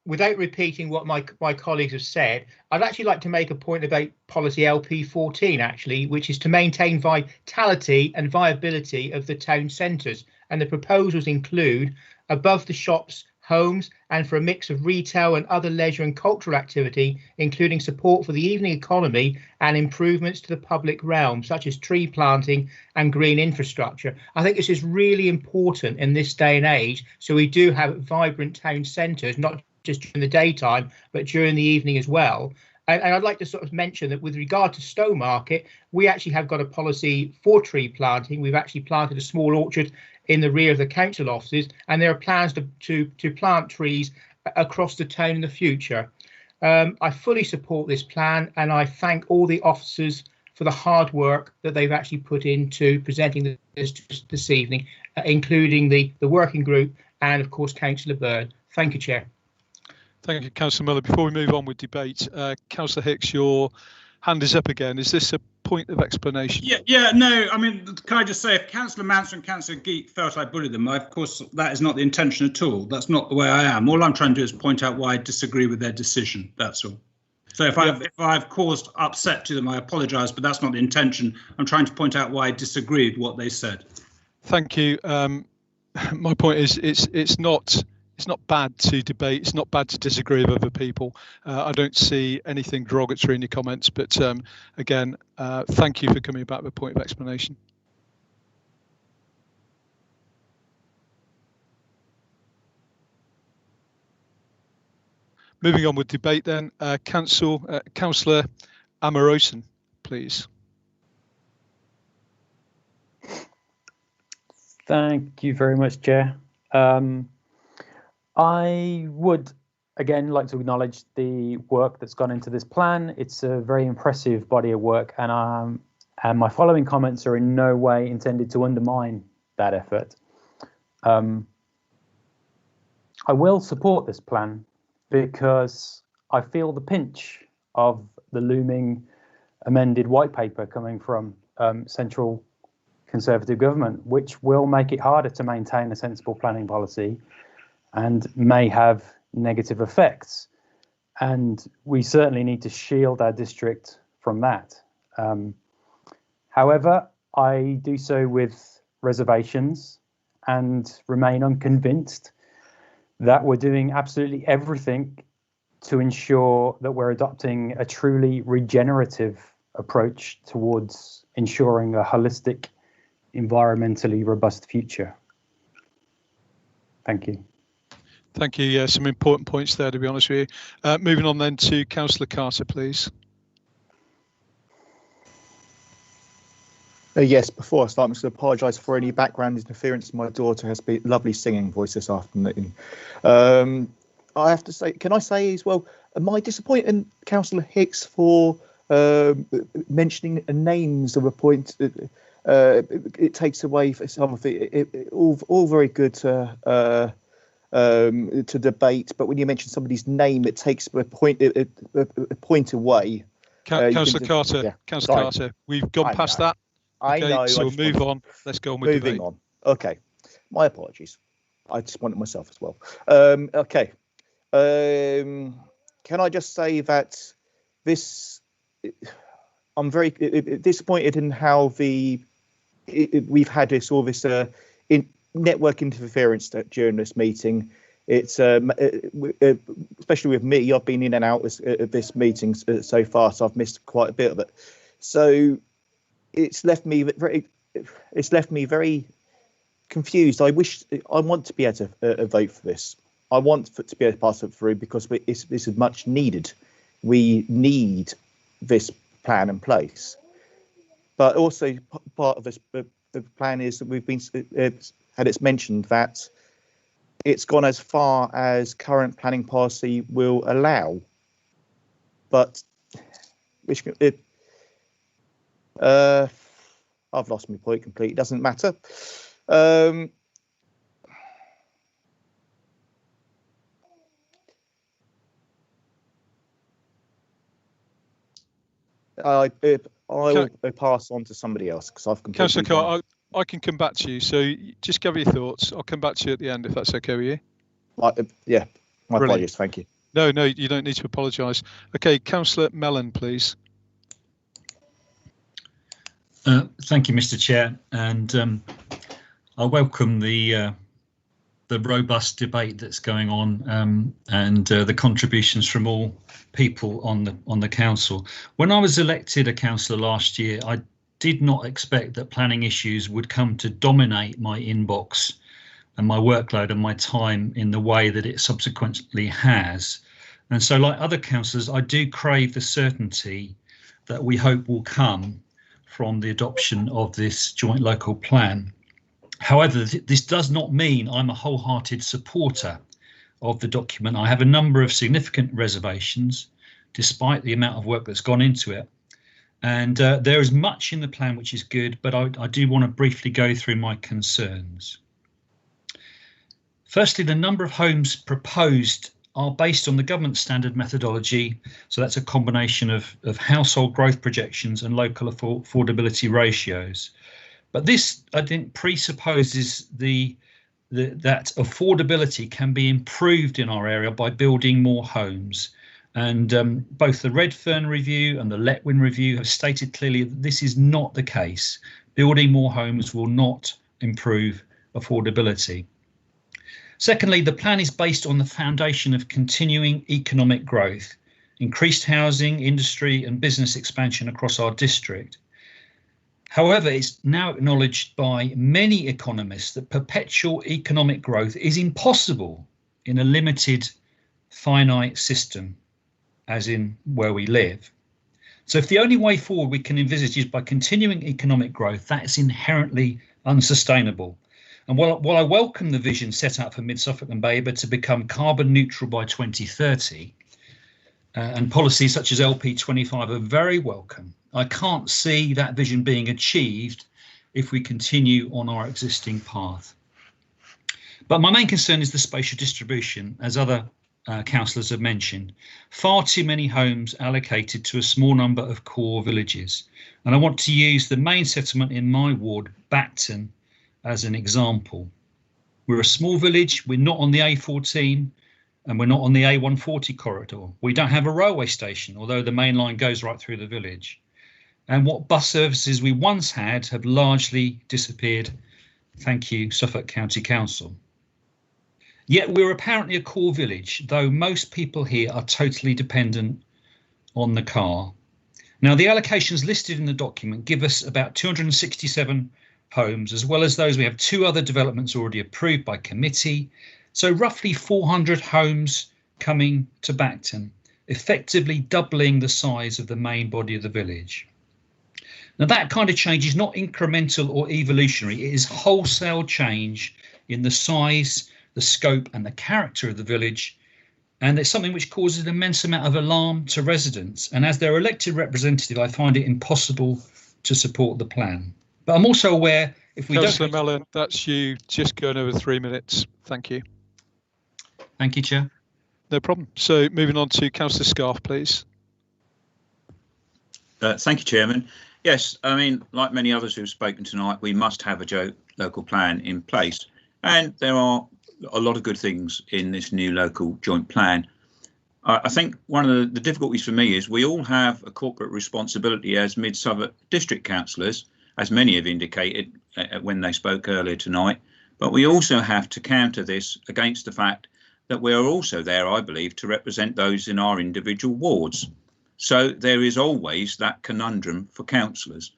Speaker 19: Without repeating what my colleagues have said, I'd actually like to make a point about policy LP14, actually, which is to maintain vitality and viability of the town centres. And the proposals include above the shops, homes, and for a mix of retail and other leisure and cultural activity, including support for the evening economy and improvements to the public realm, such as tree planting and green infrastructure. I think this is really important in this day and age, so we do have vibrant town centres, not just during the daytime, but during the evening as well. And I'd like to sort of mention that with regard to Stowmarket, we actually have got a policy for tree planting. We've actually planted a small orchard in the rear of the council offices, and there are plans to plant trees across the town in the future. I fully support this plan, and I thank all the officers for the hard work that they've actually put into presenting this evening, including the working group and, of course, Councillor Byrne. Thank you, Chair.
Speaker 1: Thank you, Councillor Miller. Before we move on with debate, Councillor Hicks, your hand is up again. Is this a point of explanation?
Speaker 13: Yeah, no, I mean, can I just say, if Councillor Matthewson and Councillor Geek felt I bullied them, of course, that is not the intention at all. That's not the way I am. All I'm trying to do is point out why I disagree with their decision. That's all. So if I've caused upset to them, I apologise, but that's not the intention. I'm trying to point out why I disagree with what they said.
Speaker 1: Thank you. My point is, it's not bad to debate. It's not bad to disagree with other people. I don't see anything derogatory in your comments, but again, thank you for coming back with a point of explanation. Moving on with debate then, Councillor Matthewson, please.
Speaker 14: Thank you very much, Chair. I would again like to acknowledge the work that's gone into this plan. It's a very impressive body of work, and my following comments are in no way intended to undermine that effort. I will support this plan because I feel the pinch of the looming amended white paper coming from central Conservative government, which will make it harder to maintain a sensible planning policy and may have negative effects. And we certainly need to shield our district from that. However, I do so with reservations and remain unconvinced that we're doing absolutely everything to ensure that we're adopting a truly regenerative approach towards ensuring a holistic, environmentally robust future. Thank you.
Speaker 1: Thank you. Yeah, some important points there, to be honest with you. Moving on then to Councillor Carter, please.
Speaker 20: Yes, before I start, I'm just going to apologise for any background interference. My daughter has a lovely singing voice this afternoon. I have to say, can I say as well, am I disappointed in Councillor Hicks for mentioning names of a point? It takes away some of it. All very good to debate, but when you mention somebody's name, it takes a point away.
Speaker 1: Councillor Carter, yeah, Councillor Carter, we've gone past that.
Speaker 20: I know.
Speaker 1: So we'll move on. Let's go on with
Speaker 20: moving
Speaker 1: debate.
Speaker 20: On. Okay, my apologies. I just wanted myself as well. Okay. Can I just say that this? I'm very disappointed in how we've had all this network interference during this meeting. It's especially with me. I've been in and out of this meeting so far, so I've missed quite a bit of it. So it's left me very confused. I want to be able to vote for this. I want to be able to pass it through because this is much needed. We need this plan in place. But also part of this the plan is that we've been had it's mentioned that it's gone as far as current planning policy will allow. But I've lost my point completely. It doesn't matter. I will pass on to somebody else because I've completely.
Speaker 1: Councillor Carr, I can come back to you. So just give your thoughts. I'll come back to you at the end if that's okay with you.
Speaker 20: Yeah, my
Speaker 1: Brilliant.
Speaker 20: apologies. Thank you.
Speaker 1: No, you don't need to apologise. Okay, Councillor Welland, please.
Speaker 21: Thank you, Mr. Chair, and I welcome the robust debate that's going on and the contributions from all people on the council. When I was elected a councillor last year, I did not expect that planning issues would come to dominate my inbox and my workload and my time in the way that it subsequently has. And so, like other councillors, I do crave the certainty that we hope will come from the adoption of this joint local plan. However, this does not mean I'm a wholehearted supporter of the document, I have a number of significant reservations, despite the amount of work that's gone into it. And there is much in the plan which is good, but I do want to briefly go through my concerns. Firstly, the number of homes proposed are based on the government standard methodology. So that's a combination of household growth projections and local affordability ratios. But this, I think, presupposes that affordability can be improved in our area by building more homes. And both the Redfern review and the Letwin review have stated clearly that this is not the case. Building more homes will not improve affordability. Secondly, the plan is based on the foundation of continuing economic growth, increased housing, industry and business expansion across our district. However, it's now acknowledged by many economists that perpetual economic growth is impossible in a limited, finite system, as in where we live. So if the only way forward we can envisage is by continuing economic growth, that is inherently unsustainable. And while I welcome the vision set out for Mid Suffolk and Babergh to become carbon neutral by 2030, and policies such as LP25 are very welcome, I can't see that vision being achieved if we continue on our existing path. But my main concern is the spatial distribution, as other councillors have mentioned. Far too many homes allocated to a small number of core villages. And I want to use the main settlement in my ward, Bacton, as an example. We're a small village, we're not on the A14 and we're not on the A140 corridor. We don't have a railway station, although the main line goes right through the village. And what bus services we once had have largely disappeared. Thank you, Suffolk County Council. Yet we're apparently a core village, though most people here are totally dependent on the car. Now, the allocations listed in the document give us about 267 homes, as well as those we have 2 other developments already approved by committee. So roughly 400 homes coming to Bacton, effectively doubling the size of the main body of the village. Now, that kind of change is not incremental or evolutionary. It is wholesale change in the size, the scope and the character of the village. And it's something which causes an immense amount of alarm to residents. And as their elected representative, I find it impossible to support the plan. But I'm also aware if we
Speaker 1: Councillor Mellon, that's you just going over 3 minutes. Thank you.
Speaker 21: Thank you, Chair.
Speaker 1: No problem. So moving on to Councillor Scarf, please.
Speaker 15: Thank you, Chairman. Yes, I mean, like many others who've spoken tonight, we must have a joint local plan in place. And there are a lot of good things in this new local joint plan. I think one of the difficulties for me is we all have a corporate responsibility as Mid Suffolk district councillors, as many have indicated when they spoke earlier tonight, but we also have to counter this against the fact that we are also there, I believe, to represent those in our individual wards. So there is always that conundrum for councillors.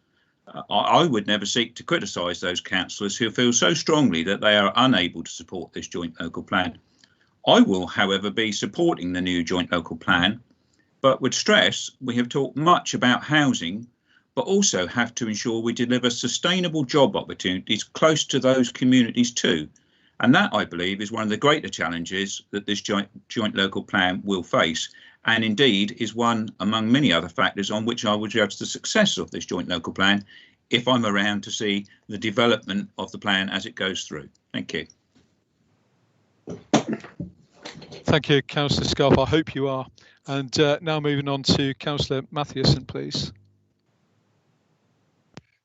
Speaker 15: I would never seek to criticise those councillors who feel so strongly that they are unable to support this joint local plan. I will, however, be supporting the new joint local plan, but would stress we have talked much about housing, but also have to ensure we deliver sustainable job opportunities close to those communities too. And that, I believe, is one of the greater challenges that this joint local plan will face, and indeed is one among many other factors on which I would judge the success of this joint local plan if I'm around to see the development of the plan as it goes through. Thank you.
Speaker 1: Thank you, Councillor Scarf. I hope you are. And now moving on to Councillor Matthewson, please.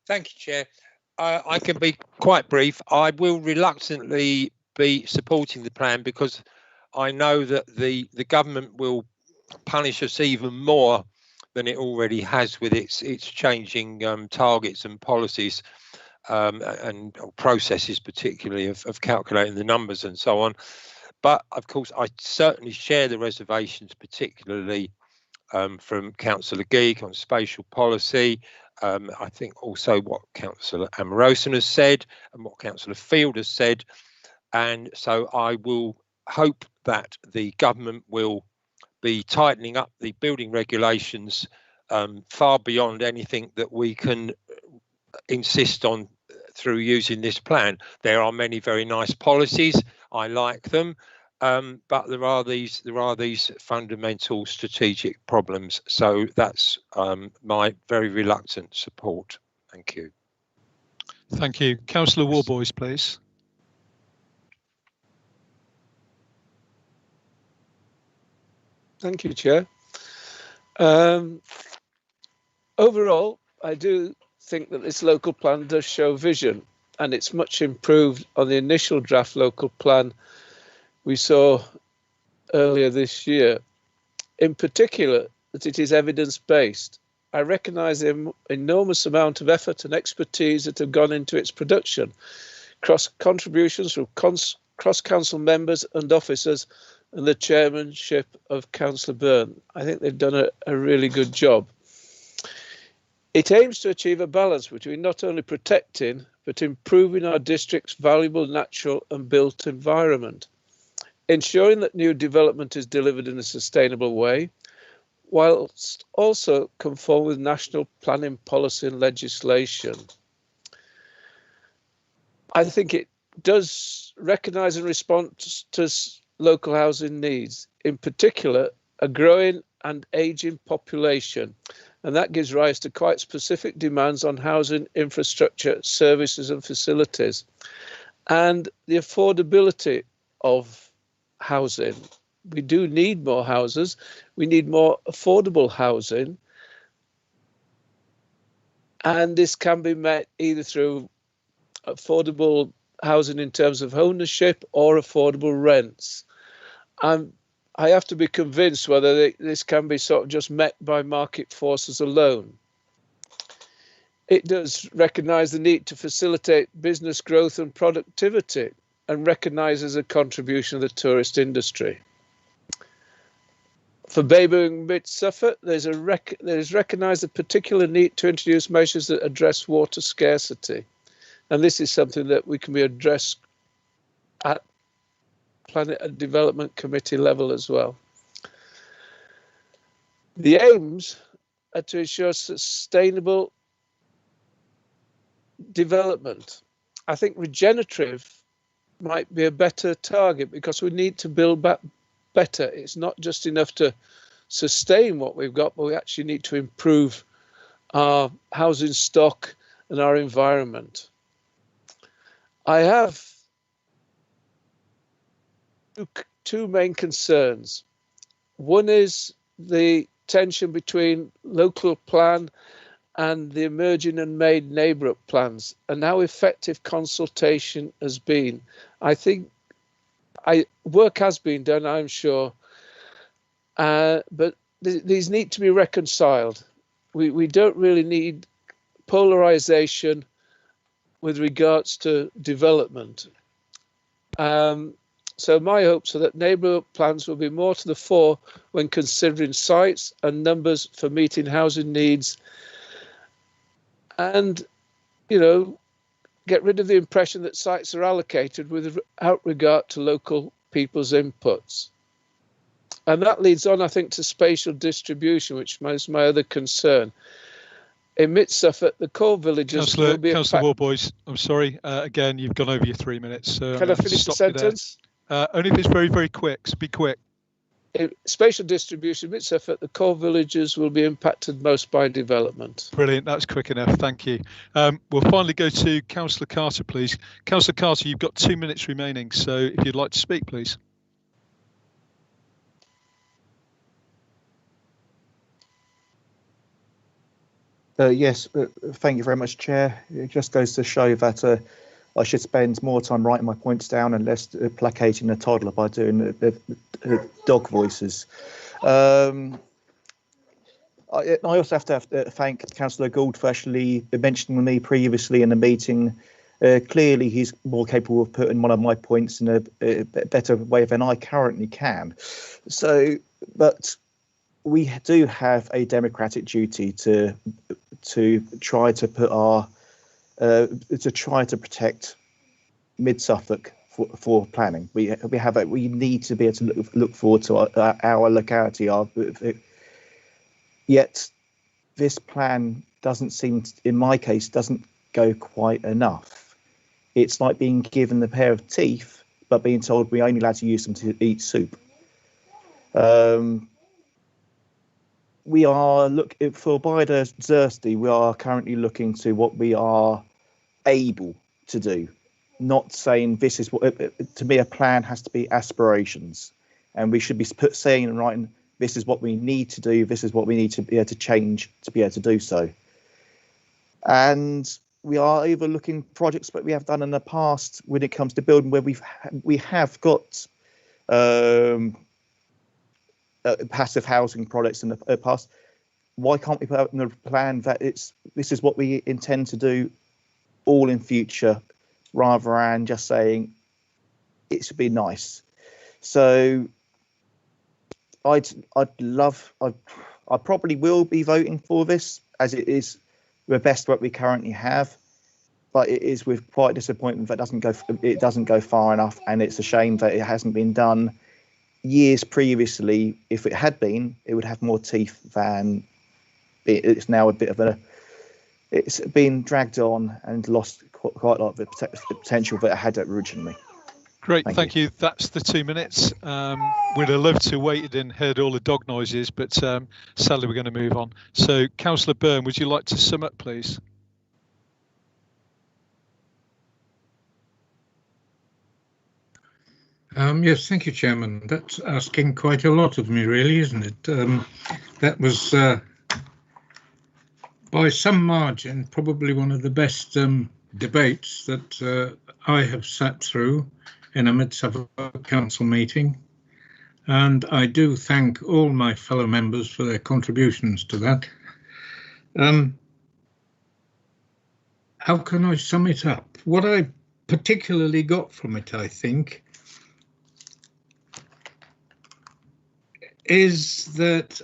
Speaker 2: Thank you, Chair. I can be quite brief. I will reluctantly be supporting the plan because I know that the government will punish us even more than it already has with its changing targets and policies and processes, particularly of calculating the numbers and so on. But of course, I certainly share the reservations, particularly from Councillor Geek on spatial policy. I think also what Councillor Amoroson has said and what Councillor Field has said. And so I will hope that the government will be tightening up the building regulations far beyond anything that we can insist on through using this plan. There are many very nice policies. I like them. but there are these fundamental strategic problems. So that's my very reluctant support. Thank you.
Speaker 1: Thank you. Councillor Warboys, please.
Speaker 3: Thank you, Chair. Overall, I do think that this local plan does show vision, and it's much improved on the initial draft local plan we saw earlier this year. In particular, that it is evidence-based. I recognise the enormous amount of effort and expertise that have gone into its production, contributions from cross-council members and officers, and the chairmanship of Councillor Byrne. I think they've done a really good job. It aims to achieve a balance between not only protecting, but improving our district's valuable natural and built environment, ensuring that new development is delivered in a sustainable way, whilst also conform with national planning policy and legislation. I think it does recognise and respond to local housing needs, in particular a growing and ageing population, and that gives rise to quite specific demands on housing infrastructure, services and facilities, and the affordability of housing. We do need more houses. We need more affordable housing, and this can be met either through affordable housing in terms of ownership or affordable rents. I have to be convinced whether this can be sort of just met by market forces alone. It does recognise the need to facilitate business growth and productivity, and recognises a contribution of the tourist industry. For Babergh and Mid Suffolk, there is recognised a particular need to introduce measures that address water scarcity, and this is something that we can be addressed at Planet and Development Committee level as well. The aims are to ensure sustainable development. I think regenerative might be a better target because we need to build back better. It's not just enough to sustain what we've got, but we actually need to improve our housing stock and our environment. I have two main concerns. One is the tension between local plan and the emerging and made neighbourhood plans, and how effective consultation has been. I think work has been done, I'm sure, but these need to be reconciled. We don't really need polarisation with regards to development. So my hopes are that neighbourhood plans will be more to the fore when considering sites and numbers for meeting housing needs, and, you know, get rid of the impression that sites are allocated without regard to local people's inputs. And that leads on, I think, to spatial distribution, which is my other concern. In Mid Suffolk, the core villages will be...
Speaker 1: Councillor Warboys, I'm sorry, again, you've gone over your 3 minutes. So
Speaker 3: can I finish the sentence?
Speaker 1: Only if it's very, very quick, so be quick.
Speaker 3: In spatial distribution, Mid Suffolk, the core villages will be impacted most by development.
Speaker 1: Brilliant, that's quick enough, thank you. We'll finally go to Councillor Carter, please. Councillor Carter, you've got 2 minutes remaining, so if you'd like to speak, please.
Speaker 20: Yes, thank you very much, Chair. It just goes to show that I should spend more time writing my points down and less placating a toddler by doing the dog voices. I also have to thank Councillor Gould for actually mentioning me previously in the meeting. Clearly, he's more capable of putting one of my points in a better way than I currently can. So, but we do have a democratic duty to try to put our to try to protect Mid Suffolk for planning. We need to be able to look forward to our locality. Yet this plan doesn't seem, in my case, doesn't go quite enough. It's like being given a pair of teeth but being told we only allowed to use them to eat soup. We are looking for biodiversity. We are currently looking to what we are able to do, not saying this is what. To me, a plan has to be aspirations, and we should be saying and writing, this is what we need to do. This is what we need to be able to change to be able to do so. And we are overlooking projects that we have done in the past when it comes to building, where we have got passive housing products in the past. Why can't we put out in the plan that this is what we intend to do all in future, rather than just saying it should be nice? So I probably will be voting for this, as it is the best what we currently have, but it is with quite disappointment that it doesn't go far enough, and it's a shame that it hasn't been done years previously. If it had been, it would have more teeth than it's now. It's been dragged on and lost quite a lot of the potential that it had originally.
Speaker 1: Great, thank you. That's the 2 minutes. We'd have loved to waited and heard all the dog noises, but sadly we're going to move on. So, Councillor Byrne, would you like to sum up, please?
Speaker 4: Yes, thank you, Chairman. That's asking quite a lot of me, really, isn't it? That was, by some margin, probably one of the best debates that I have sat through in a Mid-Suffolk Council meeting. And I do thank all my fellow members for their contributions to that. How can I sum it up? What I particularly got from it, I think, is that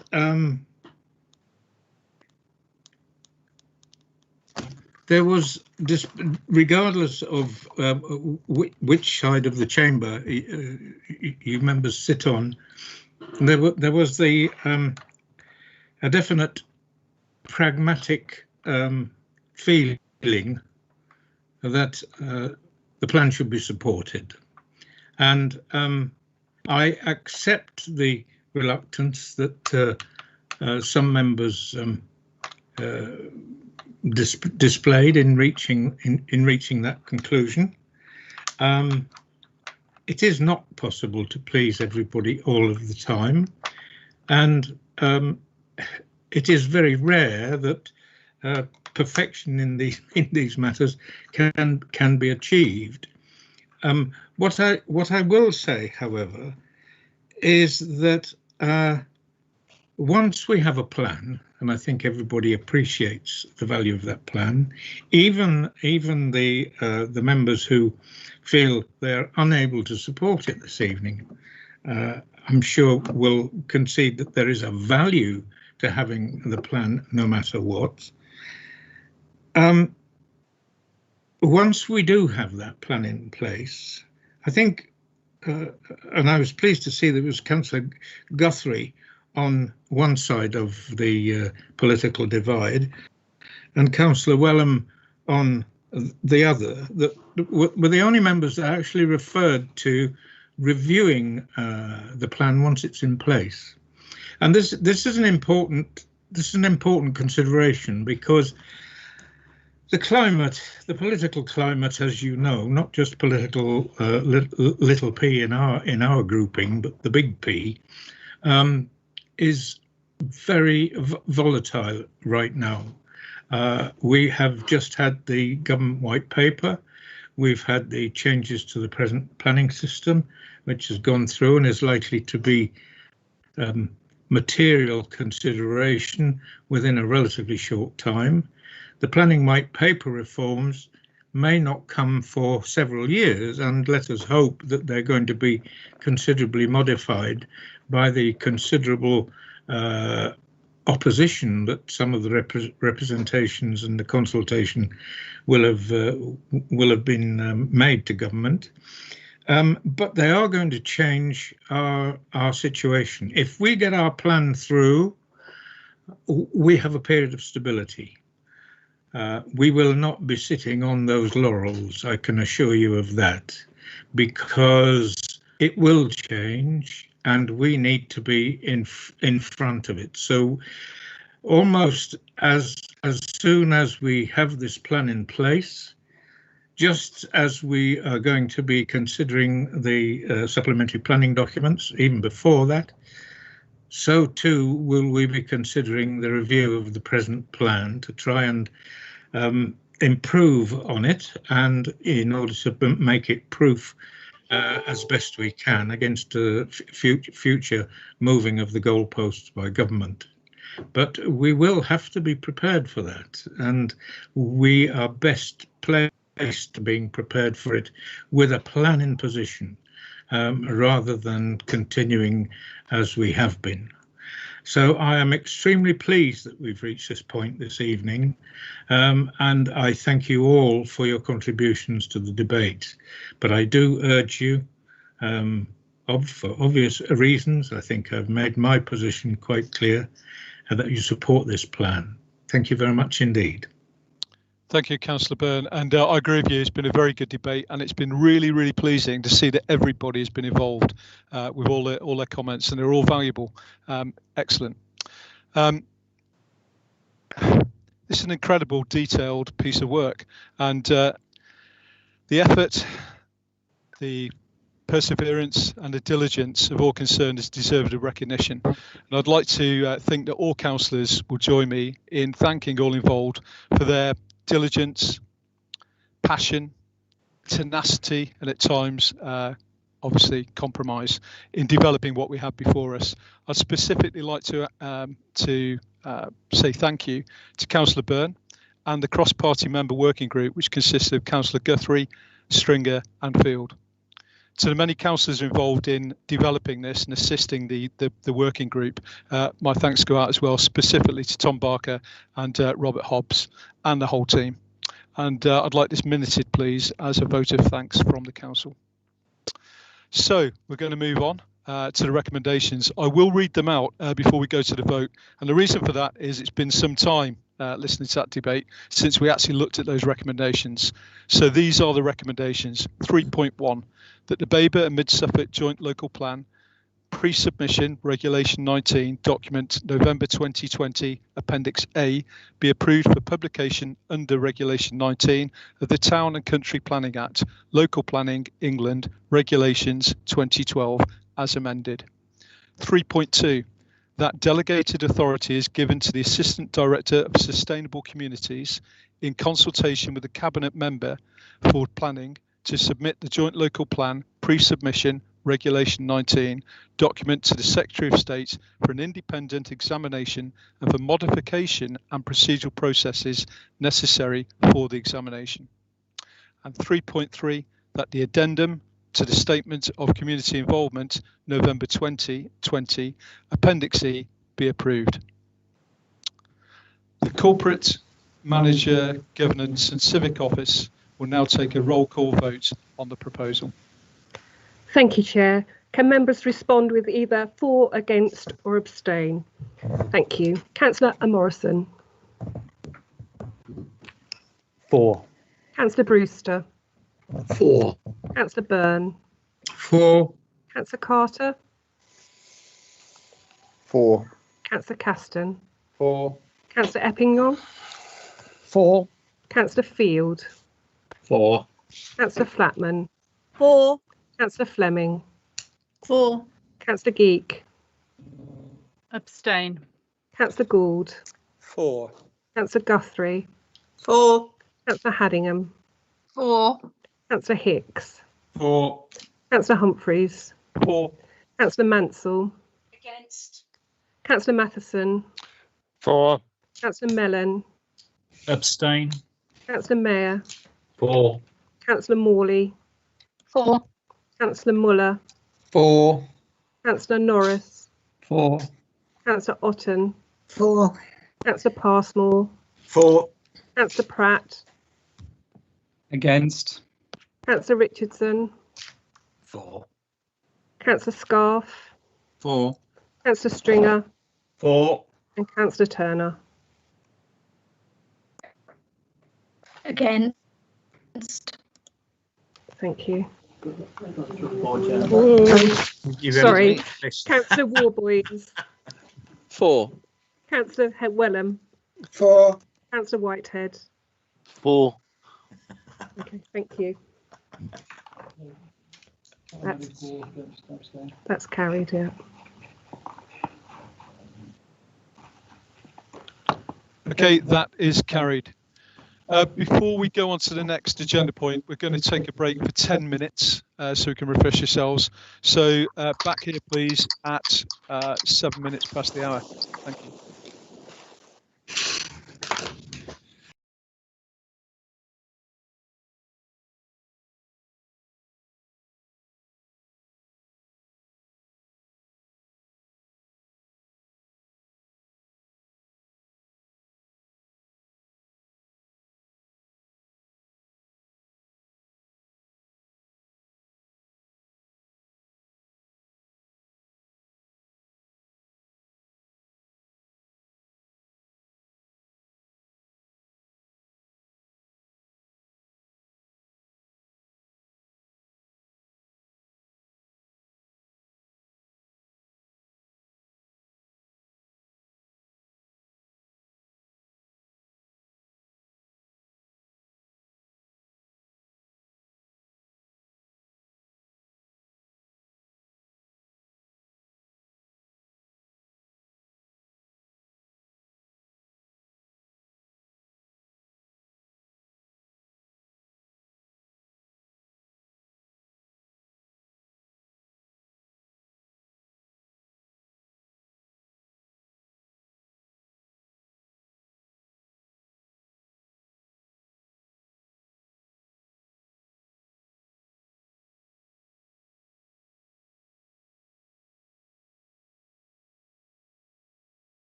Speaker 4: there was, regardless of which side of the chamber you members sit on, there was a definite pragmatic feeling that the plan should be supported, and I accept the reluctance that some members displayed in reaching that conclusion. It is not possible to please everybody all of the time, and it is very rare that perfection in these matters can be achieved. What I will say, however, is that once we have a plan, and I think everybody appreciates the value of that plan, even the members who feel they're unable to support it this evening, I'm sure will concede that there is a value to having the plan no matter what. Once we do have that plan in place, I think, and I was pleased to see there was Councillor Guthrie on one side of the political divide and Councillor Welland on the other, that were the only members that actually referred to reviewing the plan once it's in place. And this is an important consideration, because the climate, the political climate, as you know, not just political little p in our grouping, but the big P, is very volatile right now. We have just had the government white paper. We've had the changes to the present planning system, which has gone through and is likely to be material consideration within a relatively short time. The planning white paper reforms may not come for several years, and let us hope that they're going to be considerably modified by the considerable opposition that some of the representations and the consultation will have been made to government. But they are going to change our situation. If we get our plan through, we have a period of stability. We will not be sitting on those laurels, I can assure you of that. because it will change and we need to be in front of it. So almost as soon as we have this plan in place, just as we are going to be considering the supplementary planning documents, even before that, so too will we be considering the review of the present plan to try and improve on it, and in order to make it proof as best we can against future moving of the goalposts by government. But we will have to be prepared for that, and we are best placed being prepared for it with a plan in position rather than continuing as we have been. So I am extremely pleased that we've reached this point this evening, and I thank you all for your contributions to the debate. But I do urge you, for obvious reasons, I think I've made my position quite clear, that you support this plan. Thank you very much indeed.
Speaker 1: Thank you, Councillor Byrne, and I agree with you. It's been a very good debate, and it's been really, really pleasing to see that everybody has been involved with all their comments, and they're all valuable. Excellent. This is an incredible, detailed piece of work, and the effort, the perseverance and the diligence of all concerned is deserved of recognition. And I'd like to think that all councillors will join me in thanking all involved for their diligence, passion, tenacity, and at times, obviously, compromise in developing what we have before us. I'd specifically like to say thank you to Councillor Byrne and the cross-party member working group, which consists of Councillor Guthrie, Stringer and Field. To the many councillors involved in developing this and assisting the working group, my thanks go out as well, specifically to Tom Barker and Robert Hobbs and the whole team. And I'd like this minuted, please, as a vote of thanks from the council. So we're going to move on to the recommendations. I will read them out before we go to the vote. And the reason for that is it's been some time listening to that debate since we actually looked at those recommendations. So these are the recommendations. 3.1, that the Babergh and Mid-Suffolk Joint Local Plan, pre-submission Regulation 19, document November 2020, Appendix A, be approved for publication under Regulation 19 of the Town and Country Planning Act, Local Planning, England, Regulations 2012, as amended. 3.2, that delegated authority is given to the Assistant Director of Sustainable Communities in consultation with the Cabinet Member for Planning to submit the Joint Local Plan pre-submission Regulation 19 document to the Secretary of State for an independent examination and for modification and procedural processes necessary for the examination. And 3.3, that the addendum to the Statement of Community Involvement, November 2020, Appendix E, be approved. The Corporate Manager, Governance and Civic Office will now take a roll call vote on the proposal.
Speaker 7: Thank you, Chair. Can members respond with either for, against or abstain? Thank you. Councillor Morrison.
Speaker 14: For.
Speaker 7: Councillor Brewster.
Speaker 16: For.
Speaker 7: Councillor Byrne.
Speaker 4: For.
Speaker 7: Councillor Carter.
Speaker 16: For.
Speaker 7: Councillor Caston.
Speaker 16: For.
Speaker 7: Councillor Eppingham.
Speaker 10: For.
Speaker 7: Councillor Field.
Speaker 16: For.
Speaker 7: Councillor Flatman.
Speaker 23: For.
Speaker 7: Councillor Fleming.
Speaker 23: For.
Speaker 7: Councillor Geek.
Speaker 11: Abstain.
Speaker 7: Councillor Gould.
Speaker 2: For.
Speaker 7: Councillor Guthrie.
Speaker 23: For.
Speaker 7: Councillor Haddingham.
Speaker 23: For.
Speaker 7: Councillor Hicks.
Speaker 13: For.
Speaker 7: Councillor Humphreys.
Speaker 1: For.
Speaker 7: Councillor Mansell.
Speaker 23: Against.
Speaker 7: Councillor Matthewson.
Speaker 2: For.
Speaker 7: Councillor Mellon.
Speaker 21: Abstain.
Speaker 7: Councillor Mayor.
Speaker 16: For.
Speaker 7: Councillor Morley.
Speaker 23: For.
Speaker 7: Councillor Muller.
Speaker 16: For.
Speaker 7: Councillor Norris.
Speaker 16: For.
Speaker 7: Councillor Otten.
Speaker 6: For.
Speaker 7: Councillor Passmore.
Speaker 15: For.
Speaker 7: Councillor Pratt.
Speaker 9: Against.
Speaker 7: Councillor Richardson.
Speaker 16: For.
Speaker 7: Councillor Scarf.
Speaker 16: For.
Speaker 7: Councillor Stringer.
Speaker 15: For.
Speaker 7: And Councillor Turner.
Speaker 5: Against.
Speaker 7: Thank you. Sorry, Councillor Warboys.
Speaker 3: 4.
Speaker 7: Councillor Welland.
Speaker 17: 4.
Speaker 7: Councillor Whitehead.
Speaker 8: 4.
Speaker 7: Okay, thank you. That's carried, yeah.
Speaker 1: Okay, that is carried. Before we go on to the next agenda point, we're going to take a break for 10 minutes so we can refresh yourselves. So back here, please, at 7 minutes past the hour. Thank you.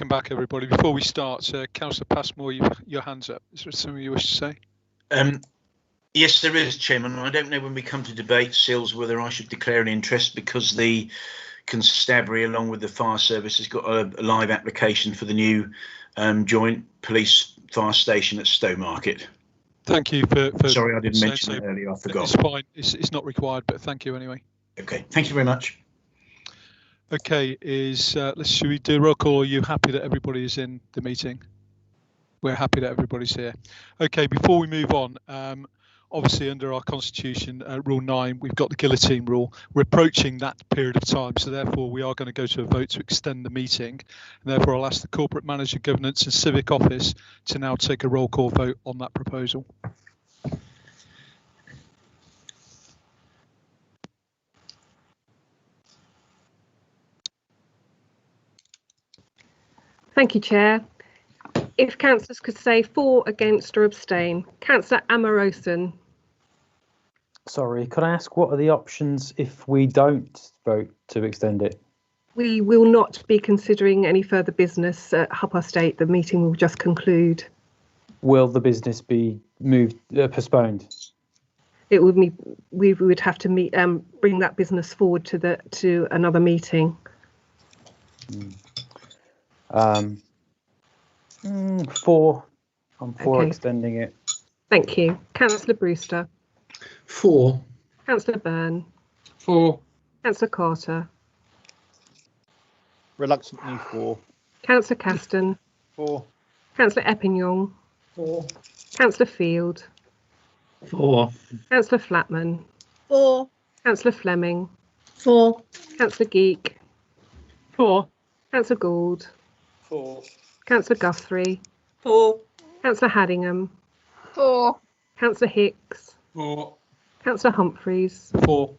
Speaker 1: Welcome back, everybody. Before we start, Councillor Passmore, your hand's up. Is there something you wish to say?
Speaker 15: Yes, there is, Chairman. I don't know when we come to debate SILs whether I should declare an interest, because the constabulary, along with the fire service, has got a live application for the new joint police fire station at Stowmarket.
Speaker 1: Thank you for
Speaker 15: Sorry, I didn't mention that earlier. I forgot.
Speaker 1: It's fine. It's not required, but thank you anyway.
Speaker 15: Okay, thank you very much.
Speaker 1: Okay, should we do a roll call? Are you happy that everybody is in the meeting? We're happy that everybody's here. Okay, before we move on, obviously under our constitution, rule 9, we've got the guillotine rule. We're approaching that period of time, so therefore we are going to go to a vote to extend the meeting. And therefore I'll ask the Corporate Manager, Governance and Civic Office to now take a roll call vote on that proposal.
Speaker 7: Thank you, Chair. If councillors could say for, against or abstain. Councillor Matthewson.
Speaker 14: Sorry, could I ask what are the options if we don't vote to extend it?
Speaker 7: We will not be considering any further business at 8:30. The meeting will just conclude.
Speaker 14: Will the business be moved, postponed?
Speaker 7: It would be, we would have to meet, bring that business forward to another meeting.
Speaker 14: For. I'm for
Speaker 7: Okay.
Speaker 14: extending it.
Speaker 7: Thank you. Councillor Brewster.
Speaker 4: For.
Speaker 7: Councillor Byrne.
Speaker 4: For.
Speaker 7: Councillor Carter.
Speaker 20: Reluctantly for.
Speaker 7: Councillor Caston.
Speaker 20: For.
Speaker 7: Councillor Eppingham.
Speaker 20: For.
Speaker 7: Councillor Field.
Speaker 4: For.
Speaker 7: Councillor Flatman.
Speaker 6: For.
Speaker 7: Councillor Fleming.
Speaker 6: For.
Speaker 7: Councillor Geek.
Speaker 6: For.
Speaker 7: Councillor Gould.
Speaker 20: For.
Speaker 7: Councillor Guthrie.
Speaker 6: For.
Speaker 7: Councillor Haddingham.
Speaker 23: For.
Speaker 7: Councillor Hicks.
Speaker 13: For.
Speaker 7: Councillor Humphreys.
Speaker 4: For.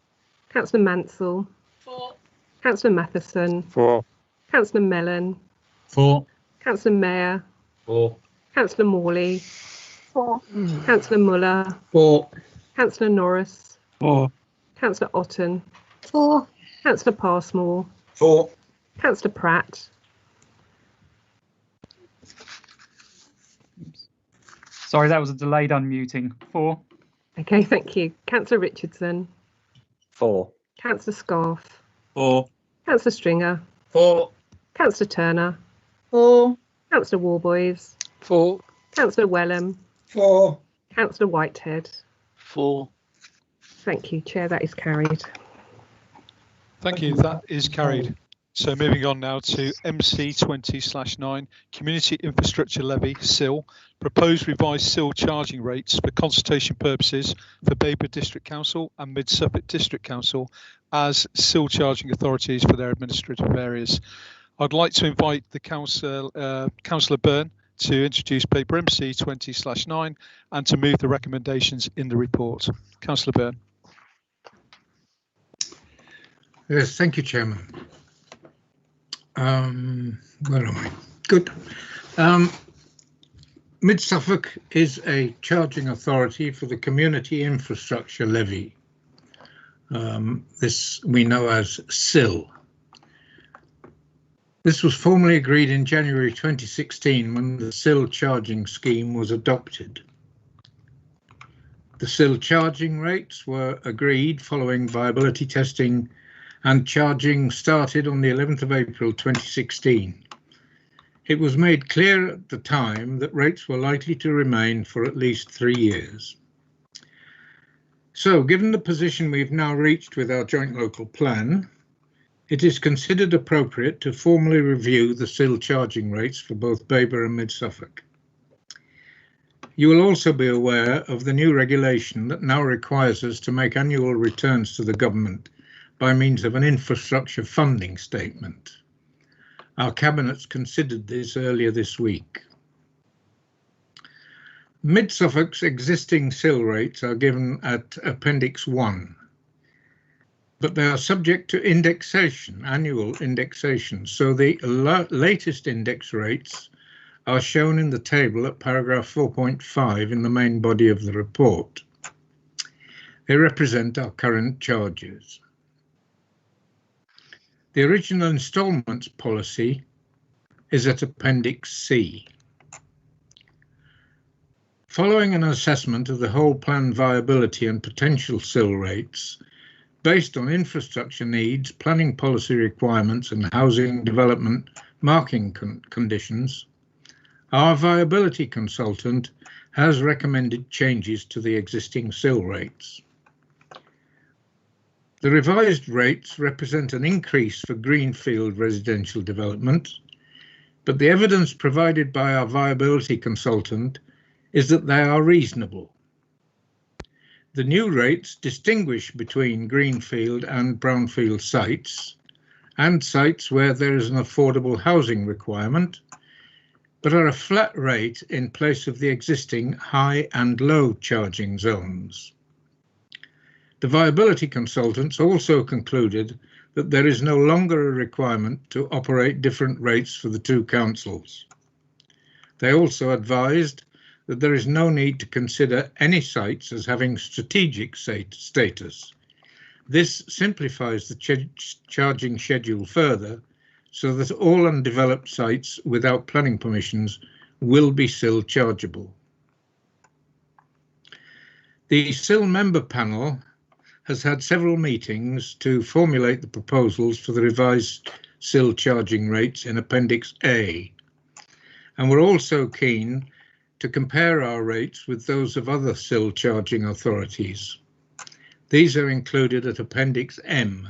Speaker 7: Councillor Mansell.
Speaker 6: For.
Speaker 7: Councillor Matthewson.
Speaker 20: For.
Speaker 7: Councillor Mellon.
Speaker 21: For.
Speaker 7: Councillor Mayer.
Speaker 4: For.
Speaker 7: Councillor Morley.
Speaker 23: For.
Speaker 7: Councillor Muller.
Speaker 4: For.
Speaker 7: Councillor Norris.
Speaker 4: For.
Speaker 7: Councillor Otten.
Speaker 6: For.
Speaker 7: Councillor Passmore.
Speaker 15: For.
Speaker 7: Councillor Pratt.
Speaker 9: Sorry, that was a delayed unmuting. For.
Speaker 7: Okay, thank you. Councillor Richardson.
Speaker 20: For.
Speaker 7: Councillor Scarf.
Speaker 4: For.
Speaker 7: Councillor Stringer.
Speaker 4: For.
Speaker 7: Councillor Turner.
Speaker 6: For.
Speaker 7: Councillor Warboys.
Speaker 3: For.
Speaker 7: Councillor Welland.
Speaker 4: For.
Speaker 7: Councillor Whitehead.
Speaker 16: For.
Speaker 7: Thank you, Chair. That is carried.
Speaker 1: Thank you. That is carried. So moving on now to MC 20/9 Community Infrastructure Levy SIL, proposed revised SIL charging rates for consultation purposes for Babergh District Council and Mid Suffolk District Council as SIL charging authorities for their administrative areas. I'd like to invite the Councillor Byrne to introduce paper MC 20/9 and to move the recommendations in the report. Councillor Byrne.
Speaker 4: Yes, thank you, Chairman. Where am I? Good. Mid Suffolk is a charging authority for the Community Infrastructure Levy. This we know as SIL. This was formally agreed in January 2016 when the SIL charging scheme was adopted. The SIL charging rates were agreed following viability testing, and charging started on the 11th of April 2016. It was made clear at the time that rates were likely to remain for at least 3 years. So, given the position we've now reached with our joint local plan, it is considered appropriate to formally review the SIL charging rates for both Babergh and Mid Suffolk. You will also be aware of the new regulation that now requires us to make annual returns to the government by means of an infrastructure funding statement. Our cabinets considered this earlier this week. Mid Suffolk's existing SIL rates are given at Appendix 1, but they are subject to indexation, annual indexation, so the latest index rates are shown in the table at paragraph 4.5 in the main body of the report. They represent our current charges. The original instalments policy is at Appendix C. Following an assessment of the whole plan viability and potential sill rates, based on infrastructure needs, planning policy requirements and housing development marking conditions, our viability consultant has recommended changes to the existing sill rates. The revised rates represent an increase for greenfield residential development, but the evidence provided by our viability consultant is that they are reasonable. The new rates distinguish between greenfield and brownfield sites and sites where there is an affordable housing requirement, but are a flat rate in place of the existing high and low charging zones. The viability consultants also concluded that there is no longer a requirement to operate different rates for the two councils. They also advised that there is no need to consider any sites as having strategic status. This simplifies the charging schedule further, so that all undeveloped sites without planning permissions will be SIL chargeable. The SIL member panel has had several meetings to formulate the proposals for the revised SIL charging rates in Appendix A, and we're also keen to compare our rates with those of other SIL charging authorities. These are included at Appendix M.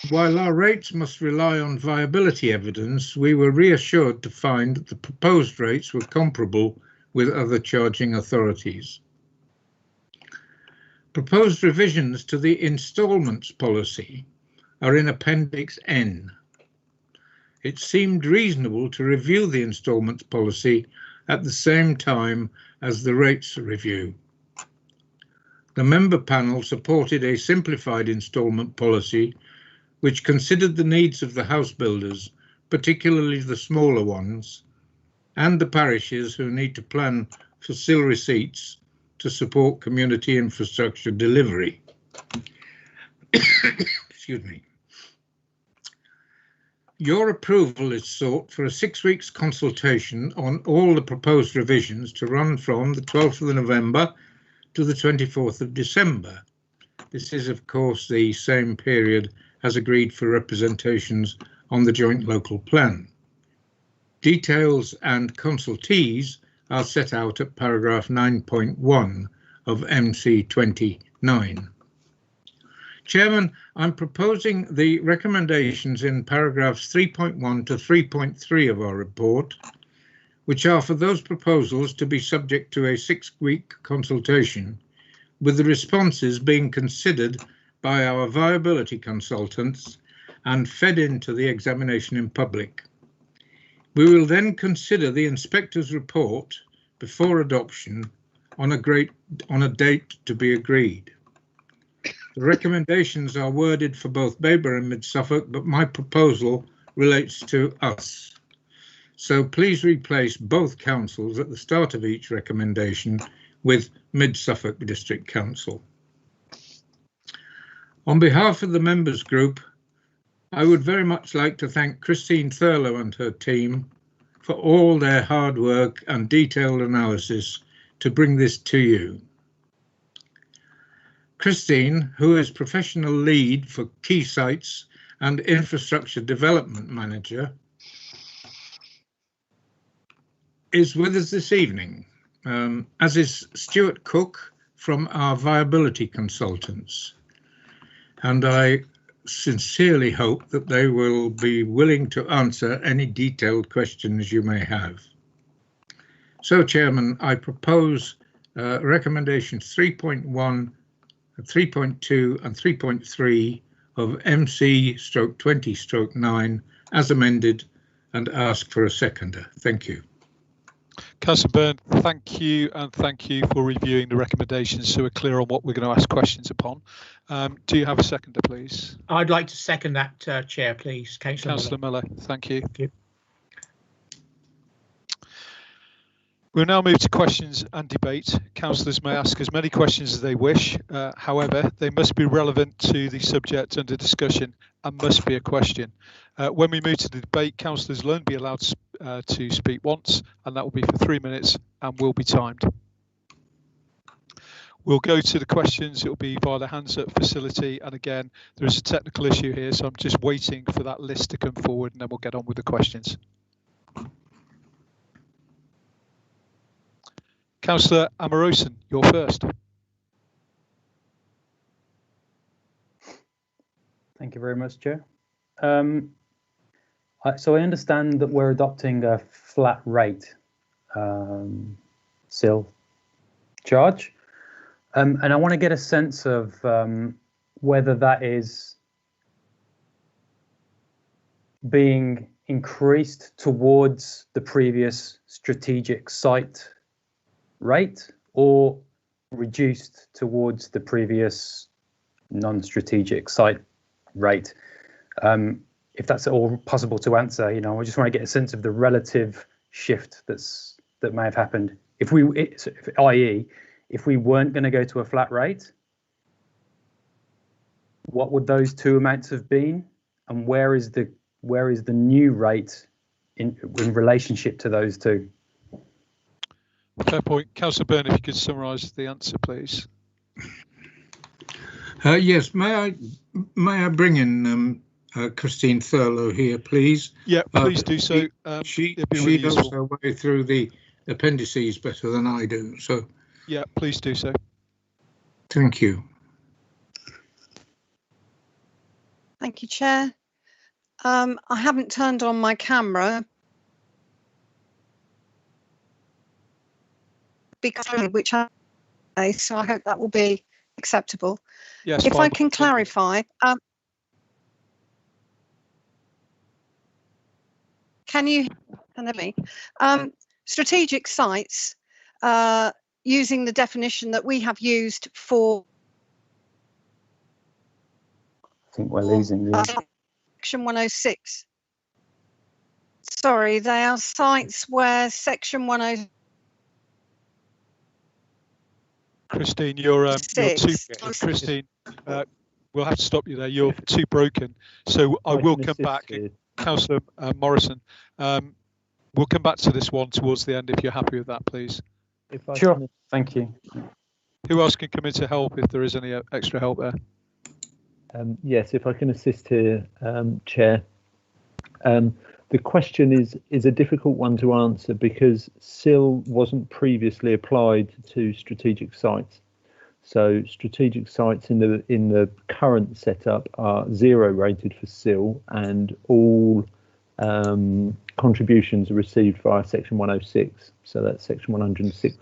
Speaker 4: While our rates must rely on viability evidence, we were reassured to find that the proposed rates were comparable with other charging authorities. Proposed revisions to the instalments policy are in Appendix N. It seemed reasonable to review the instalments policy at the same time as the rates review. The member panel supported a simplified instalment policy which considered the needs of the house builders, particularly the smaller ones, and the parishes who need to plan for SIL receipts to support community infrastructure delivery. Excuse me. Your approval is sought for a 6 weeks consultation on all the proposed revisions to run from the 12th of November to the 24th of December. This is, of course, the same period as agreed for representations on the joint local plan. Details and consultees are set out at paragraph 9.1 of MC 29. Chairman, I'm proposing the recommendations in paragraphs 3.1 to 3.3 of our report, which are for those proposals to be subject to a 6 week consultation, with the responses being considered by our viability consultants and fed into the examination in public. We will then consider the inspector's report before adoption on a date to be agreed. The recommendations are worded for both Babergh and Mid Suffolk, but my proposal relates to us. So please replace both councils at the start of each recommendation with Mid Suffolk District Council. On behalf of the members group, I would very much like to thank Christine Thurlow and her team for all their hard work and detailed analysis to bring this to you. Christine, who is professional lead for key sites and infrastructure development manager, is with us this evening, as is Stuart Cook from our viability consultants. And I sincerely hope that they will be willing to answer any detailed questions you may have. So, Chairman, I propose recommendations 3.1, 3.2 and 3.3 of MC/20/9 as amended and ask for a seconder. Thank you.
Speaker 1: Councillor Byrne, thank you, and thank you for reviewing the recommendations so we're clear on what we're going to ask questions upon. Do you have a seconder, please?
Speaker 19: I'd like to second that, Chair, please. Councillor
Speaker 1: Miller. Thank you.
Speaker 19: Thank you.
Speaker 1: We'll now move to questions and debate. Councillors may ask as many questions as they wish. However, they must be relevant to the subject under discussion and must be a question. When we move to the debate, councillors will only be allowed to speak once, and that will be for 3 minutes and will be timed. We'll go to the questions. It will be via the hands up facility. And again, there is a technical issue here, so I'm just waiting for that list to come forward and then we'll get on with the questions. Councillor Matthewson, you're first.
Speaker 14: Thank you very much, Chair. So I understand that we're adopting a flat rate SIL charge. And I want to get a sense of whether that is being increased towards the previous strategic site rate or reduced towards the previous non-strategic site rate. If that's at all possible to answer, I just want to get a sense of the relative shift that may have happened. I.e., if we weren't going to go to a flat rate, what would those two amounts have been, and where is the new rate in relationship to those two?
Speaker 1: Fair point. Councillor Byrne, if you could summarise the answer, please.
Speaker 4: Yes, may I bring in Christine Thurlow here, please?
Speaker 1: Yeah, please do so.
Speaker 4: She knows her way through the appendices better than I do, so.
Speaker 1: Yeah, please do so.
Speaker 4: Thank you.
Speaker 8: Thank you, Chair. I haven't turned on my camera because so I hope that will be acceptable.
Speaker 1: Yes.
Speaker 8: If I can clarify, can you hear me? Strategic sites, using the definition that we have used for.
Speaker 14: I think we're losing you.
Speaker 8: Section 106. Sorry, they are sites where Section 106.
Speaker 1: Christine, you're too. Christine, we'll have to stop you there. You're too broken. So I will come back, Councillor Morrison. We'll come back to this one towards the end if you're happy with that, please.
Speaker 14: Sure. Thank you.
Speaker 1: Who else can come in to help if there is any extra help there?
Speaker 12: Yes, if I can assist here, Chair. The question is a difficult one to answer because SIL wasn't previously applied to strategic sites. So strategic sites in the current setup are 0 rated for SIL, and all contributions are received via Section 106. So that's Section 106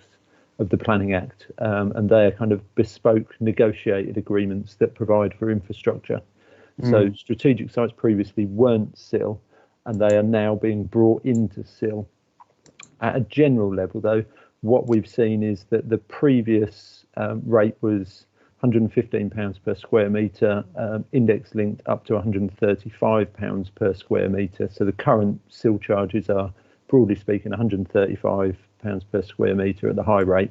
Speaker 12: of the Planning Act, and they are kind of bespoke negotiated agreements that provide for infrastructure. So strategic sites previously weren't SIL, and they are now being brought into SIL. At a general level, though, what we've seen is that the previous rate was £115 per square metre, index linked up to £135 per square metre. So the current SIL charges are, broadly speaking, £135 per square metre at the high rate.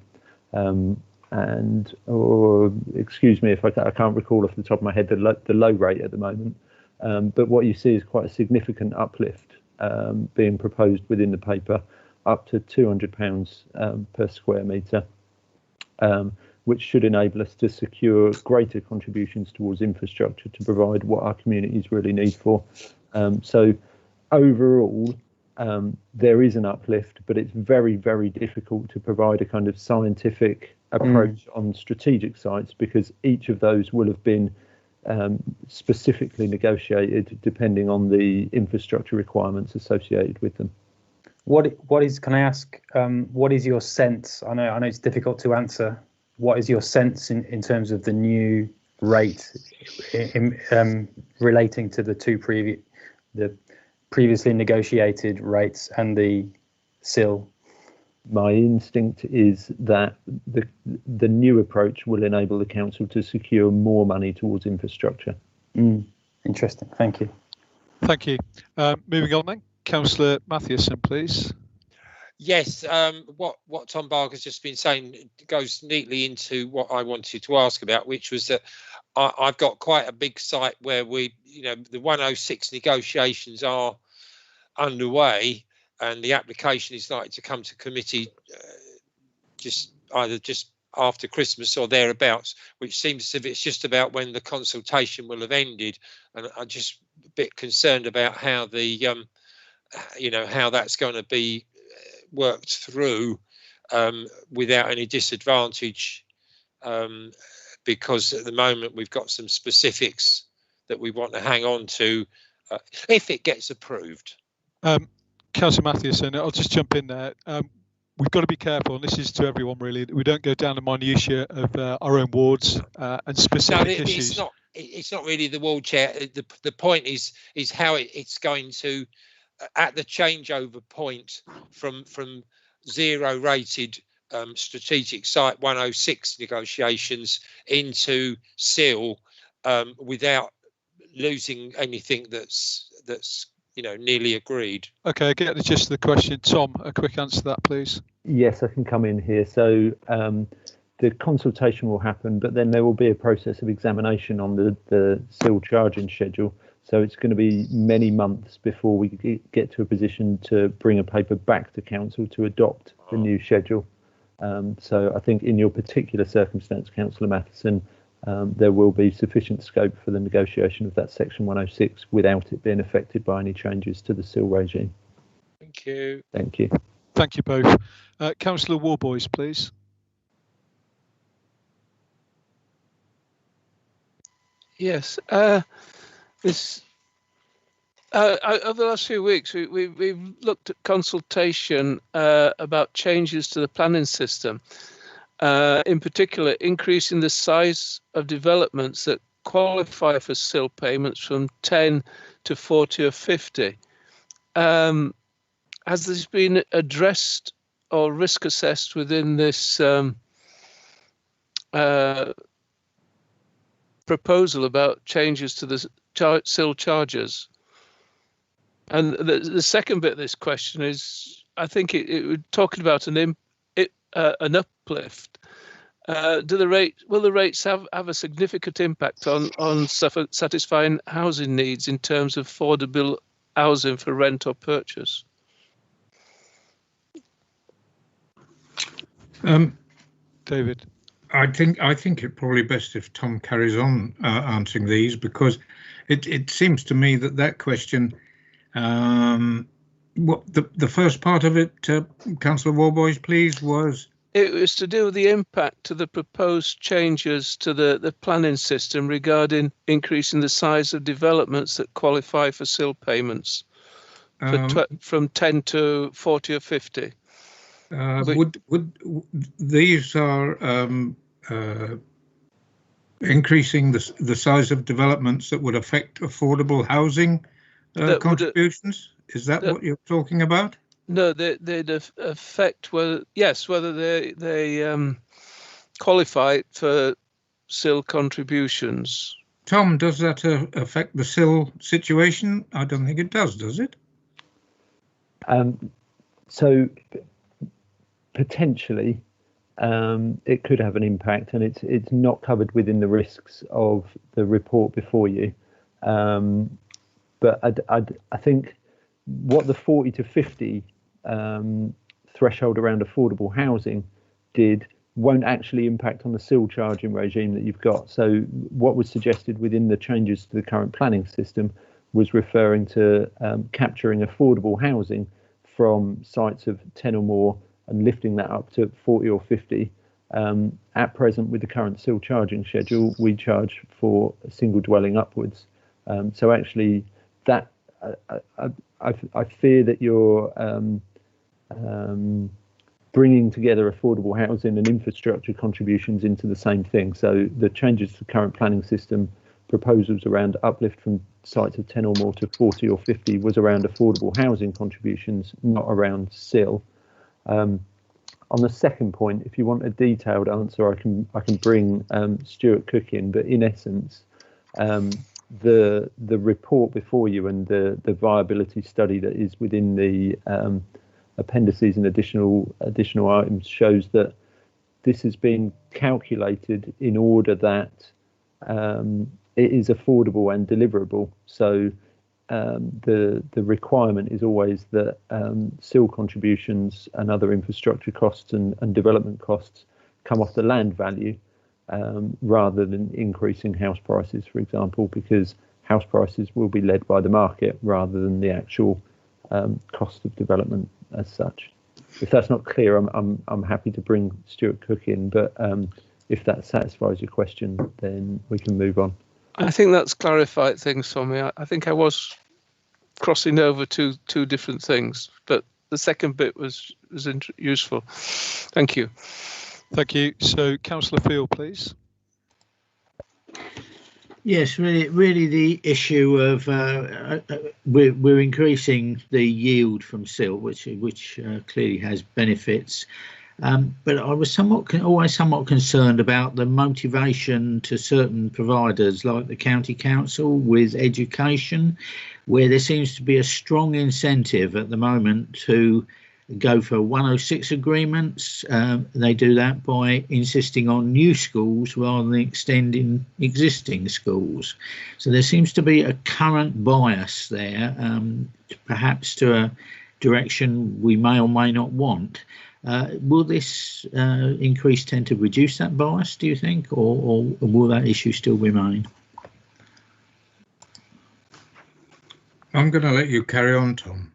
Speaker 12: Or excuse me if I can't recall off the top of my head the low rate at the moment. But what you see is quite a significant uplift being proposed within the paper, up to £200 per square metre, which should enable us to secure greater contributions towards infrastructure to provide what our communities really need for. So overall, there is an uplift, but it's very, very difficult to provide a kind of scientific approach on strategic sites because each of those will have been specifically negotiated depending on the infrastructure requirements associated with them.
Speaker 14: Can I ask, what is your sense? I know it's difficult to answer. What is your sense in terms of the new rate relating to the previously negotiated rates and the SIL?
Speaker 12: My instinct is that the new approach will enable the council to secure more money towards infrastructure.
Speaker 14: Interesting. Thank you.
Speaker 1: Thank you. Moving on then, Councillor Matthewson, please.
Speaker 2: Yes, what Tom Barker's just been saying goes neatly into what I wanted to ask about, which was that I've got quite a big site where the 106 negotiations are underway, and the application is likely to come to committee just after Christmas or thereabouts, which seems as if it's just about when the consultation will have ended, and I'm just a bit concerned about how the how that's going to be worked through without any disadvantage, because at the moment we've got some specifics that we want to hang on to if it gets approved.
Speaker 1: Councillor Matthewson, I'll just jump in there. We've got to be careful, and this is to everyone really, that we don't go down the minutiae of our own wards and specific issues.
Speaker 2: It's not really the ward, Chair. The point is how it's going to, at the changeover point from 0 rated strategic site 106 negotiations into SIL without losing anything that's nearly agreed.
Speaker 1: Okay, I get the gist of the question. Tom, a quick answer to that, please.
Speaker 12: Yes, I can come in here. So the consultation will happen, but then there will be a process of examination on the SIL charging schedule. So it's going to be many months before we get to a position to bring a paper back to council to adopt the new schedule. So I think in your particular circumstance, Councillor Matthewson, there will be sufficient scope for the negotiation of that section 106 without it being affected by any changes to the SIL regime.
Speaker 2: Thank you.
Speaker 12: Thank you.
Speaker 1: Thank you both. Councillor Warboys, please.
Speaker 3: Yes. Over the last few weeks, we've looked at consultation about changes to the planning system. In particular, increasing the size of developments that qualify for SIL payments from 10 to 40 or 50. Has this been addressed or risk assessed within this proposal about changes to the SIL charges? And the second bit of this question is, I think it talking about an uplift. Will the rates have a significant impact on satisfying housing needs in terms of affordable housing for rent or purchase?
Speaker 1: David,
Speaker 4: I think it probably best if Tom carries on answering these, because it seems to me that question. What the first part of it, Councillor Warboys, please, was?
Speaker 3: It was to do with the impact to the proposed changes to the planning system regarding increasing the size of developments that qualify for SIL payments from 10 to 40 or 50.
Speaker 4: Would these are increasing the size of developments that would affect affordable housing contributions? Is that what you're talking about?
Speaker 3: No, they'd affect whether they qualify for SIL contributions.
Speaker 4: Tom, does that affect the SIL situation? I don't think it does it?
Speaker 12: So potentially it could have an impact, and it's not covered within the risks of the report before you. But I think what the 40 to 50 threshold around affordable housing won't actually impact on the SIL charging regime that you've got. So what was suggested within the changes to the current planning system was referring to capturing affordable housing from sites of 10 or more and lifting that up to 40 or 50. At present, with the current SIL charging schedule, we charge for a single dwelling upwards. So actually, that I fear that you're bringing together affordable housing and infrastructure contributions into the same thing. So the changes to the current planning system proposals around uplift from sites of 10 or more to 40 or 50 was around affordable housing contributions, not around SIL. On the second point, if you want a detailed answer, I can bring Stuart Cook in, but in essence, the report before you and the viability study that is within the appendices and additional items shows that this has been calculated in order that it is affordable and deliverable. So the requirement is always that SIL contributions and other infrastructure costs and development costs come off the land value rather than increasing house prices, for example, because house prices will be led by the market rather than the actual cost of development as such. If that's not clear, I'm happy to bring Stuart Cook in, but if that satisfies your question, then we can move on.
Speaker 3: I think that's clarified things for me. I think I was crossing over two different things, but the second bit was useful. Thank you.
Speaker 1: Thank you. So, Councillor Field, please.
Speaker 16: Yes, really the issue of we're increasing the yield from SIL, which clearly has benefits. But I was always somewhat concerned about the motivation to certain providers like the county council with education, where there seems to be a strong incentive at the moment to go for 106 agreements. They do that by insisting on new schools rather than extending existing schools. So there seems to be a current bias there, perhaps to a direction we may or may not want. Will this increase tend to reduce that bias, do you think, or will that issue still remain?
Speaker 4: I'm going to let you carry on, Tom.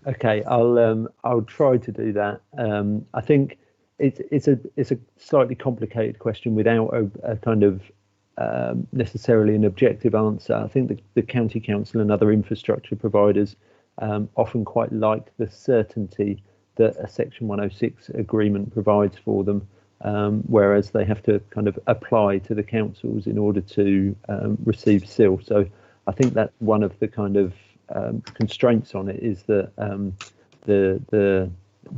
Speaker 12: Okay, I'll try to do that. I think it's a slightly complicated question without a kind of necessarily an objective answer. I think the county council and other infrastructure providers often quite like the certainty that a Section 106 agreement provides for them, whereas they have to kind of apply to the councils in order to receive SIL. So I think that's one of the kind of constraints on it, is that the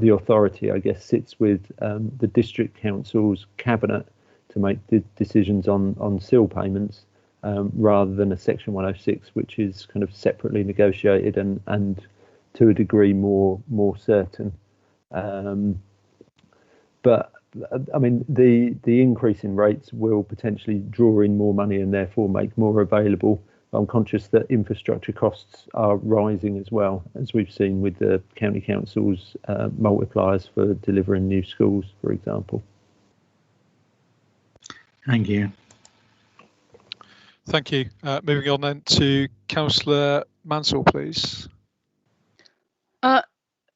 Speaker 12: authority, I guess, sits with the district council's cabinet to make the decisions on SIL payments, rather than a Section 106, which is kind of separately negotiated and to a degree more certain. But I mean, the increase in rates will potentially draw in more money and therefore make more available. I'm conscious that infrastructure costs are rising as well, as we've seen with the county council's multipliers for delivering new schools, for example.
Speaker 16: Thank you.
Speaker 1: Thank you. Moving on then to Councillor Mansell, please.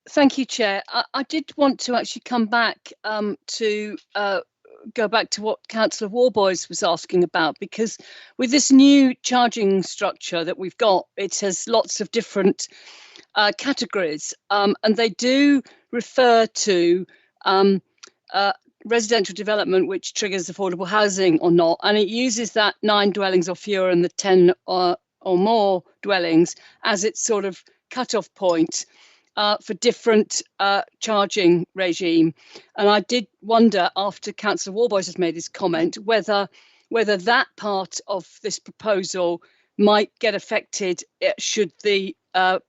Speaker 11: Thank you, Chair. I did want to actually come back to go back to what Councillor Warboys was asking about, because with this new charging structure that we've got, it has lots of different categories, and they do refer to residential development which triggers affordable housing or not, and it uses that 9 dwellings or fewer and the 10 or more dwellings as its sort of cut-off point for different charging regime. And I did wonder, after Councillor Warboys has made his comment, whether that part of this proposal might get affected should the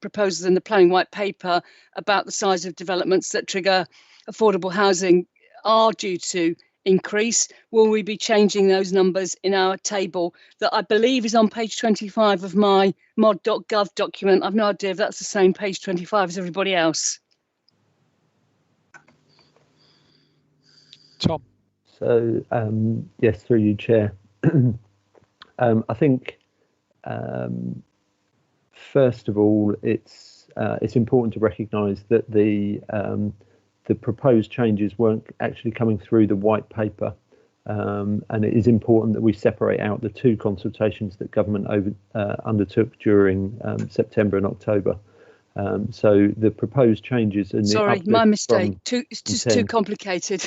Speaker 11: proposals in the planning white paper about the size of developments that trigger affordable housing are due to increase. Will we be changing those numbers in our table that I believe is on page 25 of my mod.gov document? I've no idea if that's the same page 25 as everybody else.
Speaker 1: Tom.
Speaker 12: So yes, through you, Chair. I think first of all, it's important to recognise that the proposed changes weren't actually coming through the white paper, and it is important that we separate out the two consultations that government undertook during September and October. So the proposed changes in the
Speaker 11: sorry, my mistake. It's just too complicated.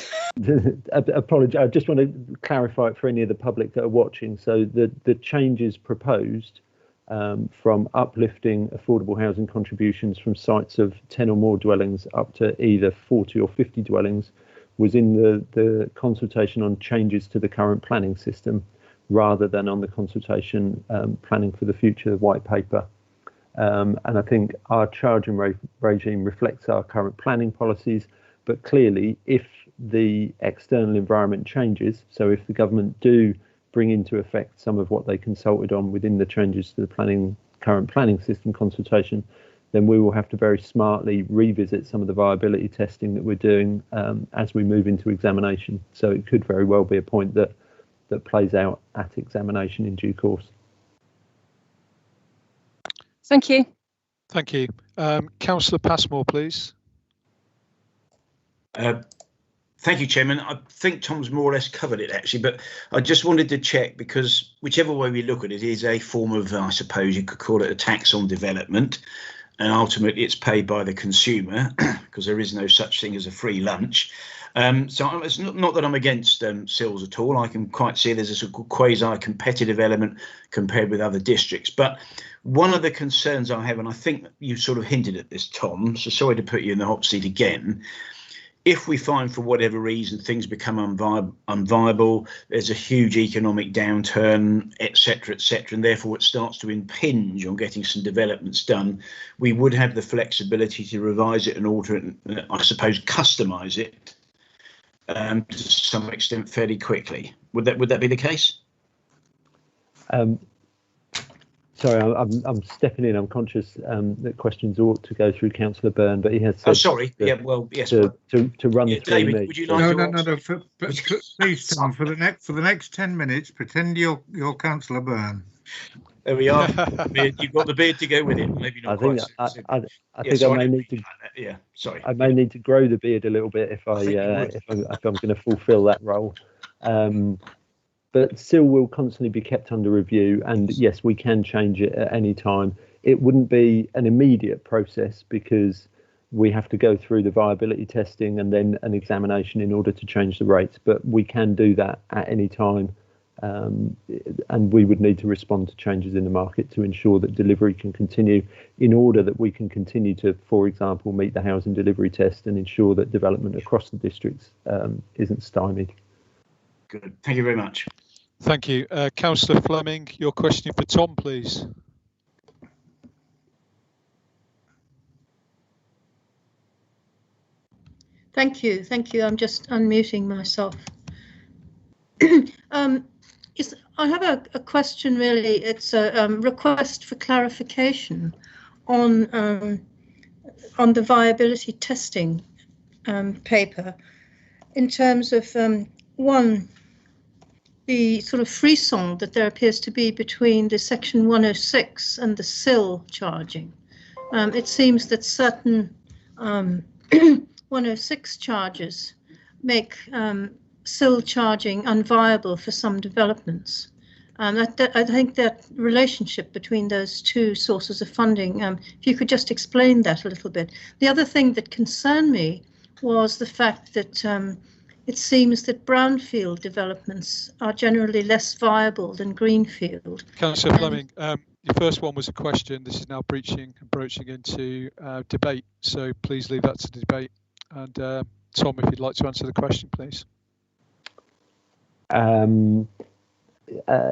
Speaker 12: Apologies. I just want to clarify it for any of the public that are watching. So the changes proposed from uplifting affordable housing contributions from sites of 10 or more dwellings up to either 40 or 50 dwellings was in the consultation on changes to the current planning system, rather than on the consultation planning for the future white paper. And I think our charging regime reflects our current planning policies, but clearly if the external environment changes, so if the government do bring into effect some of what they consulted on within the changes to the current planning system consultation, then we will have to very smartly revisit some of the viability testing that we're doing as we move into examination. So it could very well be a point that plays out at examination in due course.
Speaker 11: Thank you.
Speaker 1: Thank you. Councillor Passmore, please.
Speaker 15: Thank you, Chairman. I think Tom's more or less covered it, actually, but I just wanted to check, because whichever way we look at it is a form of, I suppose you could call it a tax on development, and ultimately it's paid by the consumer because there is no such thing as a free lunch. So it's not that I'm against sills at all. I can quite see there's a sort of quasi-competitive element compared with other districts. But one of the concerns I have, and I think you sort of hinted at this, Tom, so sorry to put you in the hot seat again. If we find for whatever reason things become unviable, there's a huge economic downturn, etc., and therefore it starts to impinge on getting some developments done, we would have the flexibility to revise it and alter it, and I suppose customise it to some extent fairly quickly. Would that be the case?
Speaker 12: Sorry, I'm stepping in. I'm conscious that questions ought to go through Councillor Byrne, but he has said.
Speaker 15: Oh, sorry. Yeah, well, yes.
Speaker 12: To run through
Speaker 15: David,
Speaker 12: me.
Speaker 15: would you like
Speaker 4: No. Please, Tom, for the next 10 minutes, pretend you're Councillor Byrne.
Speaker 15: There we are. You've got the beard to go with it. Maybe not.
Speaker 12: I think I may need to.
Speaker 15: Yeah, sorry.
Speaker 12: I may need to grow the beard a little bit if I'm going to fulfil that role. But SIL will constantly be kept under review, and yes, we can change it at any time. It wouldn't be an immediate process because we have to go through the viability testing and then an examination in order to change the rates, but we can do that at any time, and we would need to respond to changes in the market to ensure that delivery can continue in order that we can continue to, for example, meet the housing delivery test and ensure that development across the districts isn't stymied.
Speaker 15: Good. Thank you very much.
Speaker 1: Thank you. Councillor Fleming, your question for Tom, please.
Speaker 6: Thank you. I'm just unmuting myself. I have a question, really. It's a request for clarification on the viability testing paper in terms of one, the sort of frisson that there appears to be between the section 106 and the SIL charging. It seems that certain 106 charges make SIL charging unviable for some developments. I think that relationship between those two sources of funding, if you could just explain that a little bit. The other thing that concerned me was the fact that it seems that brownfield developments are generally less viable than greenfield.
Speaker 1: Councillor Fleming, your first one was a question. This is now broaching into debate, so please leave that to debate. And Tom, if you'd like to answer the question, please.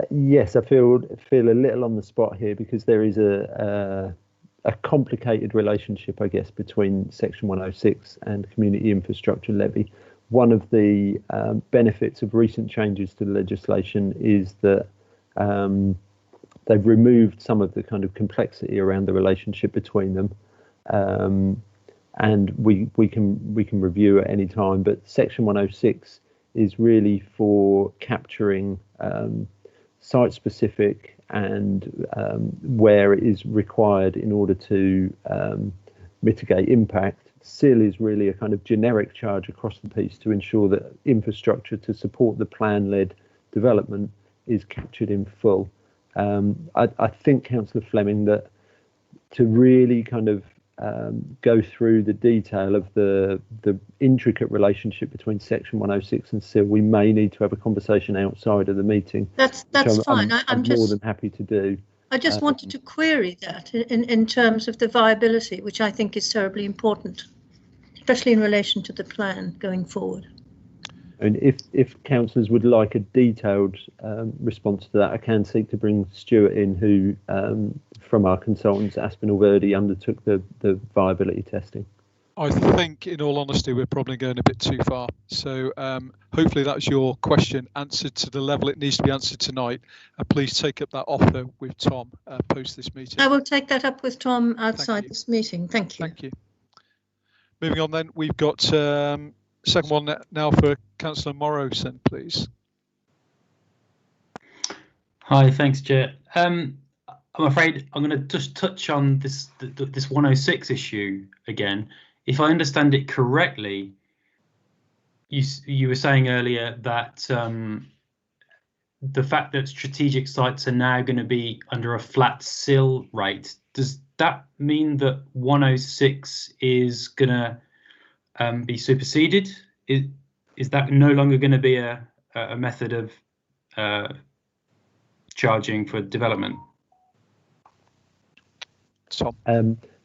Speaker 12: Yes, I feel a little on the spot here because there is a complicated relationship, I guess, between Section 106 and Community Infrastructure Levy. One of the benefits of recent changes to the legislation is that they've removed some of the kind of complexity around the relationship between them, and we can review at any time. But Section 106 is really for capturing site-specific and where it is required in order to mitigate impact. SIL is really a kind of generic charge across the piece to ensure that infrastructure to support the plan-led development is captured in full. I think, Councillor Fleming, that to really kind of go through the detail of the intricate relationship between Section 106 and SIL, we may need to have a conversation outside of the meeting.
Speaker 6: That's fine.
Speaker 12: I'm
Speaker 6: just
Speaker 12: more than happy to do.
Speaker 6: I just wanted to query that in terms of the viability, which I think is terribly important, especially in relation to the plan going forward.
Speaker 12: And if councillors would like a detailed response to that, I can seek to bring Stuart in, who from our consultants, Aspinall Verdi, undertook the viability testing.
Speaker 1: I think, in all honesty, we're probably going a bit too far. So hopefully that's your question answered to the level it needs to be answered tonight. Please take up that offer with Tom post this meeting.
Speaker 6: I will take that up with Tom outside this meeting. Thank you.
Speaker 1: Thank you. Moving on then, we've got second one now for Councillor Matthewson, please.
Speaker 14: Hi, thanks, Chair. I'm afraid I'm going to just touch on this 106 issue again. If I understand it correctly, you were saying earlier that the fact that strategic sites are now going to be under a flat CIL rate, does that mean that 106 is going to be superseded? Is that no longer going to be a method of charging for development?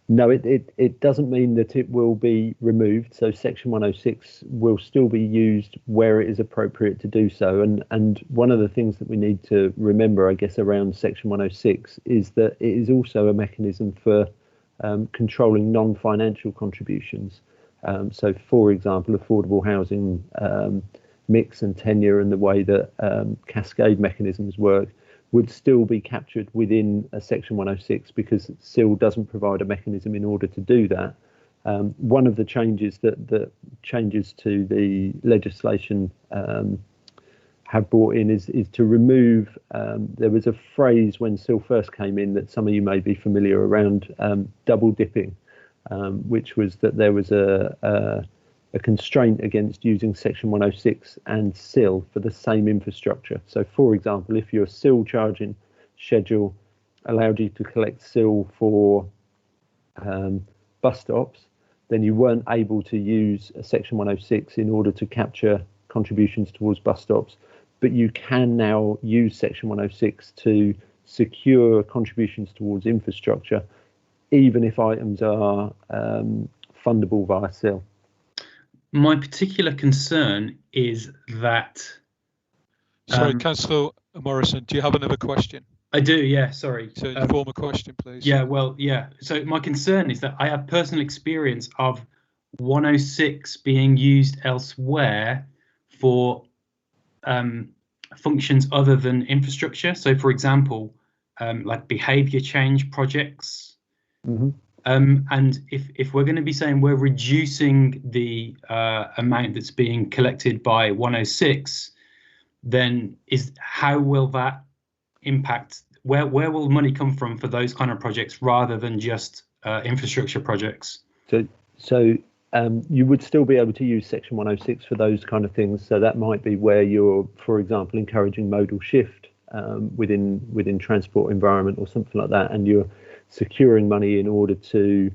Speaker 12: No, it doesn't mean that it will be removed. So section 106 will still be used where it is appropriate to do so. And one of the things that we need to remember, I guess, around section 106 is that it is also a mechanism for controlling non-financial contributions. So, for example, affordable housing mix and tenure and the way that cascade mechanisms work would still be captured within a section 106 because CIL doesn't provide a mechanism in order to do that. One of the changes that changes to the legislation have brought in is to remove, there was a phrase when CIL first came in that some of you may be familiar around double dipping, which was that there was a constraint against using section 106 and CIL for the same infrastructure. So, for example, if your CIL charging schedule allowed you to collect CIL for bus stops, then you weren't able to use a section 106 in order to capture contributions towards bus stops, but you can now use section 106 to secure contributions towards infrastructure, even if items are fundable via CIL.
Speaker 14: My particular concern is that...
Speaker 1: Sorry, Councillor Morrison, do you have another question?
Speaker 14: I do, yeah, sorry.
Speaker 1: So inform a question, please.
Speaker 14: Yeah, well, yeah. So my concern is that I have personal experience of 106 being used elsewhere for functions other than infrastructure. So, for example, like behaviour change projects.
Speaker 12: Mm-hmm.
Speaker 14: And if we're going to be saying we're reducing the amount that's being collected by 106, then how will that impact? Where will money come from for those kind of projects rather than just infrastructure projects?
Speaker 12: So you would still be able to use section 106 for those kind of things. So that might be where you're, for example, encouraging modal shift within transport environment or something like that, and you're securing money in order to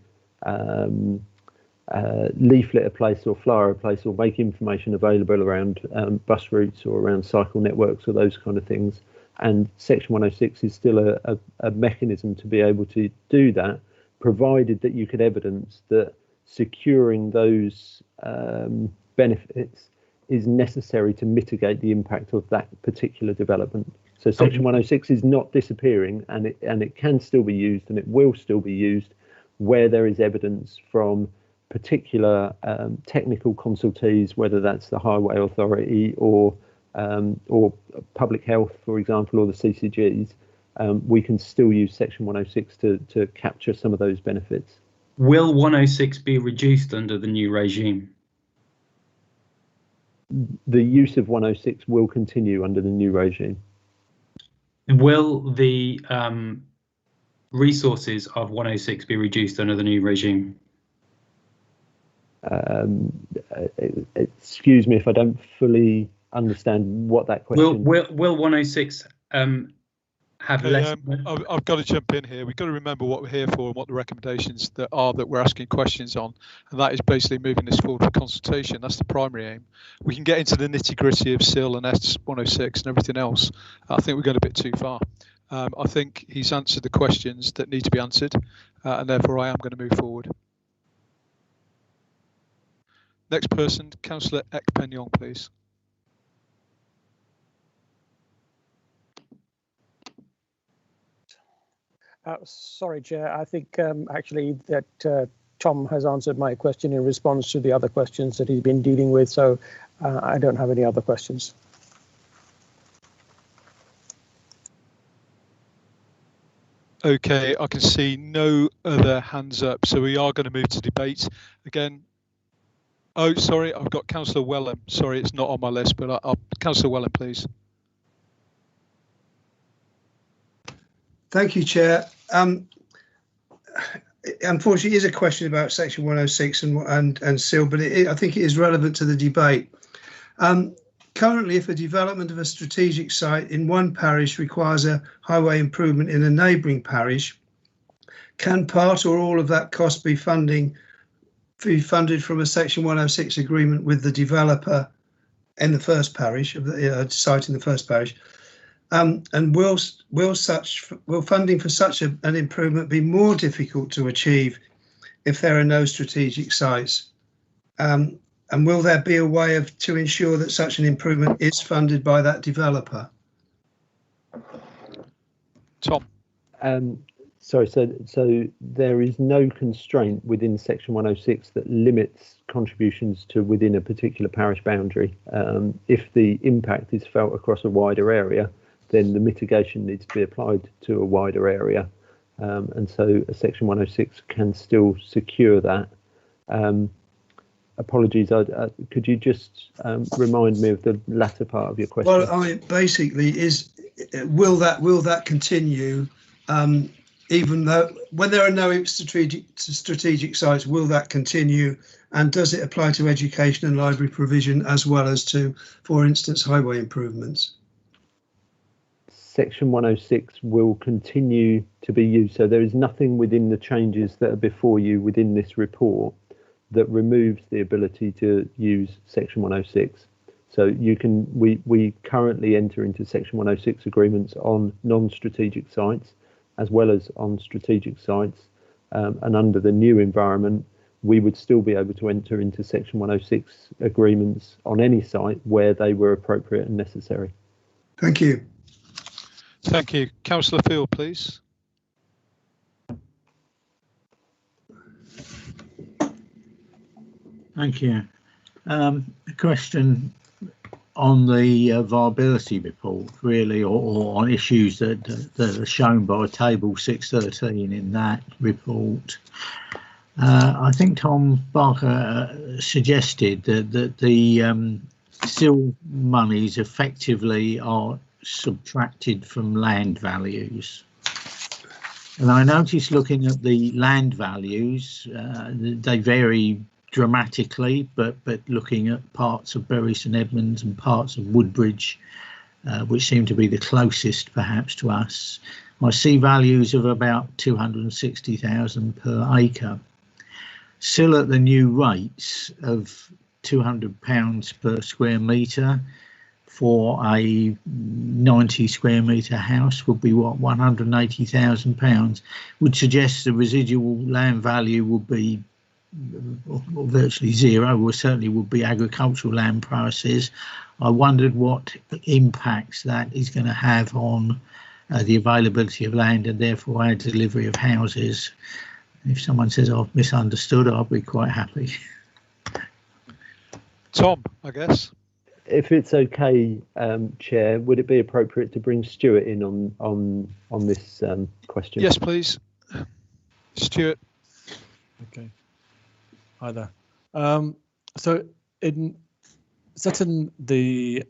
Speaker 12: leaflet a place or flyer a place or make information available around bus routes or around cycle networks or those kind of things. And section 106 is still a mechanism to be able to do that, provided that you could evidence that securing those benefits is necessary to mitigate the impact of that particular development. So section 106 is not disappearing, and it can still be used, and it will still be used where there is evidence from particular technical consultees, whether that's the Highway Authority or Public Health, for example, or the CCGs. We can still use section 106 to capture some of those benefits.
Speaker 14: Will 106 be reduced under the new regime?
Speaker 12: The use of 106 will continue under the new regime.
Speaker 14: Will the resources of 106 be reduced under the new regime?
Speaker 12: Excuse me if I don't fully understand what that question.
Speaker 14: Will 106 have less?
Speaker 1: I've got to jump in here. We've got to remember what we're here for and what the recommendations that we're asking questions on, and that is basically moving this forward for consultation. That's the primary aim. We can get into the nitty-gritty of CIL and S106 and everything else. I think we're going a bit too far. I think he's answered the questions that need to be answered, and therefore I am going to move forward. Next person, Councillor Ekpenyong, please.
Speaker 10: Sorry, Chair. I think actually that Tom has answered my question in response to the other questions that he's been dealing with, so I don't have any other questions.
Speaker 1: Okay, I can see no other hands up, so we are going to move to debate again. Oh, sorry, I've got Councillor Welland. Sorry, it's not on my list, but Councillor Welland, please.
Speaker 17: Thank you, Chair. Unfortunately, it is a question about Section 106 and SIL, but I think it is relevant to the debate. Currently, if a development of a strategic site in one parish requires a highway improvement in a neighbouring parish, can part or all of that cost be funded from a Section 106 agreement with the developer in the first parish, of the site in the first parish? And will funding for such an improvement be more difficult to achieve if there are no strategic sites? And will there be a way to ensure that such an improvement is funded by that developer?
Speaker 1: Tom.
Speaker 12: Sorry, so there is no constraint within Section 106 that limits contributions to within a particular parish boundary. If the impact is felt across a wider area, then the mitigation needs to be applied to a wider area. And so a Section 106 can still secure that. Apologies, could you just remind me of the latter part of your question?
Speaker 17: Well, I mean, basically, will that continue even though when there are no strategic sites? Will that continue, and does it apply to education and library provision as well as to, for instance, highway improvements?
Speaker 12: Section 106 will continue to be used. So there is nothing within the changes that are before you within this report that removes the ability to use Section 106. So we currently enter into Section 106 agreements on non-strategic sites as well as on strategic sites. And under the new environment, we would still be able to enter into Section 106 agreements on any site where they were appropriate and necessary.
Speaker 17: Thank you.
Speaker 1: Thank you. Councillor Field, please.
Speaker 16: Thank you. A question on the viability report, really, or on issues that are shown by table 613 in that report. I think Tom Barker suggested that the SIL monies effectively are subtracted from land values. And I noticed looking at the land values, they vary dramatically, but looking at parts of Bury St Edmunds and parts of Woodbridge, which seem to be the closest perhaps to us, I see values of about 260,000 per acre. Still at the new rates of £200 per square metre for a 90 square metre house would be what, £180,000, would suggest the residual land value would be virtually zero, or certainly would be agricultural land prices. I wondered what impacts that is going to have on the availability of land and therefore our delivery of houses. If someone says I've misunderstood, I'll be quite happy.
Speaker 1: Tom, I guess.
Speaker 12: If it's okay, Chair, would it be appropriate to bring Stuart in on this question?
Speaker 1: Yes, please. Stuart.
Speaker 18: Okay. Hi there. So in setting the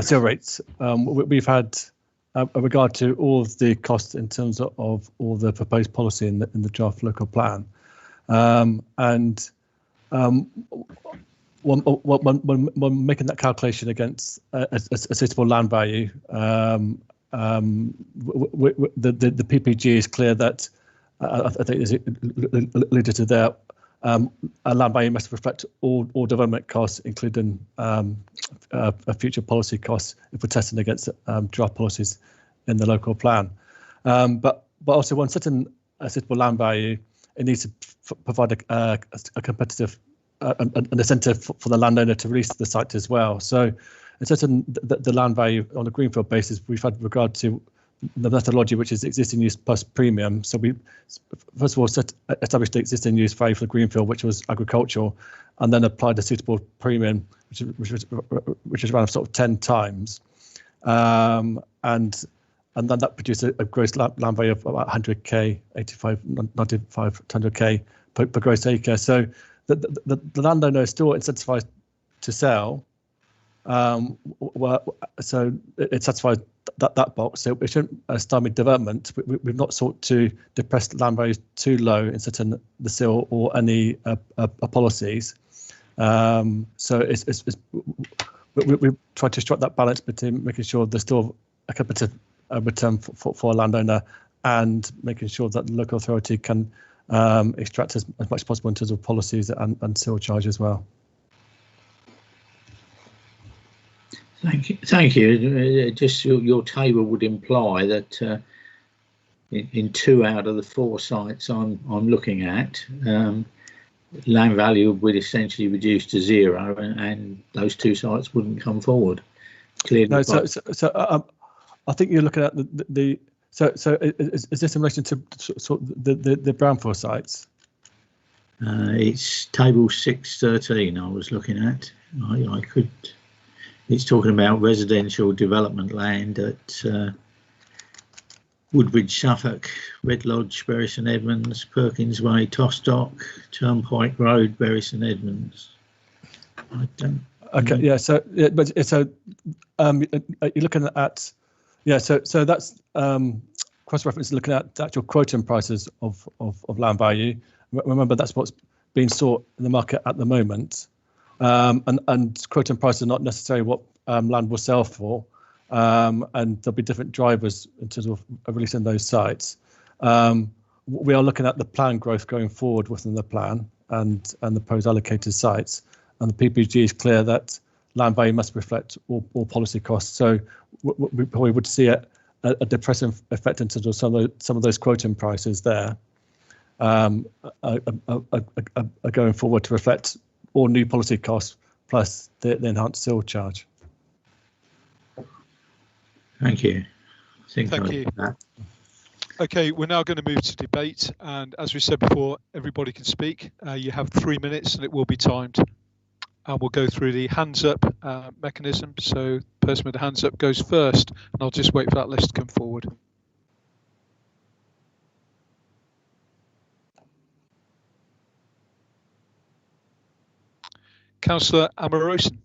Speaker 18: SIL rates, we've had a regard to all of the costs in terms of all the proposed policy in the draft local plan, and when making that calculation against a suitable land value, the PPG is clear that I think is alluded to there. A land value must reflect all development costs, including future policy costs, if we're testing against draft policies in the local plan. But also, when setting a suitable land value, it needs to provide a competitive an incentive for the landowner to release the site as well. So, in setting the land value on a greenfield basis, we've had regard to the methodology, which is existing use plus premium. So we first of all established the existing use value for the greenfield, which was agricultural, and then applied a suitable premium, which is around sort of 10 times, and then that produced a gross land value of about 100k, 95 to 100k per gross acre. So the landowner is still incentivized to sell. So it satisfies that box. So it shouldn't stymie development. We've not sought to depress land values too low in setting the CIL or any policies. So we've tried to strike that balance between making sure there's still a competitive return for a landowner and making sure that the local authority can extract as much as possible in terms of policies and CIL charge as well.
Speaker 16: Thank you. Just your table would imply that in 2 out of the 4 sites I'm looking at, land value would essentially reduce to 0, and those 2 sites wouldn't come forward. Clearly,
Speaker 18: no. So I think you're looking at the. So is this in relation to the brownfield sites?
Speaker 16: It's table 613 I was looking at. I could. It's talking about residential development land at Woodbridge, Suffolk, Red Lodge, Bury St Edmunds, Perkins Way, Tostock, Turnpike Road, Bury St Edmunds. I don't.
Speaker 18: Okay, yeah. So, yeah, but so you're looking at, yeah. So that's cross-reference looking at the actual quoting prices of land value. Remember, that's what's being sought in the market at the moment. And quoting prices are not necessarily what land will sell for, and there'll be different drivers in terms of releasing those sites. We are looking at the plan growth going forward within the plan and the proposed allocated sites, and the PPG is clear that land value must reflect all policy costs. So we probably would see a depressing effect in terms of some of those quoting prices there are going forward to reflect all new policy costs plus the enhanced CIL charge.
Speaker 16: Thank you.
Speaker 1: Thank you. Okay, we're now going to move to debate, and as we said before, everybody can speak. You have 3 minutes and it will be timed. And we'll go through the hands up mechanism. So the person with the hands up goes first, and I'll just wait for that list to come forward. Councillor Matthewson.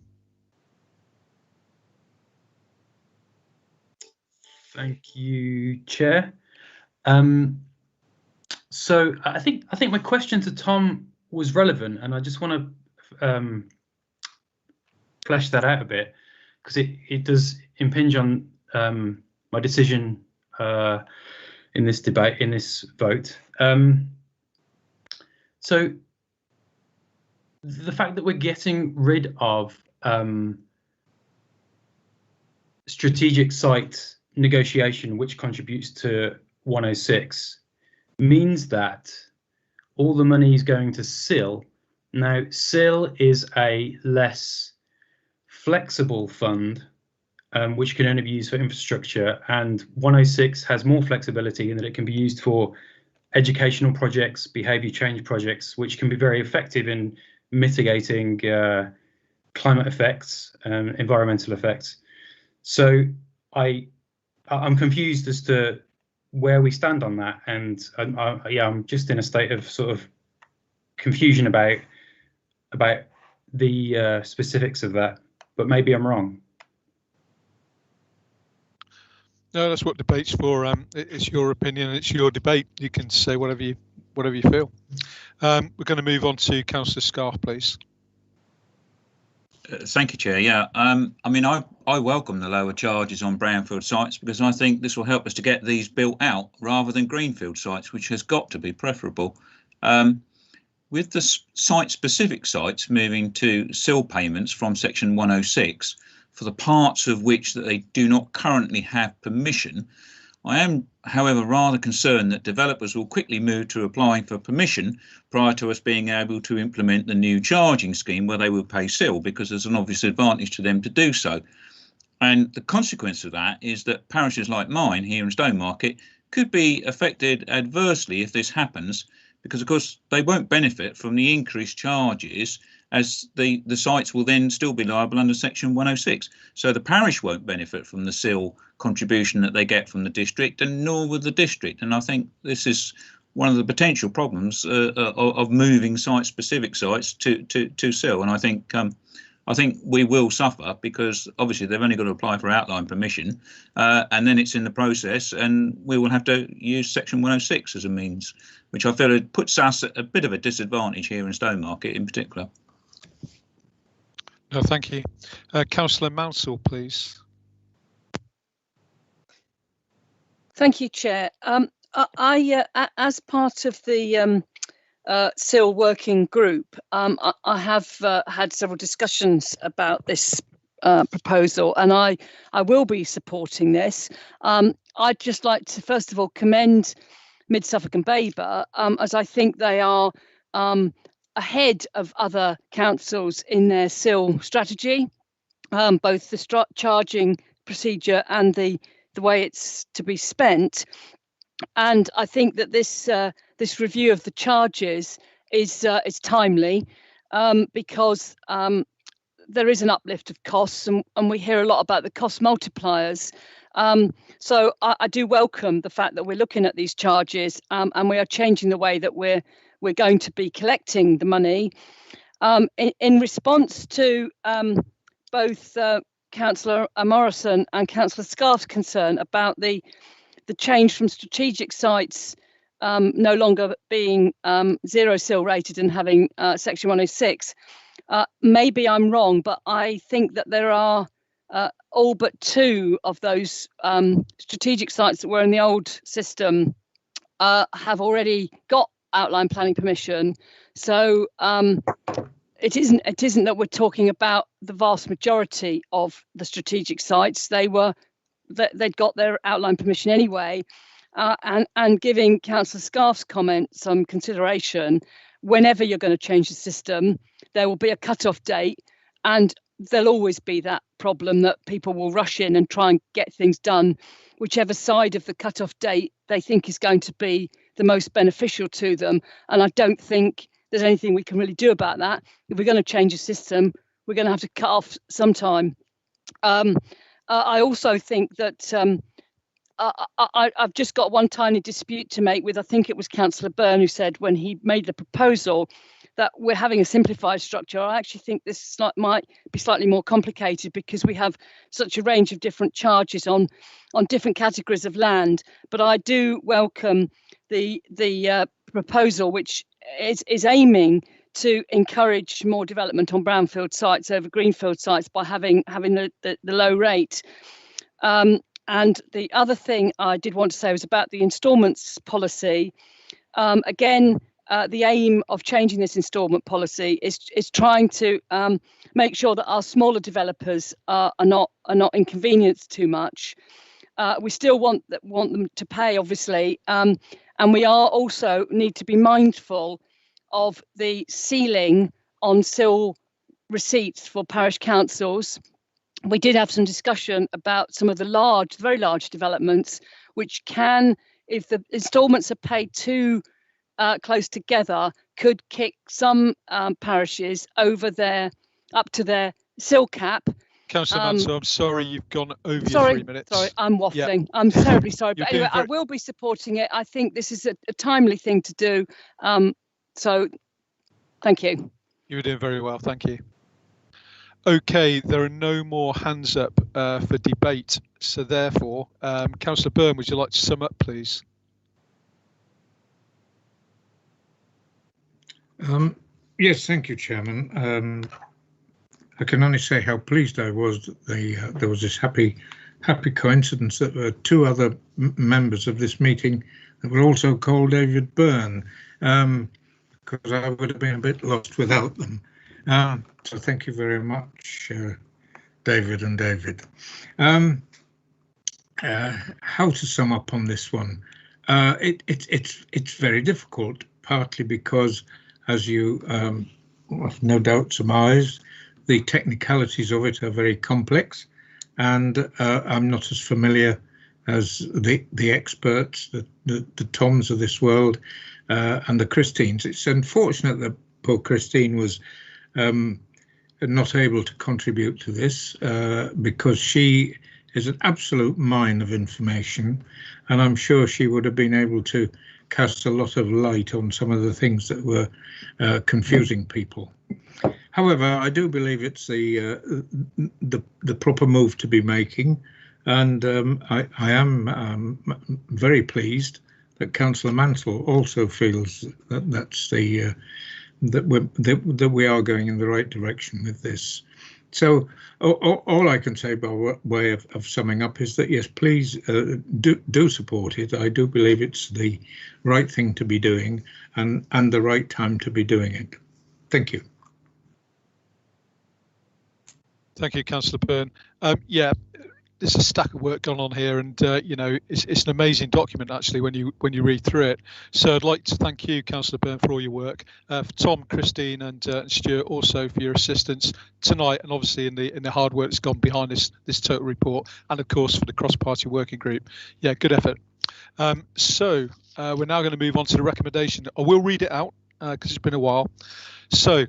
Speaker 21: Thank you, Chair. So I think my question to Tom was relevant, and I just want to flesh that out a bit because it does impinge on my decision in this debate, in this vote. So the fact that we're getting rid of strategic site negotiation, which contributes to 106, means that all the money is going to CIL. Now, CIL is a less flexible fund, which can only be used for infrastructure, and 106 has more flexibility in that it can be used for educational projects, behaviour change projects, which can be very effective in mitigating climate effects and environmental effects. So I'm confused as to where we stand on that, and I'm just in a state of sort of confusion about the specifics of that, but maybe I'm wrong.
Speaker 1: No, that's what debate's for. It's your opinion, it's your debate. You can say whatever you feel. We're going to move on to Councillor Scarf, please.
Speaker 5: Thank you, Chair. Yeah, I mean, I welcome the lower charges on brownfield sites because I think this will help us to get these built out rather than greenfield sites, which has got to be preferable. With the site-specific sites moving to CIL payments from Section 106 for the parts of which that they do not currently have permission, I am, however, rather concerned that developers will quickly move to applying for permission prior to us being able to implement the new charging scheme where they will pay CIL, because there's an obvious advantage to them to do so. And the consequence of that is that parishes like mine here in Stowmarket could be affected adversely if this happens, because of course they won't benefit from the increased charges, as the sites will then still be liable under section 106. So the parish won't benefit from the CIL contribution that they get from the district, and nor will the district. And I think this is one of the potential problems of moving specific sites to CIL. And I think we will suffer, because obviously they've only got to apply for outline permission, and then it's in the process, and we will have to use section 106 as a means, which I feel it puts us at a bit of a disadvantage here in Stowmarket in particular.
Speaker 1: No, thank you. Councillor Mansell, please.
Speaker 11: Thank you, Chair. I as part of the CIL working group, I have had several discussions about this proposal, and I will be supporting this. I'd just like to first of all commend Mid Suffolk and Babergh, as I think they are ahead of other councils in their CIL strategy, both the charging procedure and the way it's to be spent. And I think that this review of the charges is timely, because there is an uplift of costs, and we hear a lot about the cost multipliers. So I do welcome the fact that we're looking at these charges, and we are changing the way that we're going to be collecting the money. In response to both Councillor Morrison and Councillor Scarf's concern about the change from strategic sites no longer being zero CIL rated and having section 106, maybe I'm wrong, but I think that there are all but 2 of those strategic sites that were in the old system have already got outline planning permission. So it isn't that we're talking about the vast majority of the strategic sites. They'd got their outline permission anyway, and giving Councillor Scarf's comment some consideration. Whenever you're going to change the system, there will be a cut-off date, and there'll always be that problem that people will rush in and try and get things done whichever side of the cut-off date they think is going to be the most beneficial to them. And I don't think there's anything we can really do about that. If we're going to change a system, we're going to have to cut off some time. I also think that I've just got one tiny dispute to make with, I think it was Councillor Byrne who said when he made the proposal that we're having a simplified structure. I actually think this might be slightly more complicated, because we have such a range of different charges on different categories of land. But I do welcome the proposal, which is aiming to encourage more development on brownfield sites over greenfield sites by having the low rate. And the other thing I did want to say was about the instalments policy. Again, the aim of changing this instalment policy is trying to make sure that our smaller developers are not inconvenienced too much. We still want them to pay, obviously, and we are also need to be mindful of the ceiling on CIL receipts for parish councils. We did have some discussion about some of the very large developments, which can, if the instalments are paid too close together, could kick some parishes over up to their CIL cap.
Speaker 1: Councillor Mansell, I'm sorry you've gone over your 3 minutes.
Speaker 11: Sorry, I'm waffling.
Speaker 1: Yeah.
Speaker 11: I'm terribly sorry. But anyway, I will be supporting it. I think this is a timely thing to do. So thank you.
Speaker 1: You were doing very well. Thank you. OK, there are no more hands up for debate. So therefore, Councillor Byrne, would you like to sum up, please?
Speaker 4: Yes, thank you, Chairman. I can only say how pleased I was that there was this happy coincidence that there were 2 other members of this meeting that were also called David Byrne, because I would have been a bit lost without them. So thank you very much, David and David. How to sum up on this one? It's very difficult, partly because, as you no doubt surmised, the technicalities of it are very complex, and I'm not as familiar as the experts, the Toms of this world, and the Christines. It's unfortunate that poor Christine was not able to contribute to this because she is an absolute mine of information, and I'm sure she would have been able to cast a lot of light on some of the things that were confusing people. However, I do believe it's the proper move to be making, and I am very pleased that Councillor Mansell also feels that that's the that we are going in the right direction with this. So all I can say by way of summing up is that yes, please do support it. I do believe it's the right thing to be doing and the right time to be doing it. Thank you.
Speaker 1: Thank you, Councillor Byrne. Yeah, there's a stack of work going on here, and you know, it's an amazing document actually when you read through it. So I'd like to thank you, Councillor Byrne, for all your work. For Tom, Christine, and Stuart also for your assistance tonight, and obviously in the hard work that's gone behind this total report, and of course for the cross-party working group. Yeah, good effort. So we're now going to move on to the recommendation. I will read it out because it's been a while. So.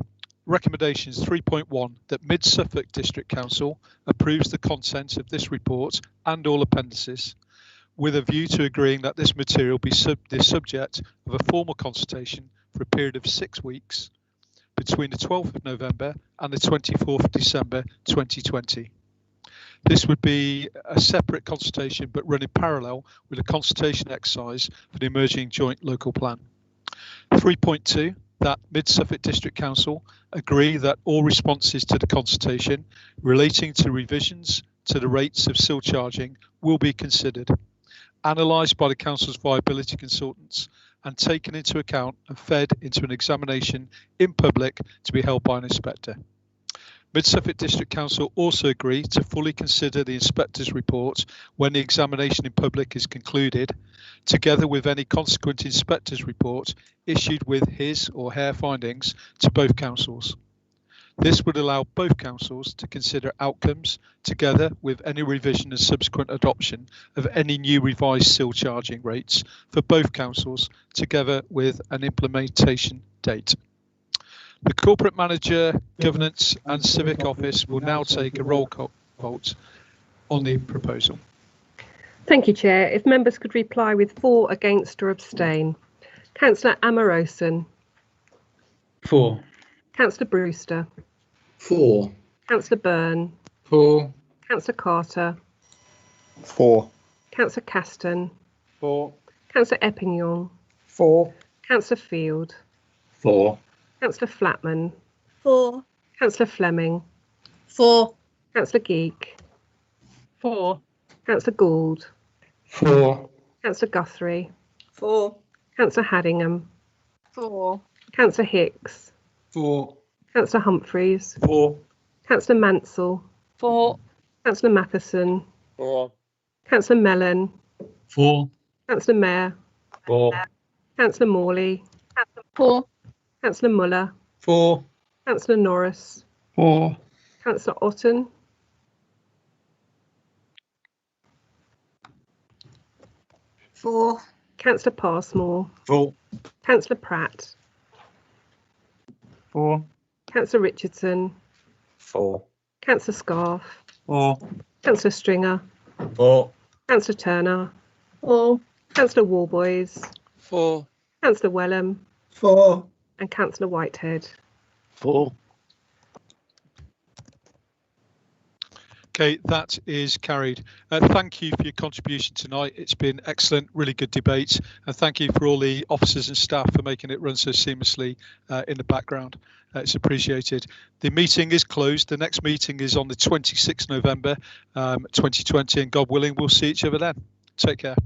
Speaker 1: Recommendations 3.1 that Mid Suffolk District Council approves the content of this report and all appendices with a view to agreeing that this material be the subject of a formal consultation for a period of 6 weeks between the 12th of November and the 24th of December 2020. This would be a separate consultation but run in parallel with a consultation exercise for the emerging joint local plan. 3.2 that Mid Suffolk District Council agree that all responses to the consultation relating to revisions to the rates of sill charging will be considered, analysed by the Council's viability consultants and taken into account and fed into an examination in public to be held by an inspector. Mid Suffolk District Council also agree to fully consider the inspector's report when the examination in public is concluded, together with any consequent inspector's report issued with his or her findings to both councils. This would allow both councils to consider outcomes together with any revision and subsequent adoption of any new revised sill charging rates for both councils, together with an implementation date. The Corporate Manager, Governance and Civic Office will now take a roll call vote on the proposal.
Speaker 7: Thank you, Chair. If members could reply with for, against or abstain. Councillor Amoroson.
Speaker 19: For.
Speaker 7: Councillor Brewster.
Speaker 16: For.
Speaker 7: Councillor Byrne.
Speaker 4: For.
Speaker 7: Councillor Carter.
Speaker 20: For.
Speaker 7: Councillor Caston.
Speaker 19: For.
Speaker 7: Councillor Eppingham.
Speaker 10: For.
Speaker 7: Councillor Field.
Speaker 16: For.
Speaker 7: Councillor Flatman.
Speaker 6: For.
Speaker 7: Councillor Fleming.
Speaker 6: For.
Speaker 7: Councillor Geek.
Speaker 11: For.
Speaker 7: Councillor Gould.
Speaker 19: For.
Speaker 7: Councillor Guthrie.
Speaker 6: For.
Speaker 7: Councillor Haddingham.
Speaker 11: For.
Speaker 7: Councillor Hicks.
Speaker 19: For.
Speaker 7: Councillor Humphreys.
Speaker 19: For.
Speaker 7: Councillor Mansell.
Speaker 11: For.
Speaker 7: Councillor Matthewson.
Speaker 2: For.
Speaker 7: Councillor Mellon.
Speaker 21: For.
Speaker 7: Councillor Mayor.
Speaker 19: For.
Speaker 7: Councillor Morley.
Speaker 11: For.
Speaker 7: Councillor Muller.
Speaker 19: For.
Speaker 7: Councillor Norris.
Speaker 19: For.
Speaker 7: Councillor Otten.
Speaker 6: For.
Speaker 7: Councillor Passmore.
Speaker 19: For.
Speaker 7: Councillor Pratt.
Speaker 19: For.
Speaker 7: Councillor Richardson.
Speaker 2: For.
Speaker 7: Councillor Scarf.
Speaker 19: For.
Speaker 7: Councillor Stringer.
Speaker 19: For.
Speaker 7: Councillor Turner.
Speaker 6: For.
Speaker 7: Councillor Warboys.
Speaker 2: For.
Speaker 7: Councillor Welland.
Speaker 17: For.
Speaker 7: And Councillor Whitehead.
Speaker 16: For.
Speaker 1: Okay, that is carried. Thank you for your contribution tonight. It's been excellent, really good debate. And thank you for all the officers and staff for making it run so seamlessly in the background. It's appreciated. The meeting is closed. The next meeting is on the 26th November 2020, and God willing, we'll see each other then. Take care.